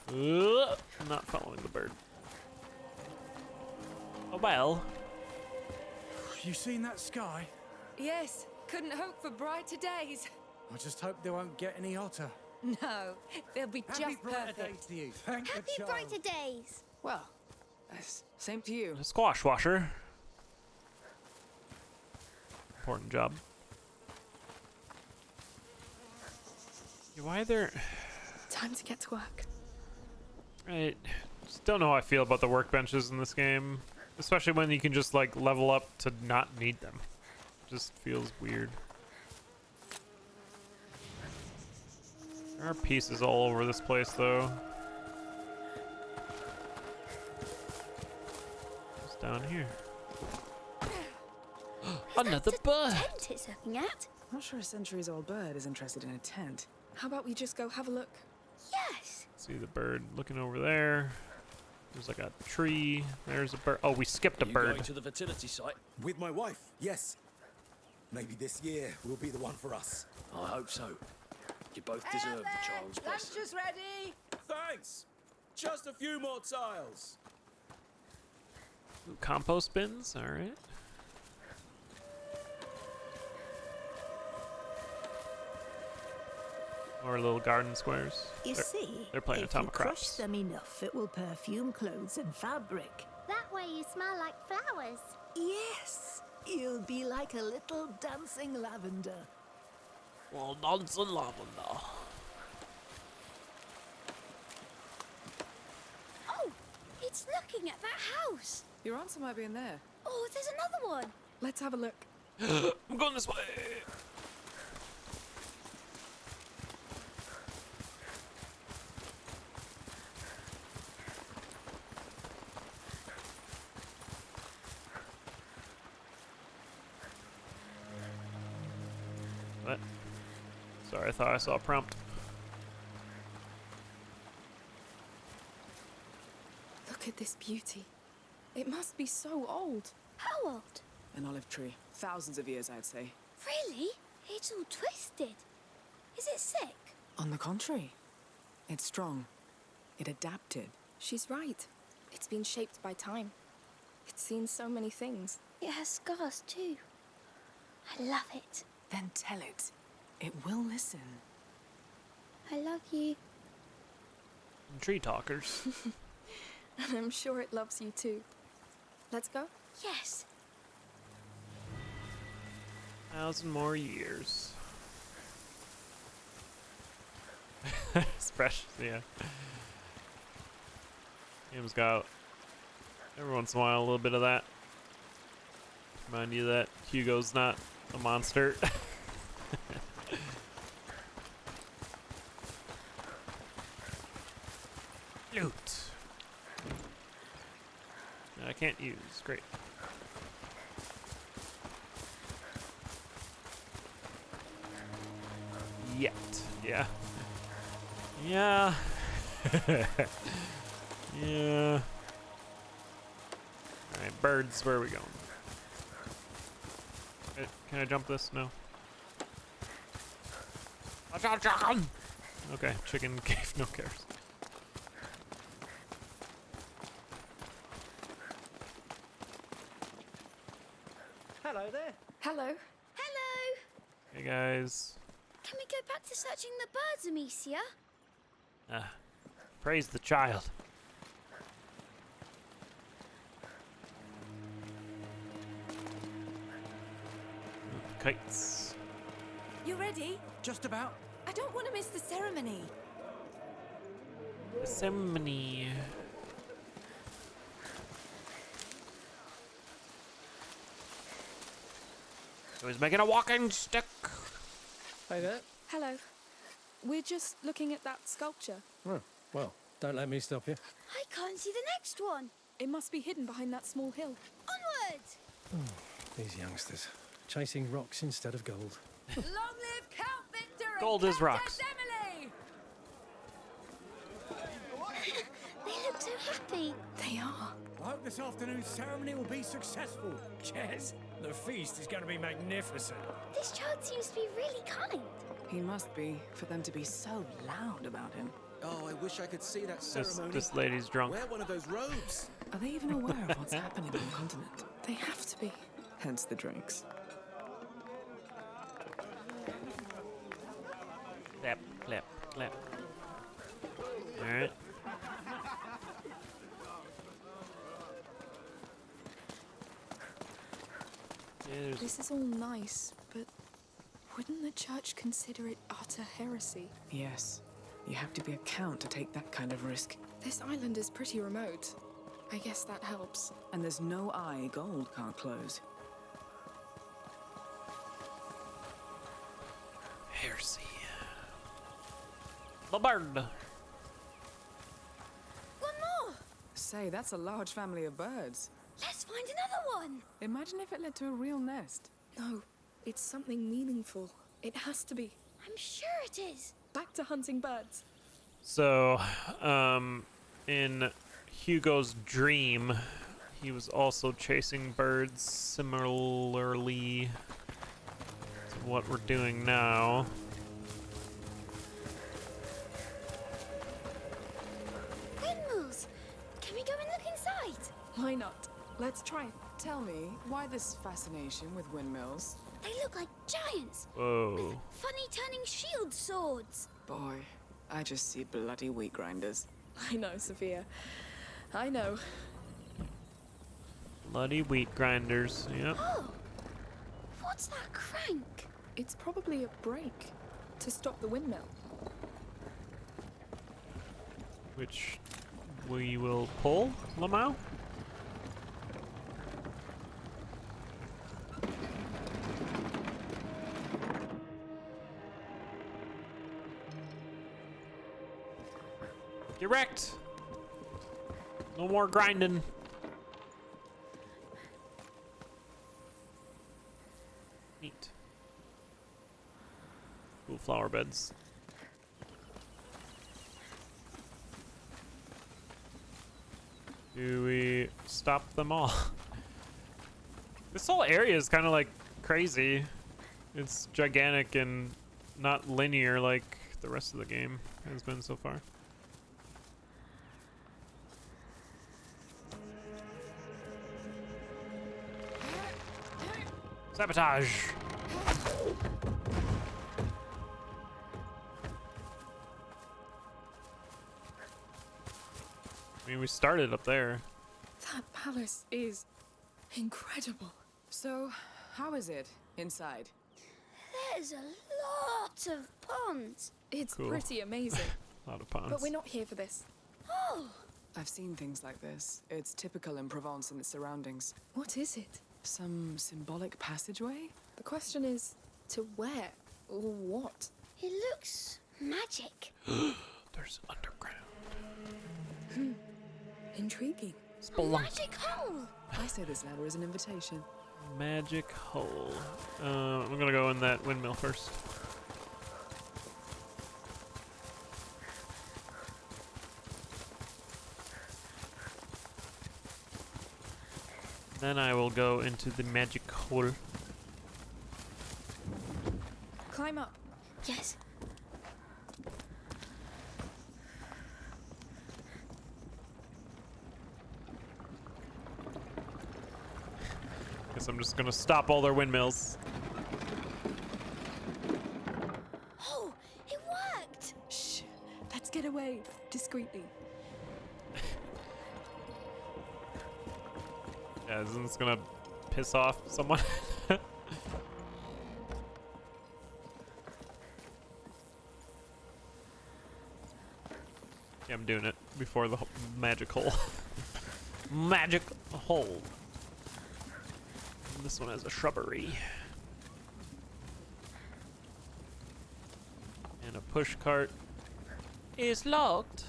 I'm not following the bird. Oh well. You seen that sky? Yes, couldn't hope for brighter days. I just hope they won't get any hotter. No, they'll be Happy just brighter perfect. days to you. Thank Happy the child. brighter days. Well, same to you. A squash washer. Important job. Yeah, why are there... Time to get to work. I just don't know how I feel about the workbenches in this game. Especially when you can just like level up to not need them. Just feels weird. There are pieces all over this place though. What's down here? Another bird! Tent it's looking at. Not sure a centuries-old bird is interested in a tent. How about we just go have a look? Yes. See the bird looking over there. There's like a tree. There's a bird. Oh, we skipped a You bird. going to the fertility site? With my wife, yes. Maybe this year will be the one for us. I hope so. You both deserve the child's blessing. Lunch is ready. Thanks. Just a few more tiles. Ooh, compost bins. All right. Or little garden squares. You They're- see, they're playing if you crush Atomicrops. them enough, it will perfume clothes and fabric. That way you smell like flowers. Yes, you'll be like a little dancing lavender. Well, dancing lavender. Oh, it's looking at that house. Your answer might be in there. Oh, there's another one. Let's have a look. I'm going this way. What? Sorry, I thought I saw a prompt. Look at this beauty. It must be so old. How old? An olive tree. Thousands of years, I'd say. Really? It's all twisted. Is it sick? On the contrary, it's strong. It adapted. She's right. It's been shaped by time. It's seen so many things. It has scars too. I love it. Then tell it. It will listen. I love you. Tree talkers. And I'm sure it loves you too. Let's go? Yes. 1,000 more years. It's fresh, yeah. Game's got every once in a while a little bit of that. Remind you that Hugo's not a monster. Loot. I can't use. Great. Yet. Yeah. Yeah. Yeah. Alright, birds, where are we going? Can I jump this? No. Watch out, chicken! Okay, chicken cave, no cares. Hello there. Hello. Hello! Hey guys. Can we go back to searching the birds, Amicia? Praise the child. Kites. You ready? Just about. I don't want to miss the ceremony. The ceremony. So he's making a walking stick. Hey there. Hello. We're just looking at that sculpture. Oh, well, don't let me stop you. I can't see the next one. It must be hidden behind that small hill. Onward! These youngsters. Chasing rocks instead of gold. Long live Count Victor and Gold is rocks. Emily! They look so happy. They are. I hope this afternoon's ceremony will be successful. Yes, the feast is going to be magnificent. This child seems to be really kind. He must be, for them to be so loud about him. Oh, I wish I could see that ceremony. This lady's drunk. Wear one of those robes. Are they even aware of what's happening on the continent? They have to be. Hence the drinks. Clap, clap, clap. Alright. Yeah, This is all nice, but wouldn't the church consider it utter heresy? Yes. You have to be a count to take that kind of risk. This island is pretty remote. I guess that helps. And there's no eye gold can't close. Heresy. The bird. One more! Say, that's a large family of birds. Let's find another one! Imagine if it led to a real nest. No, it's something meaningful. It has to be. I'm sure it is. Back to hunting birds. So, in Hugo's dream, he was also chasing birds similarly to what we're doing now. Windmills! Can we go and look inside? Why not? Let's try it. Tell me, why this fascination with windmills? They look like giants. Whoa. Funny turning shield swords. Boy, I just see bloody wheat grinders. I know, Sophia. I know. Bloody wheat grinders, yep. Oh! What's that crank? It's probably a brake to stop the windmill. Which we will pull, Lamau? Get wrecked! No more grinding. Neat. Cool flower beds. Do we stop them all? This whole area is kind of like crazy. It's gigantic and not linear like the rest of the game has been so far. Sabotage! I mean, we started up there. That palace is incredible. So, how is it inside? There's a lot of ponds. It's Cool. pretty amazing. A lot of ponds. But we're not here for this. Oh! I've seen things like this. It's typical in Provence and its surroundings. What is it? Some symbolic passageway? The question is, to where or what? It looks magic. There's underground. Intriguing. A magic hole. I say this ladder is an invitation. Magic hole. I'm gonna go in that windmill first. Then I will go into the magic hole. Climb up. Yes. Guess I'm just gonna stop all their windmills. Oh, it worked! Shh. Let's get away discreetly. Yeah, isn't this gonna piss off someone? Yeah, I'm doing it before the magic hole. Magic hole. And this one has a shrubbery. And a push cart is locked.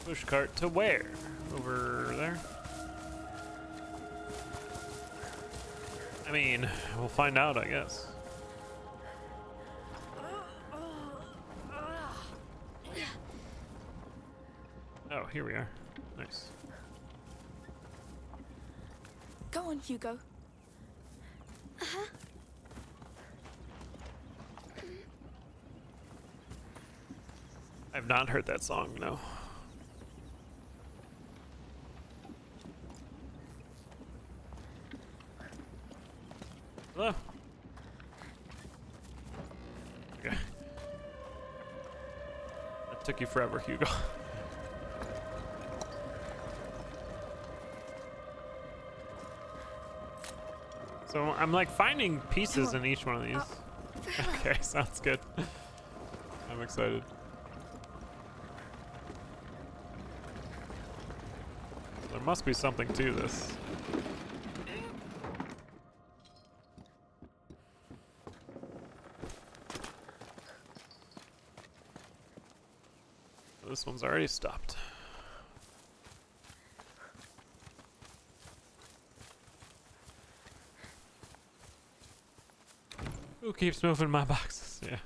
Push cart to where? Over there? I mean, we'll find out, I guess. Oh, here we are. Nice. Go on, Hugo. Uh-huh. I've not heard that song, no. Hello? Okay. That took you forever, Hugo. So I'm like finding pieces in each one of these. Okay, sounds good. I'm excited. There must be something to this. This one's already stopped. Who keeps moving my boxes? Yeah.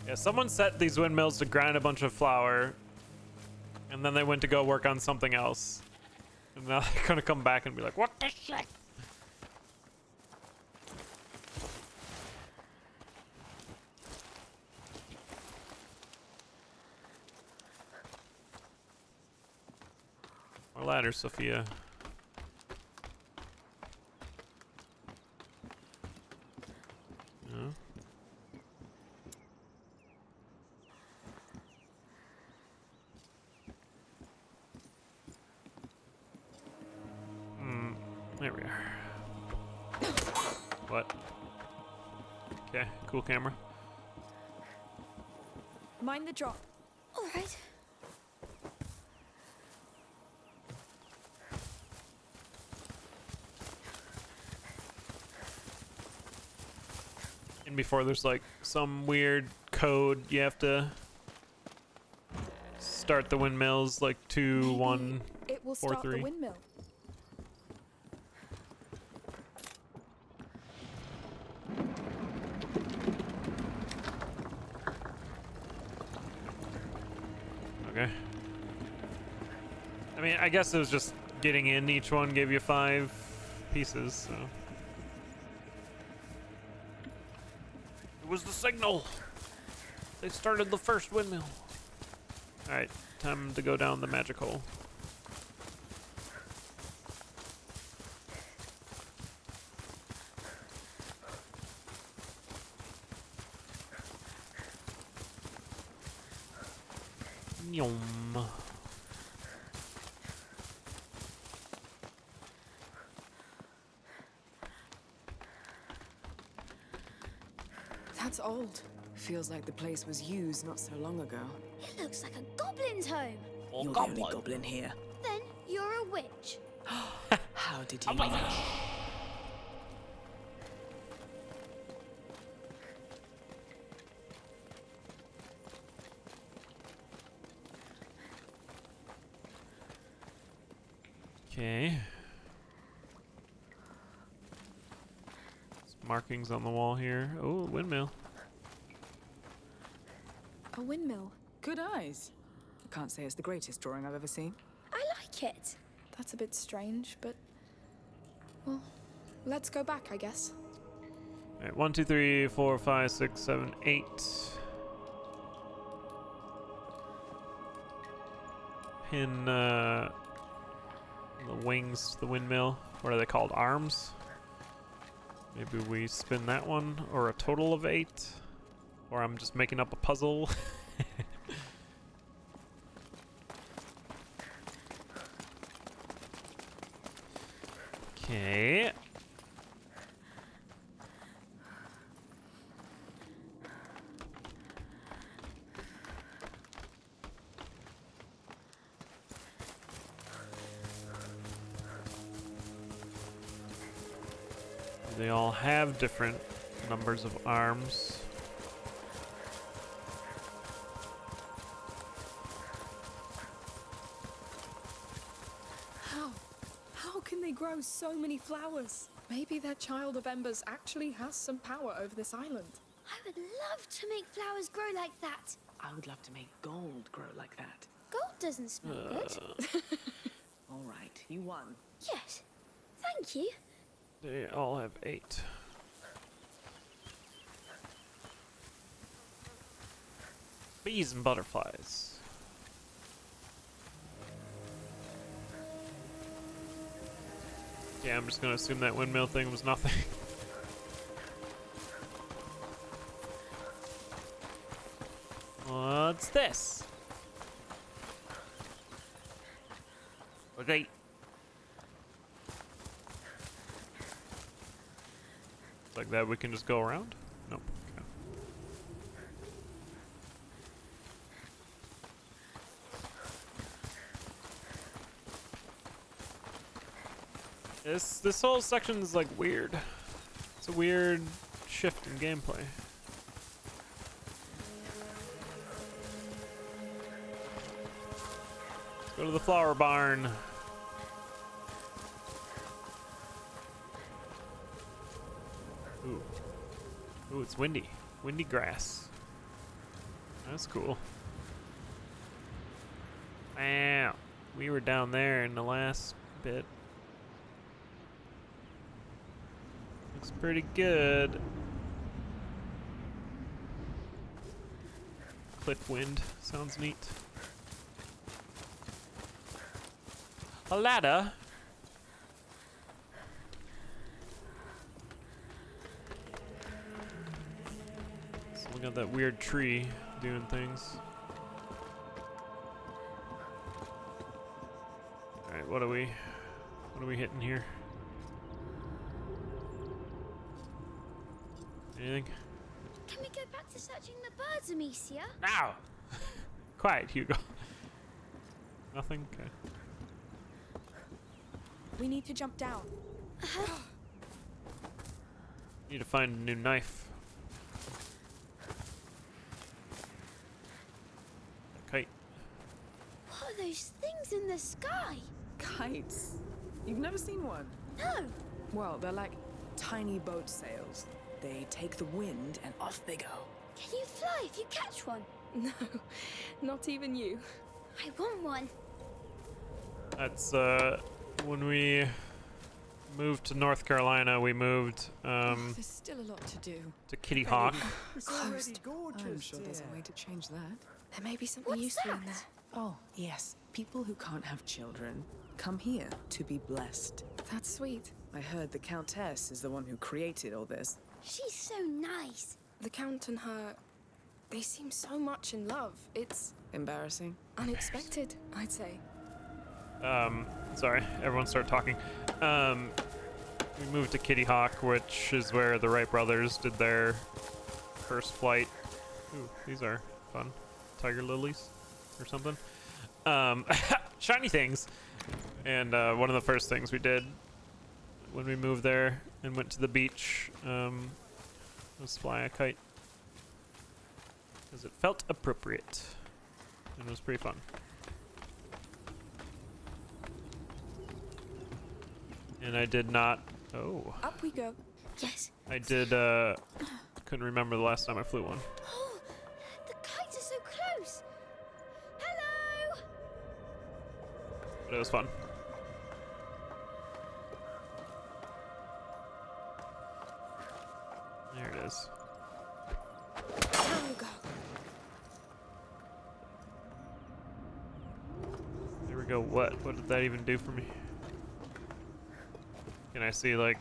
Yeah, someone set these windmills to grind a bunch of flour, and then they went to go work on something else. And now they're gonna come back and be like, what the shit? More ladders, Sophia. No. There we are. What? Okay, cool camera. Mind the drop. All right. And before there's like some weird code you have to start the windmills like 2, 1, It will 4, start 3. the windmill. Okay. I mean, I guess it was just getting in. Each one gave you 5 pieces, so. It was the signal. They started the first windmill. All right, time to go down the magic hole. Yum. That's old. Feels like the place was used not so long ago. It looks like a goblin's home. You're the only goblin here. Then you're a witch. How did you know? Okay. Markings on the wall here. Oh, windmill. A windmill. Good eyes. I can't say it's the greatest drawing I've ever seen. I like it. That's a bit strange, but... Well, let's go back, I guess. All right, 1, 2, 3, 4, 5, 6, 7, 8. Pin the wings to the windmill. What are they called? Arms? Maybe we spin that one, or a total of 8. Or I'm just making up a puzzle. Okay. They all have different numbers of arms. How can they grow so many flowers? Maybe that child of embers actually has some power over this island. I would love to make flowers grow like that. I would love to make gold grow like that. Gold doesn't smell good. All right, you won. Yes. Thank you. They all have 8. Bees and butterflies. Yeah, I'm just gonna assume that windmill thing was nothing. What's this? Okay. Like that we can just go around? Nope. Okay. This whole section is like weird. It's a weird shift in gameplay. Let's go to the flower barn. Ooh. Ooh, it's windy. Windy grass. That's cool. Wow. We were down there in the last bit. Looks pretty good. Cliff wind. Sounds neat. A ladder. So we got that weird tree doing things. Alright, what are we hitting here? Anything? Can we go back to searching the birds, Amicia? Now! Quiet, Hugo. Nothing? Okay. We need to jump down. Need to find a new knife. Kite. What are those things in the sky? Kites? You've never seen one? No. Well, they're like tiny boat sails. They take the wind and off they go. Can you fly if you catch one? No, not even you. I want one. That's when we moved to North Carolina, we moved There's still a lot to do. to Kitty Hawk. It's already gorgeous. I'm sure there's a way to change that. There may be something useful in there. Oh, yes. People who can't have children come here to be blessed. That's sweet. I heard the Countess is the one who created all this. She's so nice. The Count and her, they seem so much in love. It's embarrassing. Unexpected, I'd say. Sorry, everyone start talking. We moved to Kitty Hawk, which is where the Wright brothers did their first flight. Ooh, these are fun. Tiger lilies or something. Shiny things. And one of the first things we did when we moved there and went to the beach was fly a kite. Because it felt appropriate. And it was pretty fun. And I did not... Oh. Up we go. Yes. I did, couldn't remember the last time I flew one. Oh, the kites are so close. But it was fun. There it is. Down you go. There we go. What? What did that even do for me? Can I see, like,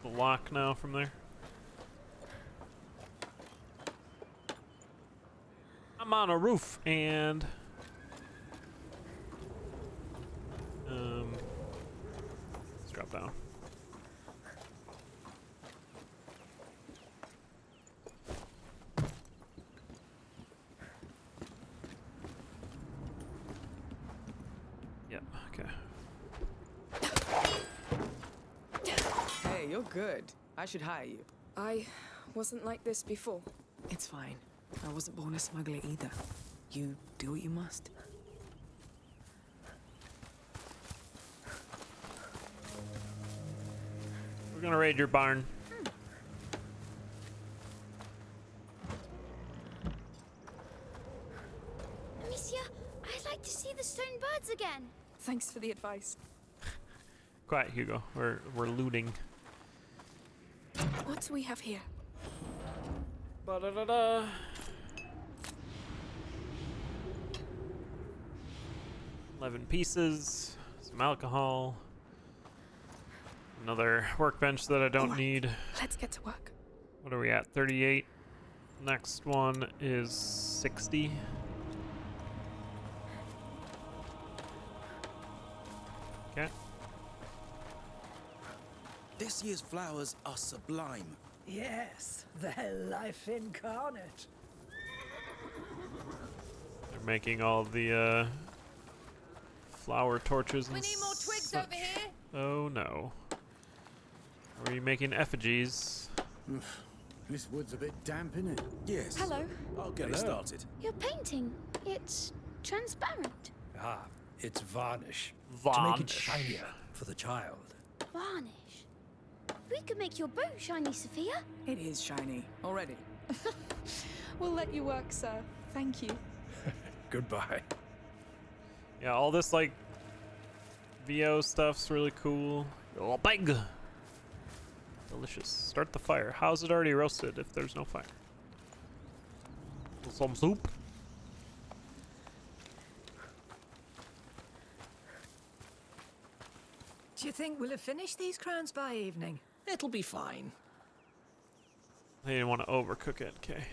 the lock now from there? I'm on a roof, and... let's drop down. Yep, okay. Hey, you're good. I should hire you. I wasn't like this before. It's fine. I wasn't born a smuggler either. You do what you must. We're gonna raid your barn. Amicia, I'd like to see the stone birds again. Thanks for the advice. Quiet, Hugo. We're looting. What do we have here? Ba-da-da-da. $11 pieces, some alcohol, another workbench that I don't need. Let's get to work. What are we at? 38. Next one is 60. Okay. This year's flowers are sublime. Yes, they're life incarnate. They're making all the flower torches and We need more twigs such. over here. Oh no. Are we making effigies? This wood's a bit damp, isn't it? Yes. Hello. I'll get it started. You're painting. It's transparent. Ah, it's varnish. To Varnish. make it shinier for the child. Varnish. We could make your boat shiny, Sophia. It is shiny already. We'll let you work, sir. Thank you. Goodbye. Yeah, all this like VO stuff's really cool. Oh, big. Delicious. Start the fire. How's it already roasted if there's no fire? Some soup. Do you think we'll have finished these crowns by evening? It'll be fine. They didn't want to overcook it, okay.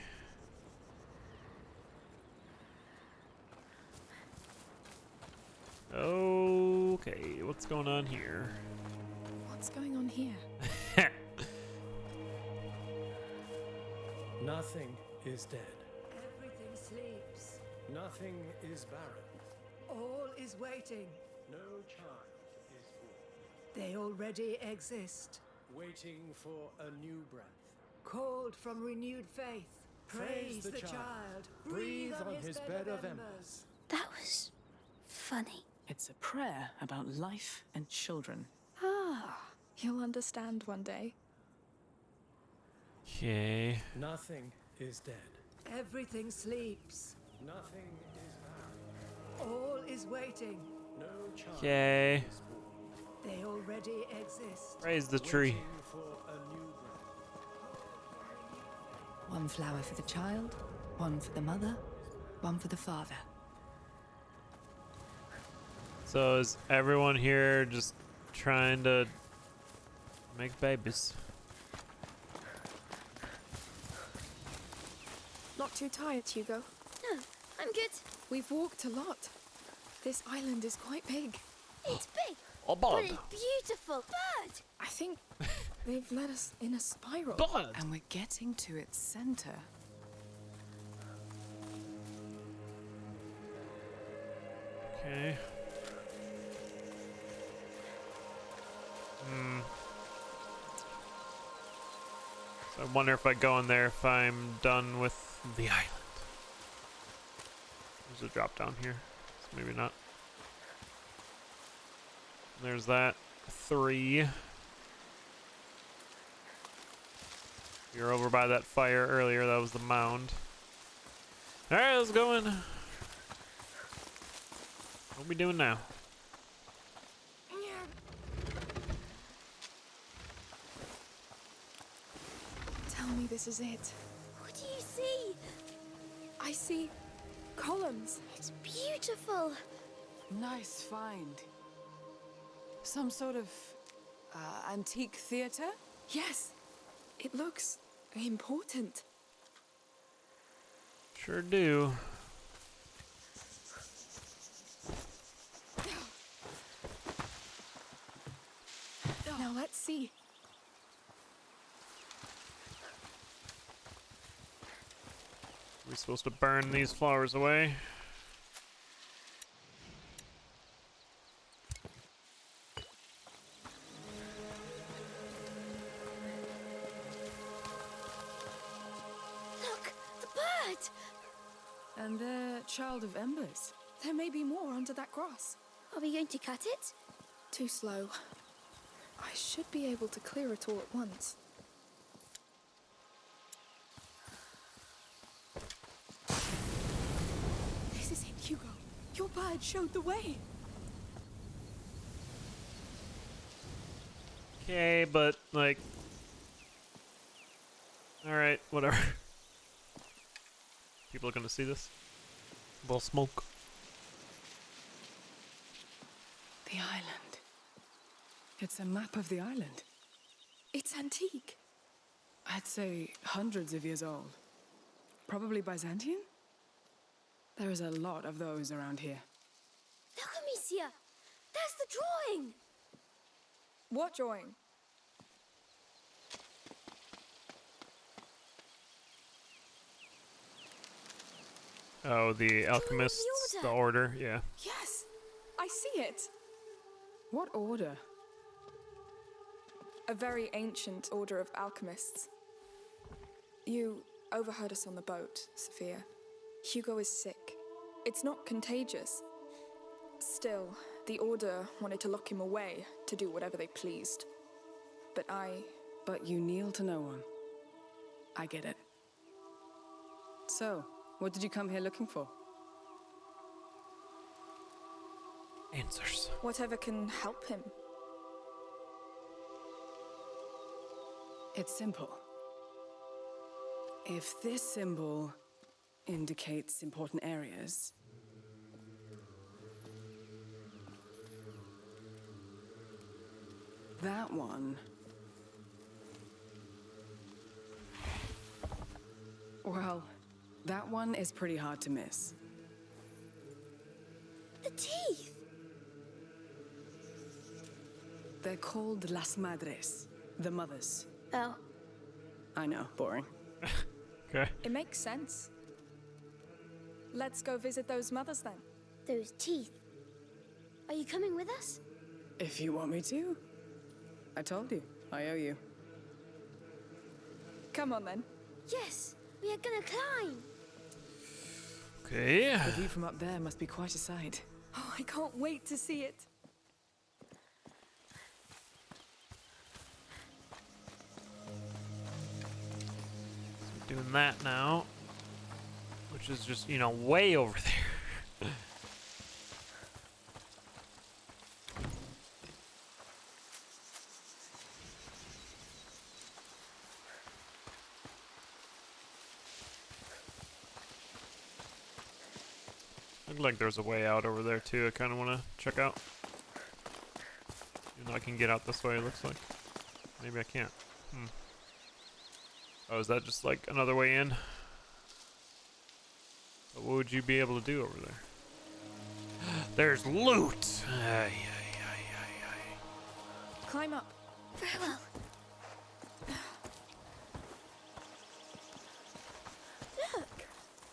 Okay, what's going on here? What's going on here? Nothing is dead. Everything sleeps. Nothing is barren. All is waiting. No child is born. They already exist. Waiting for a new breath. Called from renewed faith. Praise the child. Breathe on his bed of embers. That was funny. It's a prayer about life and children. Ah, you'll understand one day. Okay. Nothing is dead. Everything sleeps. Nothing is barren. All is waiting. No child Okay. is born. They already exist. Praise the tree. Waiting for a new breath. One flower for the child, one for the mother, one for the father. So is everyone here just trying to make babies? Not too tired, Hugo? No, I'm good. We've walked a lot. This island is quite big. It's big. Oh, But it's beautiful. Bird. I think they've led us in a spiral. And we're getting to its center. Okay. So I wonder if I go in there if I'm done with the island. There's a drop down here. So maybe not. There's that 3. We were over by that fire earlier. That was the mound. All right, let's go in. What are we doing now? tell me this is it. What do you see? I see columns. It's beautiful. Nice find. Some sort of antique theater? Yes, it looks important. Sure do. Now let's see. We're supposed to burn these flowers away. Look, the bird! And they're child of embers. There may be more under that grass. Are we going to cut it? Too slow. I should be able to clear it all at once. This is it, Hugo. Your bird showed the way. Okay, but like, all right, whatever. People are gonna see this. We'll smoke. The island. It's a map of the island. It's antique. I'd say hundreds of years old. Probably Byzantine? There is a lot of those around here. Look, Amicia! There's the drawing! What drawing? Oh, the alchemists, the order, yeah. Yes, I see it. What order? A very ancient order of alchemists. You overheard us on the boat, Sophia. Hugo is sick. It's not contagious. Still, the order wanted to lock him away to do whatever they pleased. But you kneel to no one. I get it. So, what did you come here looking for? Answers. Whatever can help him. It's simple. If this symbol indicates important areas, that one, well, that one is pretty hard to miss. The teeth! They're called Las Madres, the mothers. Oh. I know, boring. Okay. It makes sense. Let's go visit those mothers then. Those teeth. Are you coming with us? If you want me to. I told you, I owe you. Come on then. Yes, we are gonna climb. Okay. The view from up there must be quite a sight. Oh, I can't wait to see it. So we're doing that now, which is just, you know, way over there. Looked like there's a way out over there too. I kind of want to check out. You know, I can get out this way. It looks like. Maybe I can't. Oh, is that just like another way in? But what would you be able to do over there? There's loot. Climb up. Very well. Look,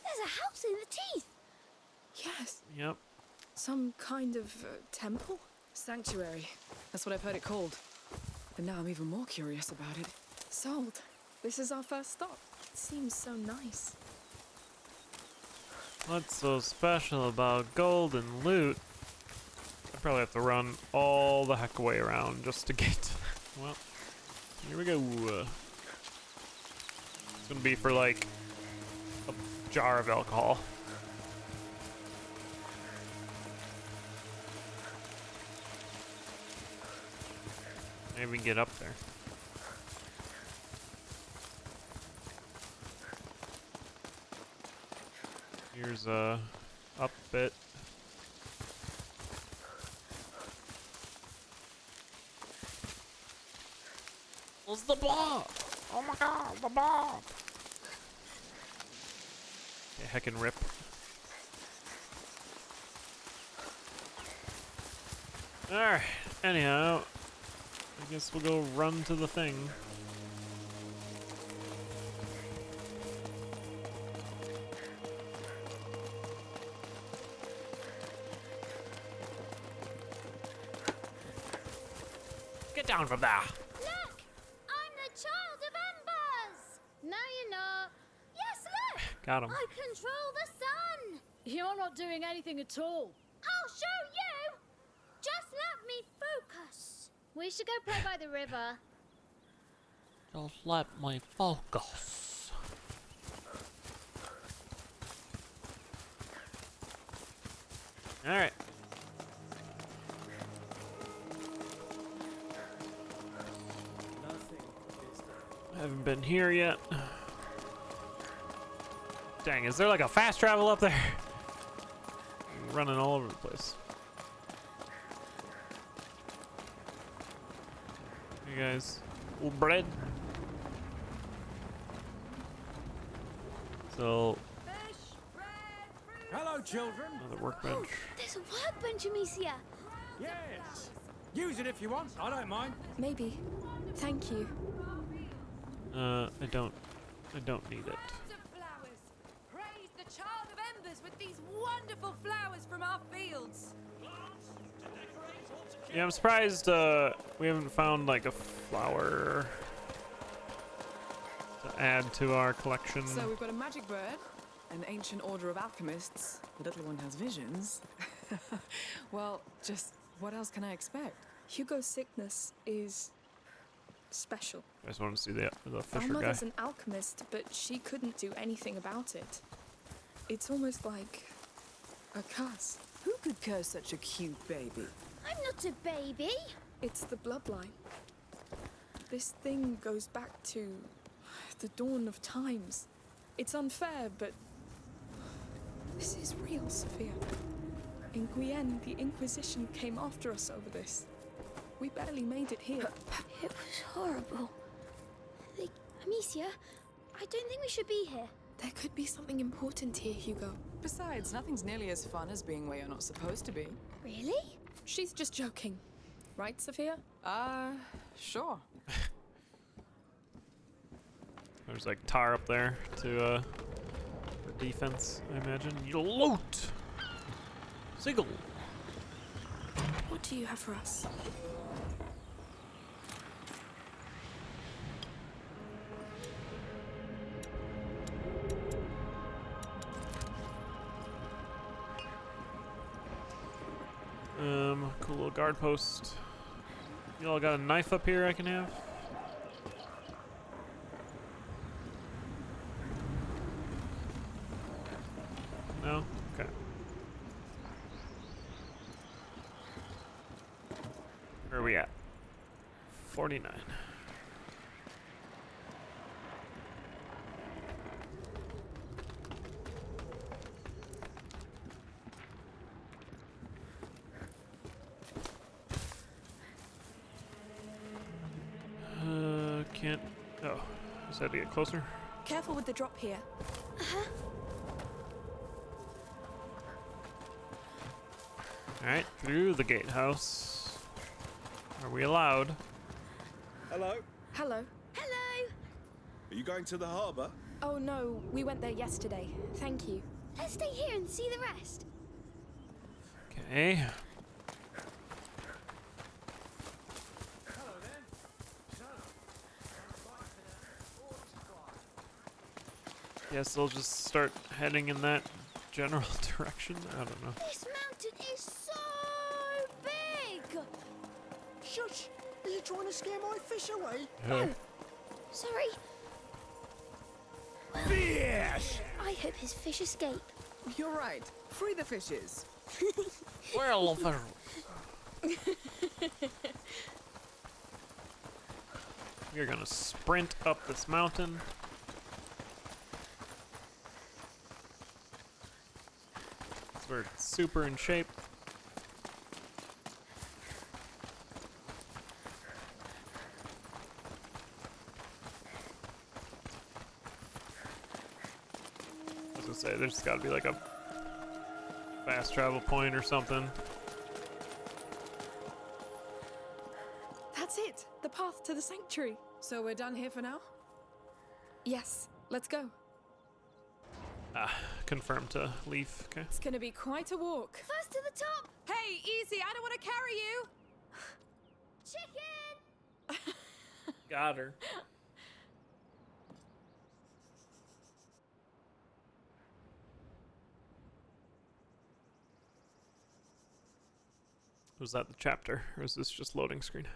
there's a house in the teeth. Yes. Yep. Some kind of temple? Sanctuary. That's what I've heard it called. And now I'm even more curious about it. Sold. This is our first stop. It seems so nice. What's so special about gold and loot? I probably have to run all the heck way around just to get. Well, here we go. It's gonna be for like a jar of alcohol. Maybe we can get up there. Here's a up bit. What's the blob? Oh my god, the blob! Okay, heckin' rip. Alright, anyhow, I guess we'll go run to the thing. Get down from there! Look! I'm the Child of Embers! No, you're not. Yes, look! Got him. I control the sun! You're not doing anything at all. I'll show you! Just let me focus. We should go play by the river. Just let me focus. Alright. Haven't been here yet. Dang, is there like a fast travel up there? Running all over the place. Hey guys, little bread. So, Hello, children. another workbench. There's a workbench, Amicia. Yes. Use it if you want. I don't mind. Maybe. Thank you. I don't need it. Flowers. Praise the Child of Embers with these wonderful flowers from our fields. Yeah, I'm surprised we haven't found like a flower to add to our collection. So we've got a magic bird, an ancient order of alchemists. The little one has visions. Well, just what else can I expect? Hugo's sickness is special. I just want to see the Our fisher guy. mother's an alchemist, but she couldn't do anything about it. It's almost like a curse. Who could curse such a cute baby? I'm not a baby. It's the bloodline. This thing goes back to the dawn of times. It's unfair, but this is real, Sophia. In Guyenne, the Inquisition came after us over this. We barely made it here. It was horrible. Amicia, I don't think we should be here. There could be something important here, Hugo. Besides, nothing's nearly as fun as being where you're not supposed to be. Really? She's just joking. Right, Sophia? Sure. There's like tar up there to for defense, I imagine. You loot! Sigil! What do you have for us? Cool little guard post. You all got a knife up here I can have? No? Okay. Where are we at? 49. Can't. Oh, just had to get closer. Careful with the drop here. Alright, through the gatehouse. Are we allowed? Hello? Hello. Hello. Are you going to the harbour? Oh no, we went there yesterday. Thank you. Let's stay here and see the rest. Okay. Guess they'll just start heading in that general direction. I don't know. This mountain is so big. Shush! Are you trying to scare my fish away? Yeah. Sorry. Well, Fish! I hope his fish escape. You're right. Free the fishes. Well, we're gonna sprint up this mountain. We're super in shape. I was gonna say, there's gotta be like a fast travel point or something. That's it! The path to the sanctuary. So we're done here for now? Yes, let's go. Confirm to leave, okay. It's gonna be quite a walk. First to the top! Hey, easy, I don't want to carry you! Chicken! Got her. Was that the chapter, or is this just loading screen?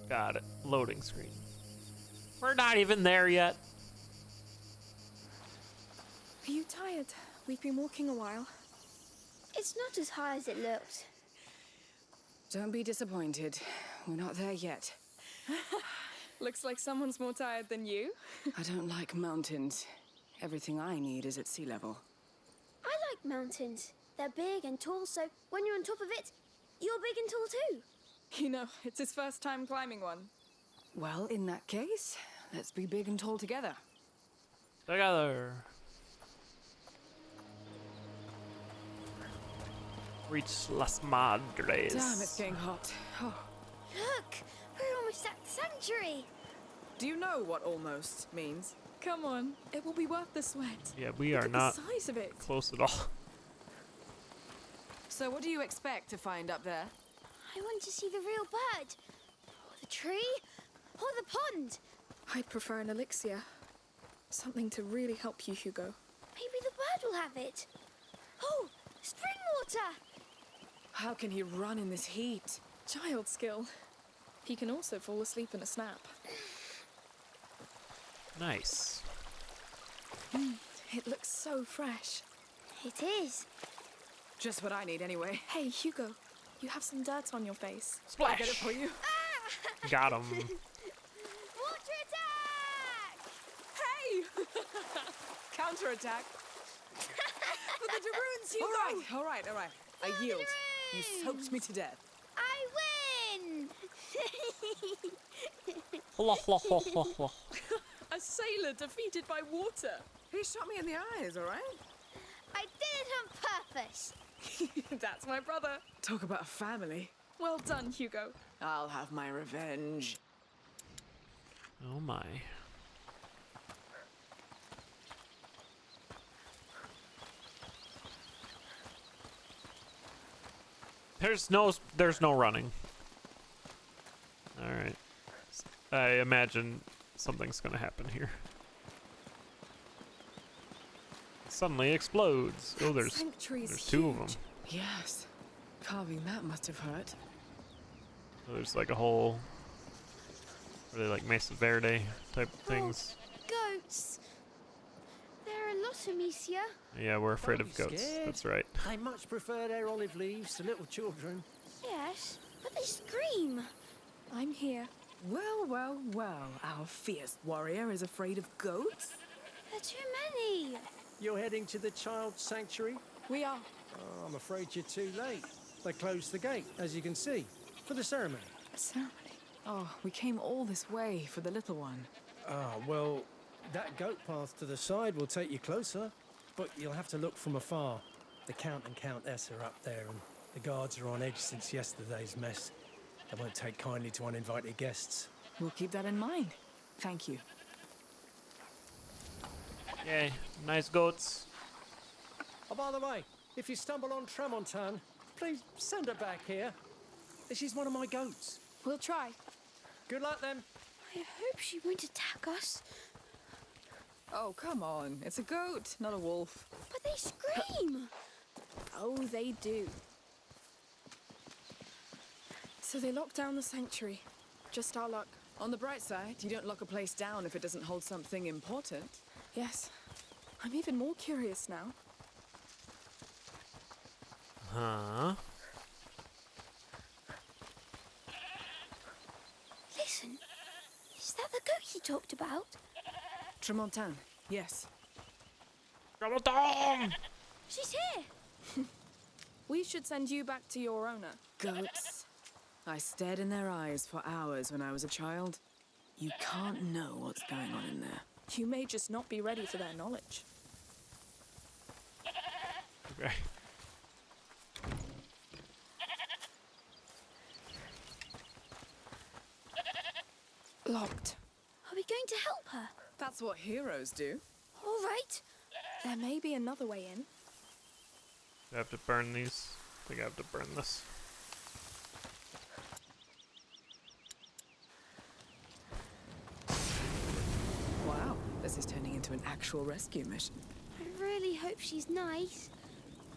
Got it. Loading screen. We're not even there yet. Are you tired? We've been walking a while. It's not as high as it looked. Don't be disappointed. We're not there yet. Looks like someone's more tired than you. I don't like mountains. Everything I need is at sea level. I like mountains. They're big and tall, so when you're on top of it, you're big and tall too. You know, it's his first time climbing one. Well, in that case, let's be big and tall together. Together. Reach Las Madres. Damn, it's getting hot. Oh. Look, we're almost at the sanctuary. Do you know what almost means? Come on, it will be worth the sweat. Yeah, we Look are at not the size of it. close at all. So what do you expect to find up there? I want to see the real bird. Or the tree. Or the pond. I'd prefer an elixir. Something to really help you, Hugo. Maybe the bird will have it. Oh, spring water. How can he run in this heat? Child skill. He can also fall asleep in a snap. Nice. It looks so fresh. It is. Just what I need anyway. Hey, Hugo, you have some dirt on your face. Splash! I'll get it for you. Got him. Water attack! Hey! Counterattack. For the Daroons, Hugo! All right. I yield. You soaked me to death. I win! A sailor defeated by water. He shot me in the eyes, all right? I did it on purpose. That's my brother. Talk about a family. Well done, Hugo. I'll have my revenge. Oh my. There's no running. All right. I imagine something's gonna happen here. It suddenly explodes. Oh, there's two of them. Yes. Carving that must have hurt. Oh, there's like a whole. Are they like Mesa Verde type things? Goats. There are a lot of Amicia. Yeah, we're afraid Don't of be goats. scared. That's right. They much prefer their olive leaves to little children. Yes, but they scream. I'm here. Well. Our fierce warrior is afraid of goats? There are too many. You're heading to the child sanctuary? We are. Oh, I'm afraid you're too late. They closed the gate, as you can see, for the ceremony. A ceremony? Oh, we came all this way for the little one. Ah, well, that goat path to the side will take you closer, but you'll have to look from afar. The Count and Countess are up there, and the guards are on edge since yesterday's mess. They won't take kindly to uninvited guests. We'll keep that in mind. Thank you. Yay, nice goats. Oh, by the way, if you stumble on Tramontane, please send her back here. She's one of my goats. We'll try. Good luck, then. I hope she won't attack us. Oh, come on. It's a goat, not a wolf. But they scream. Oh, they do. So they locked down the sanctuary. Just our luck. On the bright side, you don't lock a place down if it doesn't hold something important. Yes. I'm even more curious now. Huh? Listen. Is Is that the goat he talked about? Tremontin, yes. Tremontin! She's here! We should send you back to your owner. Goats. I stared in their eyes for hours when I was a child. You can't know what's going on in there. You may just not be ready for their knowledge. Okay. Locked. Are we going to help her? That's what heroes do. All right. There may be another way in. Do I have to burn these? I think I have to burn this. Wow, this is turning into an actual rescue mission. I really hope she's nice.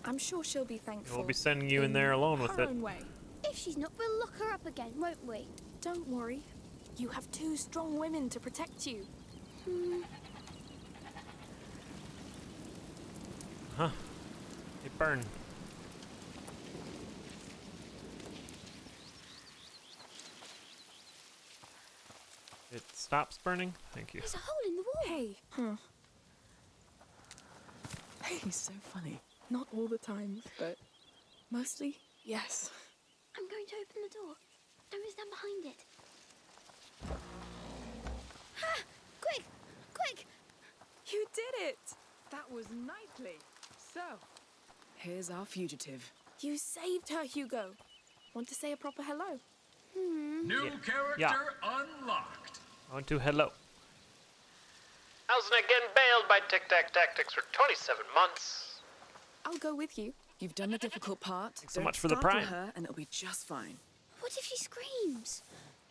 I'm sure she'll be thankful. We'll be sending you in there alone with her it. own way. If she's not, we'll lock her up again, won't we? Don't worry. You have 2 strong women to protect you. Huh. They burn. It stops burning? Thank you. There's a hole in the wall. Hey. He's so funny. Not all the time, but mostly, yes. I'm going to open the door. Don't stand behind it. Ha! Quick! Quick! You did it! That was knightly. So, Here's our fugitive. you saved her, Hugo. Want to say a proper hello? New character unlocked. On to hello. How's it getting bailed by TicTac Tactics for 27 months? I'll go with you. You've done the difficult part. so much for the startle prime. her and it'll be just fine. What if she screams?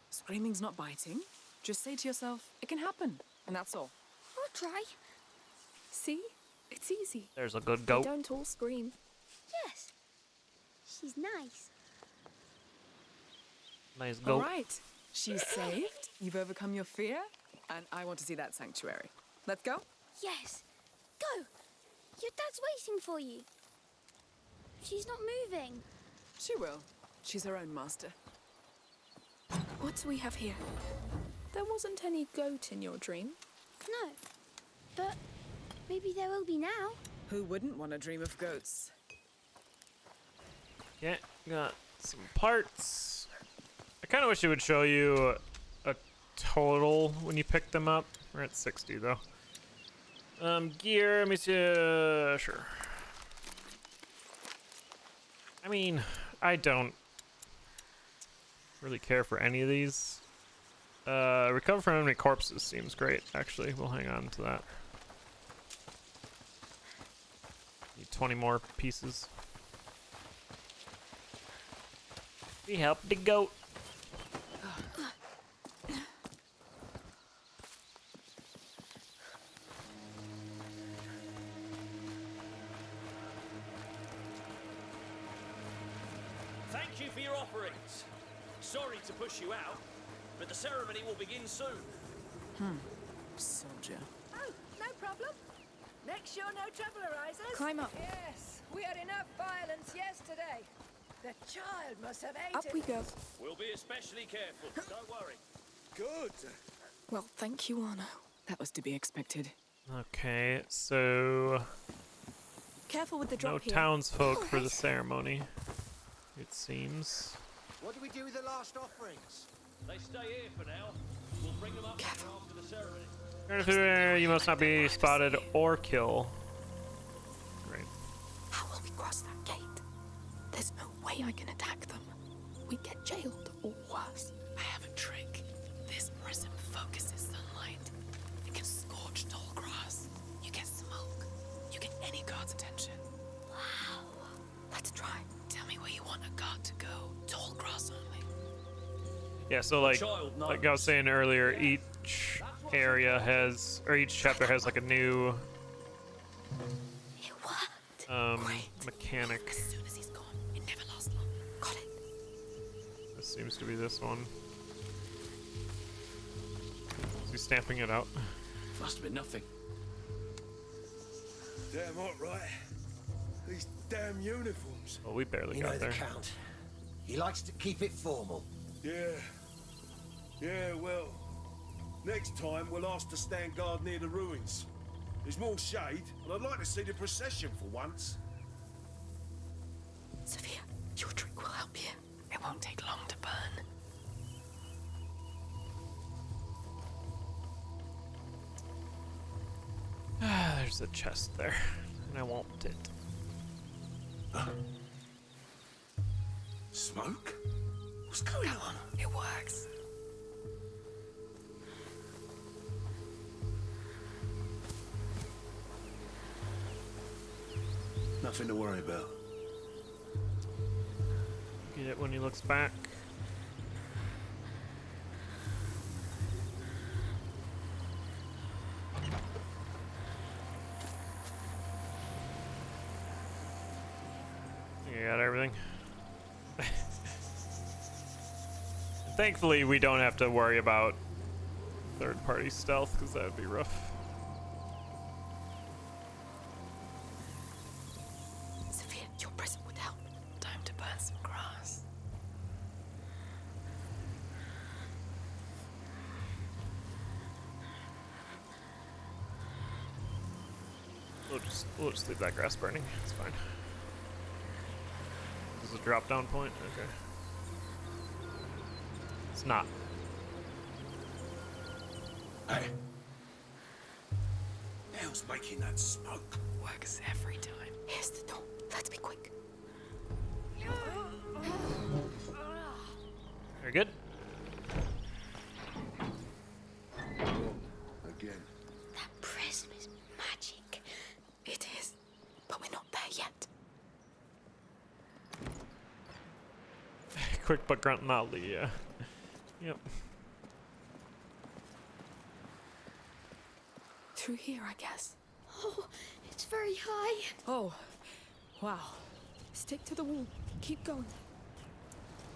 Screaming's not biting. Just say to yourself, it can happen. And that's all. I'll try. See? It's easy. There's a good They goat. don't all scream. Yes. She's nice. Nice All goat. right. She's saved. You've overcome your fear. And I want to see that sanctuary. Let's go. Yes. Go. Your dad's waiting for you. She's not moving. She will. She's her own master. What do we have here? There wasn't any goat in your dream. No. But maybe there will be now. Who wouldn't want to dream of goats? Yeah, got some parts. I kind of wish it would show you a total when you pick them up. We're at 60 though. Gear, let me see. Sure. I mean, I don't really care for any of these. Recover from enemy corpses seems great, actually. We'll hang on to that. Need 20 more pieces. We helped the goat. Thank you for your offerings. Sorry to push you out, but the ceremony will begin soon. Soldier. Oh, no problem. Make sure no trouble arises. Climb up. Yes, we had enough violence yesterday. The child must have ate Up it. we go. We'll be especially careful, don't worry. Good. Well, thank you, Arno. That was to be expected. Okay, so Careful with the drop no here. townsfolk for the ceremony, it seems. What do we do with the last offerings? They stay here for now. We'll bring them up after the ceremony. You must not be spotted or kill. Great. How will we cross that gate? There's no way I can attack them. We get jailed or worse. I have a trick. This prism focuses sunlight. It can scorch tall grass. You get smoke. You get any guard's attention. Wow. Let's try. Tell me where you want a guard to go. Tall grass only. Yeah, so like I was saying earlier, each area has, or each chapter has like a new mechanic. As soon as he's gone, it never lasts long. Got it. This seems to be this one. Is he stamping it out? Must have been nothing. Damn hot, right? These damn uniforms. Well, we barely You got know the there. Count. He likes to keep it formal. Yeah. Yeah, well, Next time, we'll ask to stand guard near the ruins. There's more shade, and I'd like to see the procession for once. Sophia, your drink will help you. It won't take long to burn. There's a chest there, and I want it. Smoke? What's going on? It works. Nothing to worry about. Get it when he looks back. You got everything. Thankfully, we don't have to worry about third-party stealth, because that would be rough. Sophia, your present would help. Time to burn some grass. We'll just leave that grass burning. It's fine. This is a drop-down point? Okay. It's not. Hey. The hell's making that smoke? Works every time. Here's the door. Let's be quick. Very good. Again. That prism is magic. It is, but we're not there yet. Quick but grunt loudly, yeah. Yep. Through here, I guess. Oh, it's very high. Oh, wow. Stick to the wall. Keep going.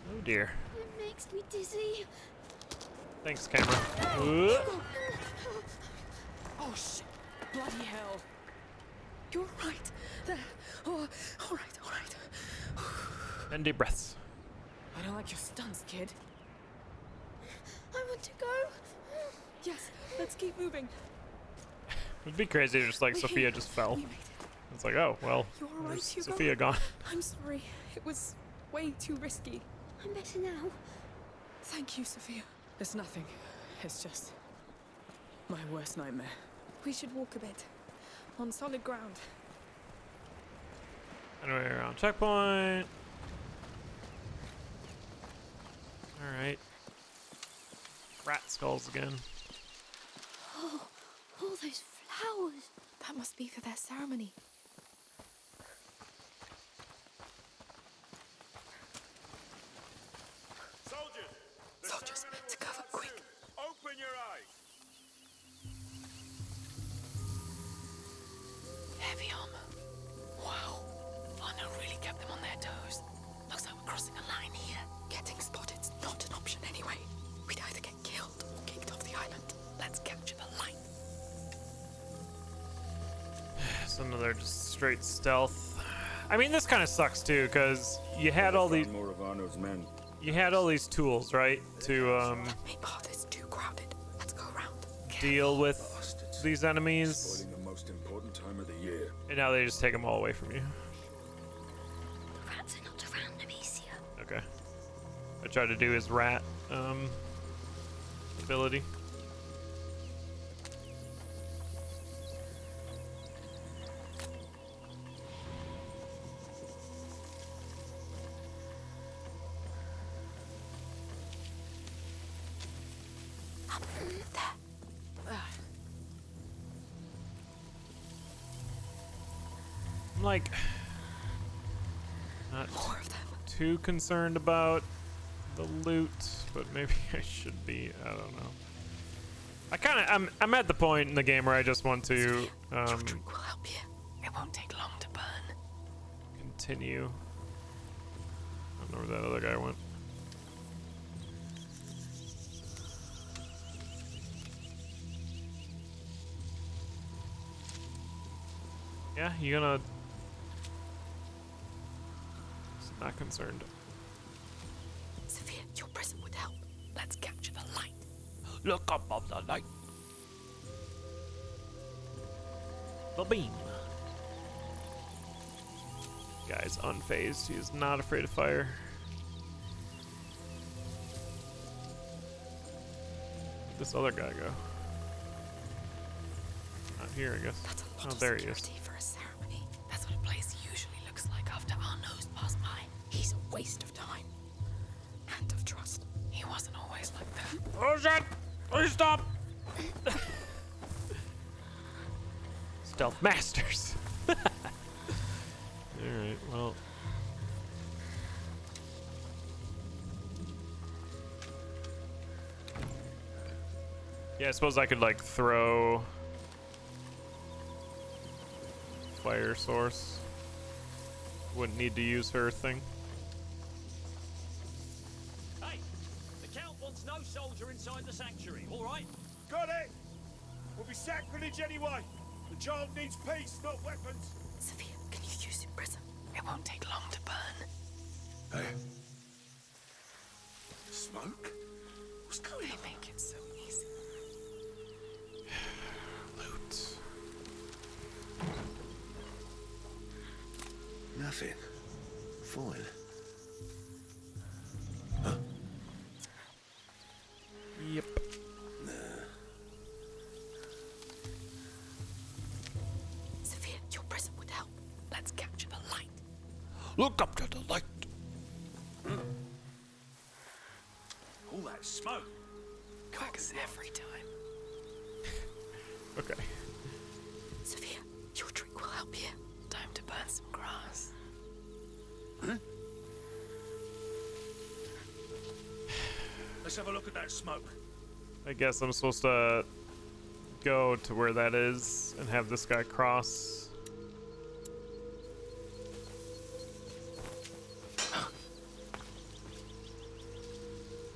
Oh dear. It makes me dizzy. Thanks, camera. Oh, shit. Bloody hell. You're right. There. Oh, all right. And deep breaths. I don't like your stunts, kid. I want to go. Yes, let's keep moving. It'd be crazy if just like Sophia just fell. It's like, oh, well, You're all right, there's Hugo? Sophia gone. I'm sorry. It was way too risky. I'm better now. Thank you, Sophia. It's nothing. It's just my worst nightmare. We should walk a bit. On solid ground. Anyway, around checkpoint. Alright. Rat skulls again. Oh, all those flowers. That must be for their ceremony. Soldiers, to cover, quick. Open your eyes. Heavy armor. Wow. Arno really kept them on their toes. Looks like we're crossing a line here. Getting spotted not an option anyway. We'd either get killed or kicked off the island. Let's capture the light. So another just straight stealth. I mean, this kind of sucks too, because you had all these. More of Arno's men. You had all these tools, right, to Make path is too crowded. Let's go around. deal with these enemies, Spoiling the most important time of the year. and now they just take them all away from you. Rats are not around, Amicia. Okay. I tried to do his rat ability. I'm like not too concerned about the loot, but maybe I should be. I don't know. I kind of I'm at the point in the game where I just want to Will help you. It won't take long to burn. continue. I don't know where that other guy went. Yeah, you gonna? Just not concerned. Sophia, your present would help. Let's capture the light. Look up of the light. The beam. Guy's unfazed. He is not afraid of fire. Where'd this other guy go? Not here, I guess. That's a lot of there he is. security for a ceremony. That's what a place usually looks like after Arnaud's passed by. He's a waste of time. And of trust. He wasn't always like that. Oh shit! Please stop! Stealth masters. Alright, well. Yeah, I suppose I could like throw fire source. Wouldn't need to use her thing. Hey, the Count wants no soldier inside the sanctuary, alright? Got it! Will be sacrilege anyway. The child needs peace, not weapons. Sophia, can you use your prism? It won't take long to burn. Hey. Smoke? What's going on? They make it so easy. Loot. Nothing. Fine. Yep. Sophia, your prism would help. Let's capture the light. Look up to the light. All that smoke. Works every time. Okay. Sophia, your drink will help you. Time to burn some grass. Let's have a look at that smoke. I guess I'm supposed to go to where that is and have this guy cross.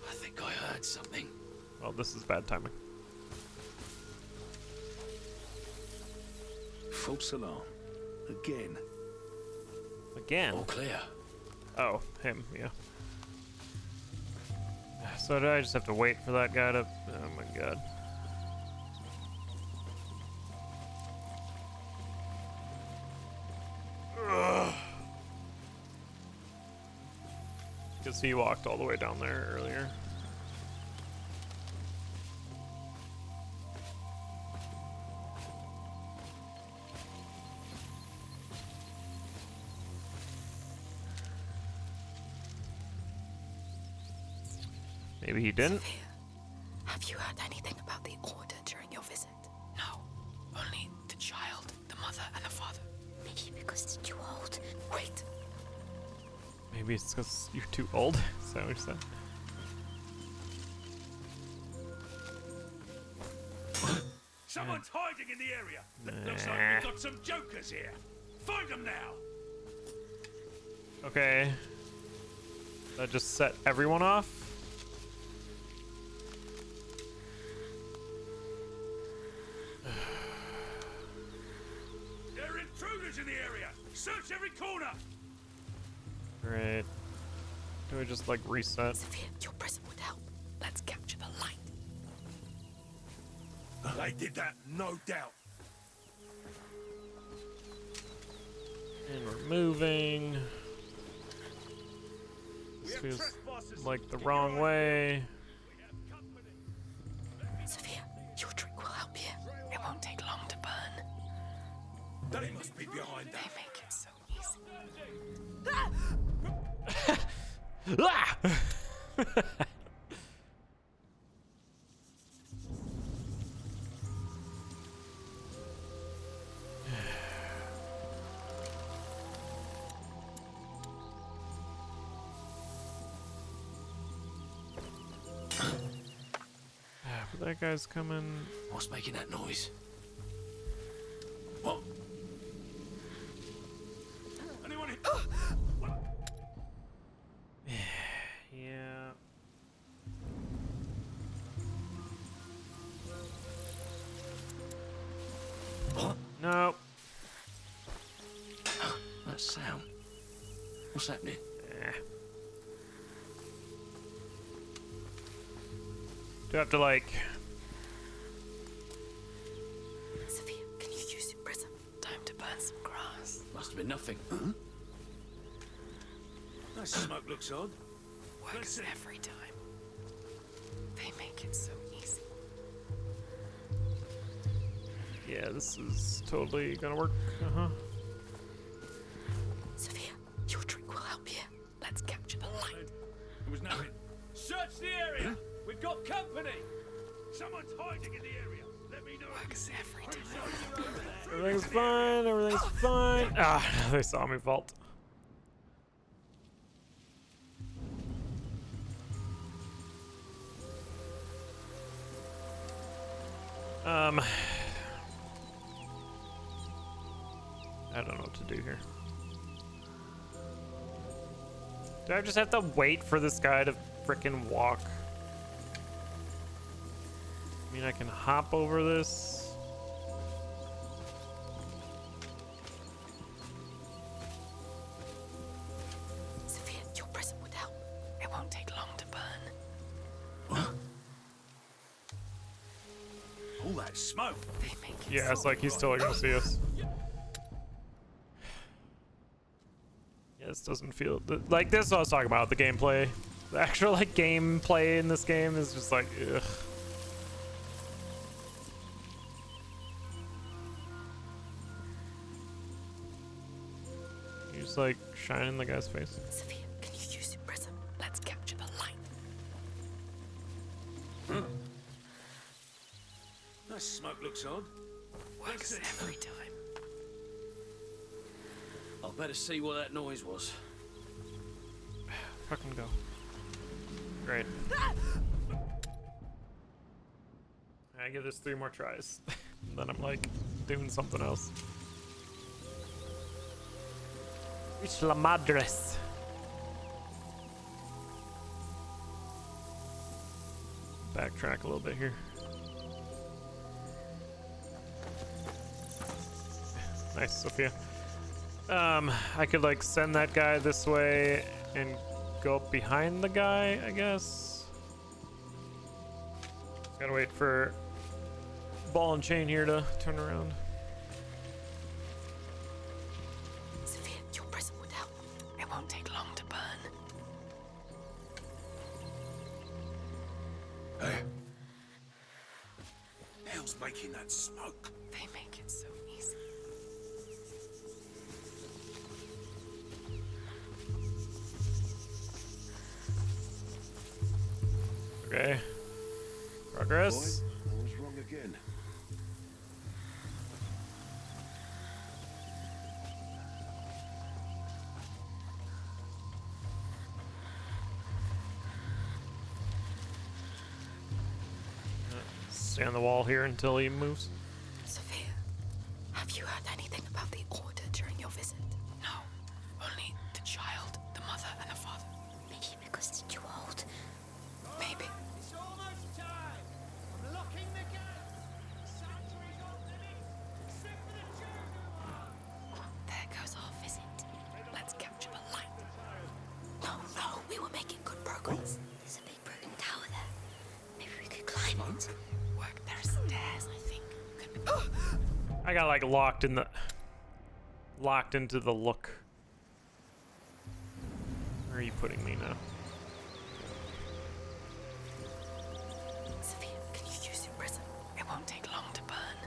I think I heard something. Well, this is bad timing. False alarm. Again. Again? All clear. Oh, him, yeah. So do I just have to wait for that guy to... Oh my god. Ugh. Because he walked all the way down there earlier. Maybe he didn't. Sophia, have you heard anything about the Order during your visit? No. Only the child, the mother, and the father. Maybe because it's too old. Wait. Maybe it's because you're too old. Is that what you said? Someone's hiding in the area. Looks like we've got some jokers here. Find them now. Okay. That just set everyone off. There are intruders in the area. Search every corner. Right. Do I just like reset? Sophia, your prism would help. Let's capture the light. They did that, no doubt. And we're moving. This feels like the wrong way. Sophia, your drink will help you. It won't take long to burn. They must be behind They that. make it so easy. Ah! But that guy's coming. What's making that noise? What? Anyone here? Yeah. What? No. That sound. What's happening? Do I have to like have been nothing. That smoke looks odd. Works every time. They make it so easy. Yeah, this is totally gonna work. Sophia, your trick will help here. Let's capture the light. It was nothing. Search the area! We've got company! Someone's hiding in the area! Let me know. Works every time. Everything's fine, everything's fine. Ah, they saw me vault. I don't know what to do here. Do I just have to wait for this guy to frickin' walk? I mean, I can hop over this. Sophia, your present would help. It won't take long to burn. All that smoke. They make it Yeah, it's like he's totally gonna see us. Yeah, this doesn't feel like this. Is what I was talking about the gameplay. The actual like gameplay in this game is just like, ugh. You just like shine in the guy's face. Sophia, can you use your prism? Let's capture the light. That smoke looks odd. Works every time. I'll better see what that noise was. Fucking go. Great. I give this 3 more tries. And then I'm like doing something else. Reach la madres. Backtrack a little bit here. Nice, Sophia. I could like send that guy this way and go up behind the guy, I guess. Gotta wait for ball and chain here to turn around. Sophia, your present would help. It won't take long to burn. Hey. Hell's making that smoke? They make it so easy. Okay. Progress. Boy, I was wrong again. Stay on the wall here until he moves. Sophia, have you heard anything about the Order during your visit? No. Only the child, the mother, and the father. Maybe because it's too old. Maybe. It's almost time. I'm locking the gate. Sanctuary's off limits, except for the children. There goes our visit. Let's capture the light. No, we were making good progress. There's a big broken tower there. Maybe we could climb it. Work. There are stairs, I think. Could be. I got like locked into the look. Where are you putting me now? Sophia, can you use your prism? It won't take long to burn.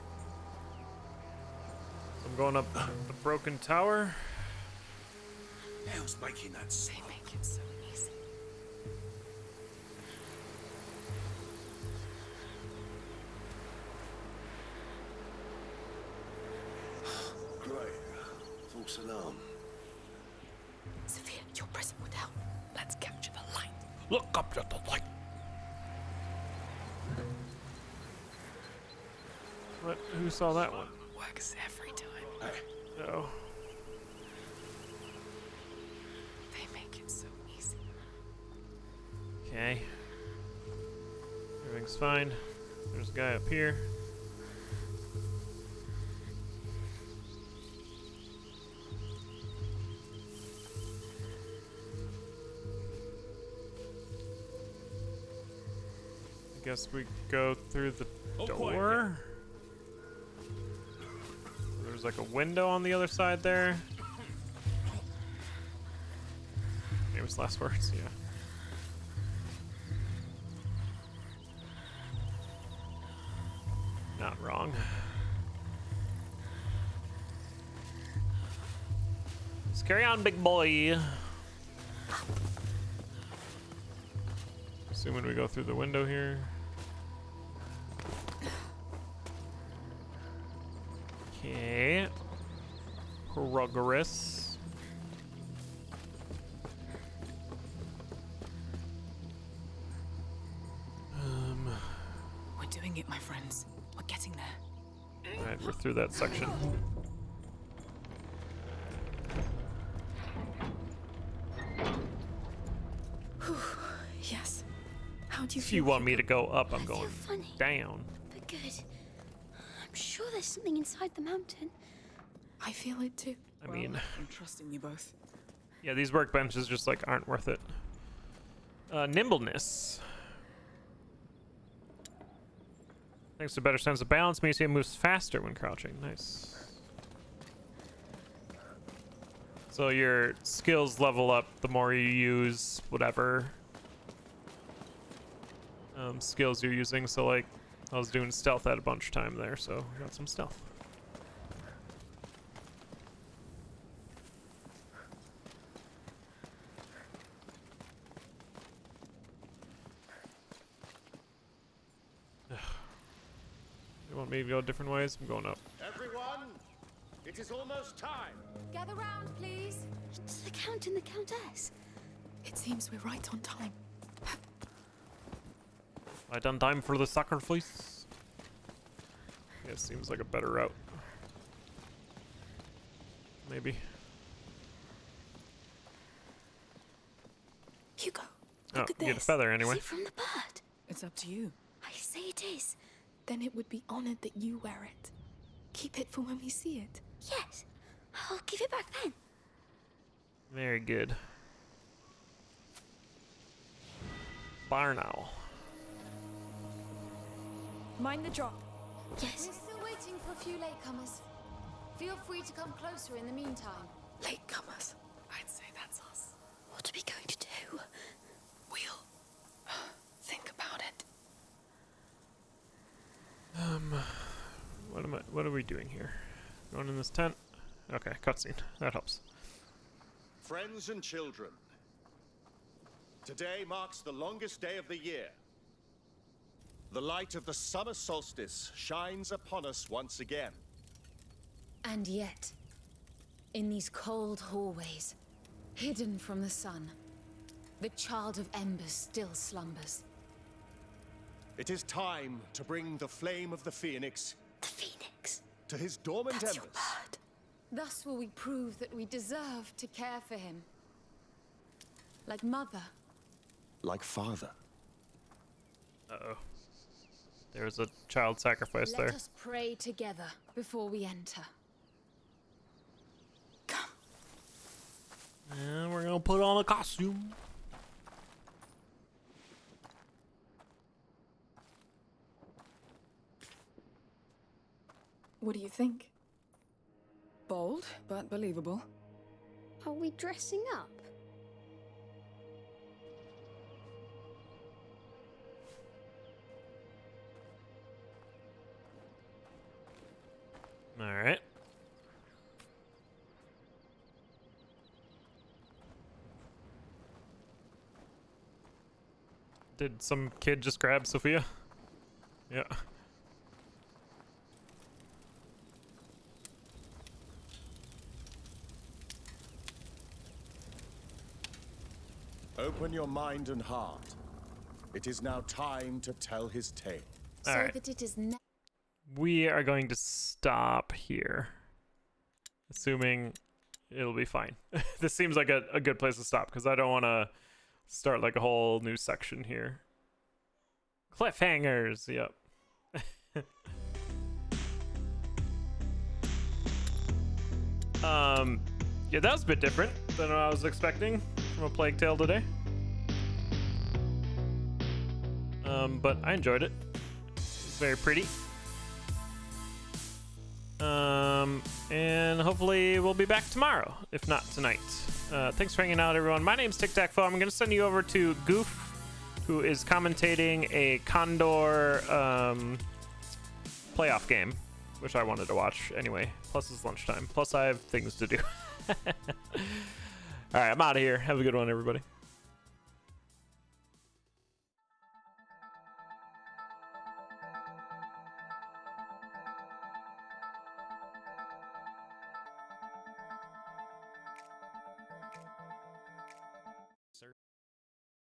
I'm going up the broken tower. Hell's making that They smoke? make it so easy. Great. False alarm. Sophia, your prism would help. Let's capture the light. Look up at the light. What? Who saw that one? Works every time. Hey. Oh. They make it so easy. Okay. Everything's fine. There's a guy up here. I guess we go through the door. There's like a window on the other side there. Famous last words, yeah. Not wrong. Let's carry on, big boy. Assuming we go through the window here. Okay. Progress. We're doing it, my friends. We're getting there. Alright, we're through that section. Yes. How do you If feel? you want me to go up, I'm going funny. down. But good. I'm sure there's something inside the mountain. I feel it too. I mean, I'm trusting you both. yeah, these workbenches just like aren't worth it. Nimbleness. Thanks to better sense of balance, Misia moves faster when crouching. Nice. So your skills level up the more you use whatever skills you're using. So like, I was doing stealth at a bunch of time there, so I got some stealth. You want me to go different ways? I'm going up. Everyone, it is almost time. Gather round, please. It's the Count and the Countess. It seems we're right on time. I done time for the sacrifice. Yeah, it seems like a better route. Maybe. Hugo, Oh, look at you this. get a feather anyway. Is it from the bird? It's up to you. I say it is. Then it would be honored that you wear it. Keep it for when we see it. Yes. I'll give it back then. Very good. Barn owl. Mind the drop. Yes. We're still waiting for a few latecomers. Feel free to come closer in the meantime. Latecomers. I'd say that's us. What are we going to do? We'll think about it. What are we doing here? Going in this tent? Okay, cutscene. That helps. Friends and children, today marks the longest day of the year. The light of the summer solstice shines upon us once again. And yet, in these cold hallways, hidden from the sun, the child of embers still slumbers. It is time to bring the flame of the Phoenix. The Phoenix? To his dormant That's embers. your bird. Thus will we prove that we deserve to care for him. Like mother. Like father. Uh-oh. There's a child sacrifice there. Let us pray together before we enter. And we're gonna put on a costume. What do you think? Bold, but believable. Are we dressing up? All right. Did some kid just grab Sophia? Yeah. Open your mind and heart. It is now time to tell his tale. So All right. that it is We are going to stop here. Assuming it'll be fine. This seems like a good place to stop because I don't want to start like a whole new section here. Cliffhangers, yep. Yeah, that was a bit different than what I was expecting from a Plague Tale today. But I enjoyed it. It's very pretty. And hopefully we'll be back tomorrow, if not tonight. Thanks for hanging out, everyone. My name's TicTac. I'm going to send you over to Goof, who is commentating a Condor playoff game, which I wanted to watch anyway. Plus, it's lunchtime. Plus, I have things to do. All right, I'm out of here. Have a good one, everybody.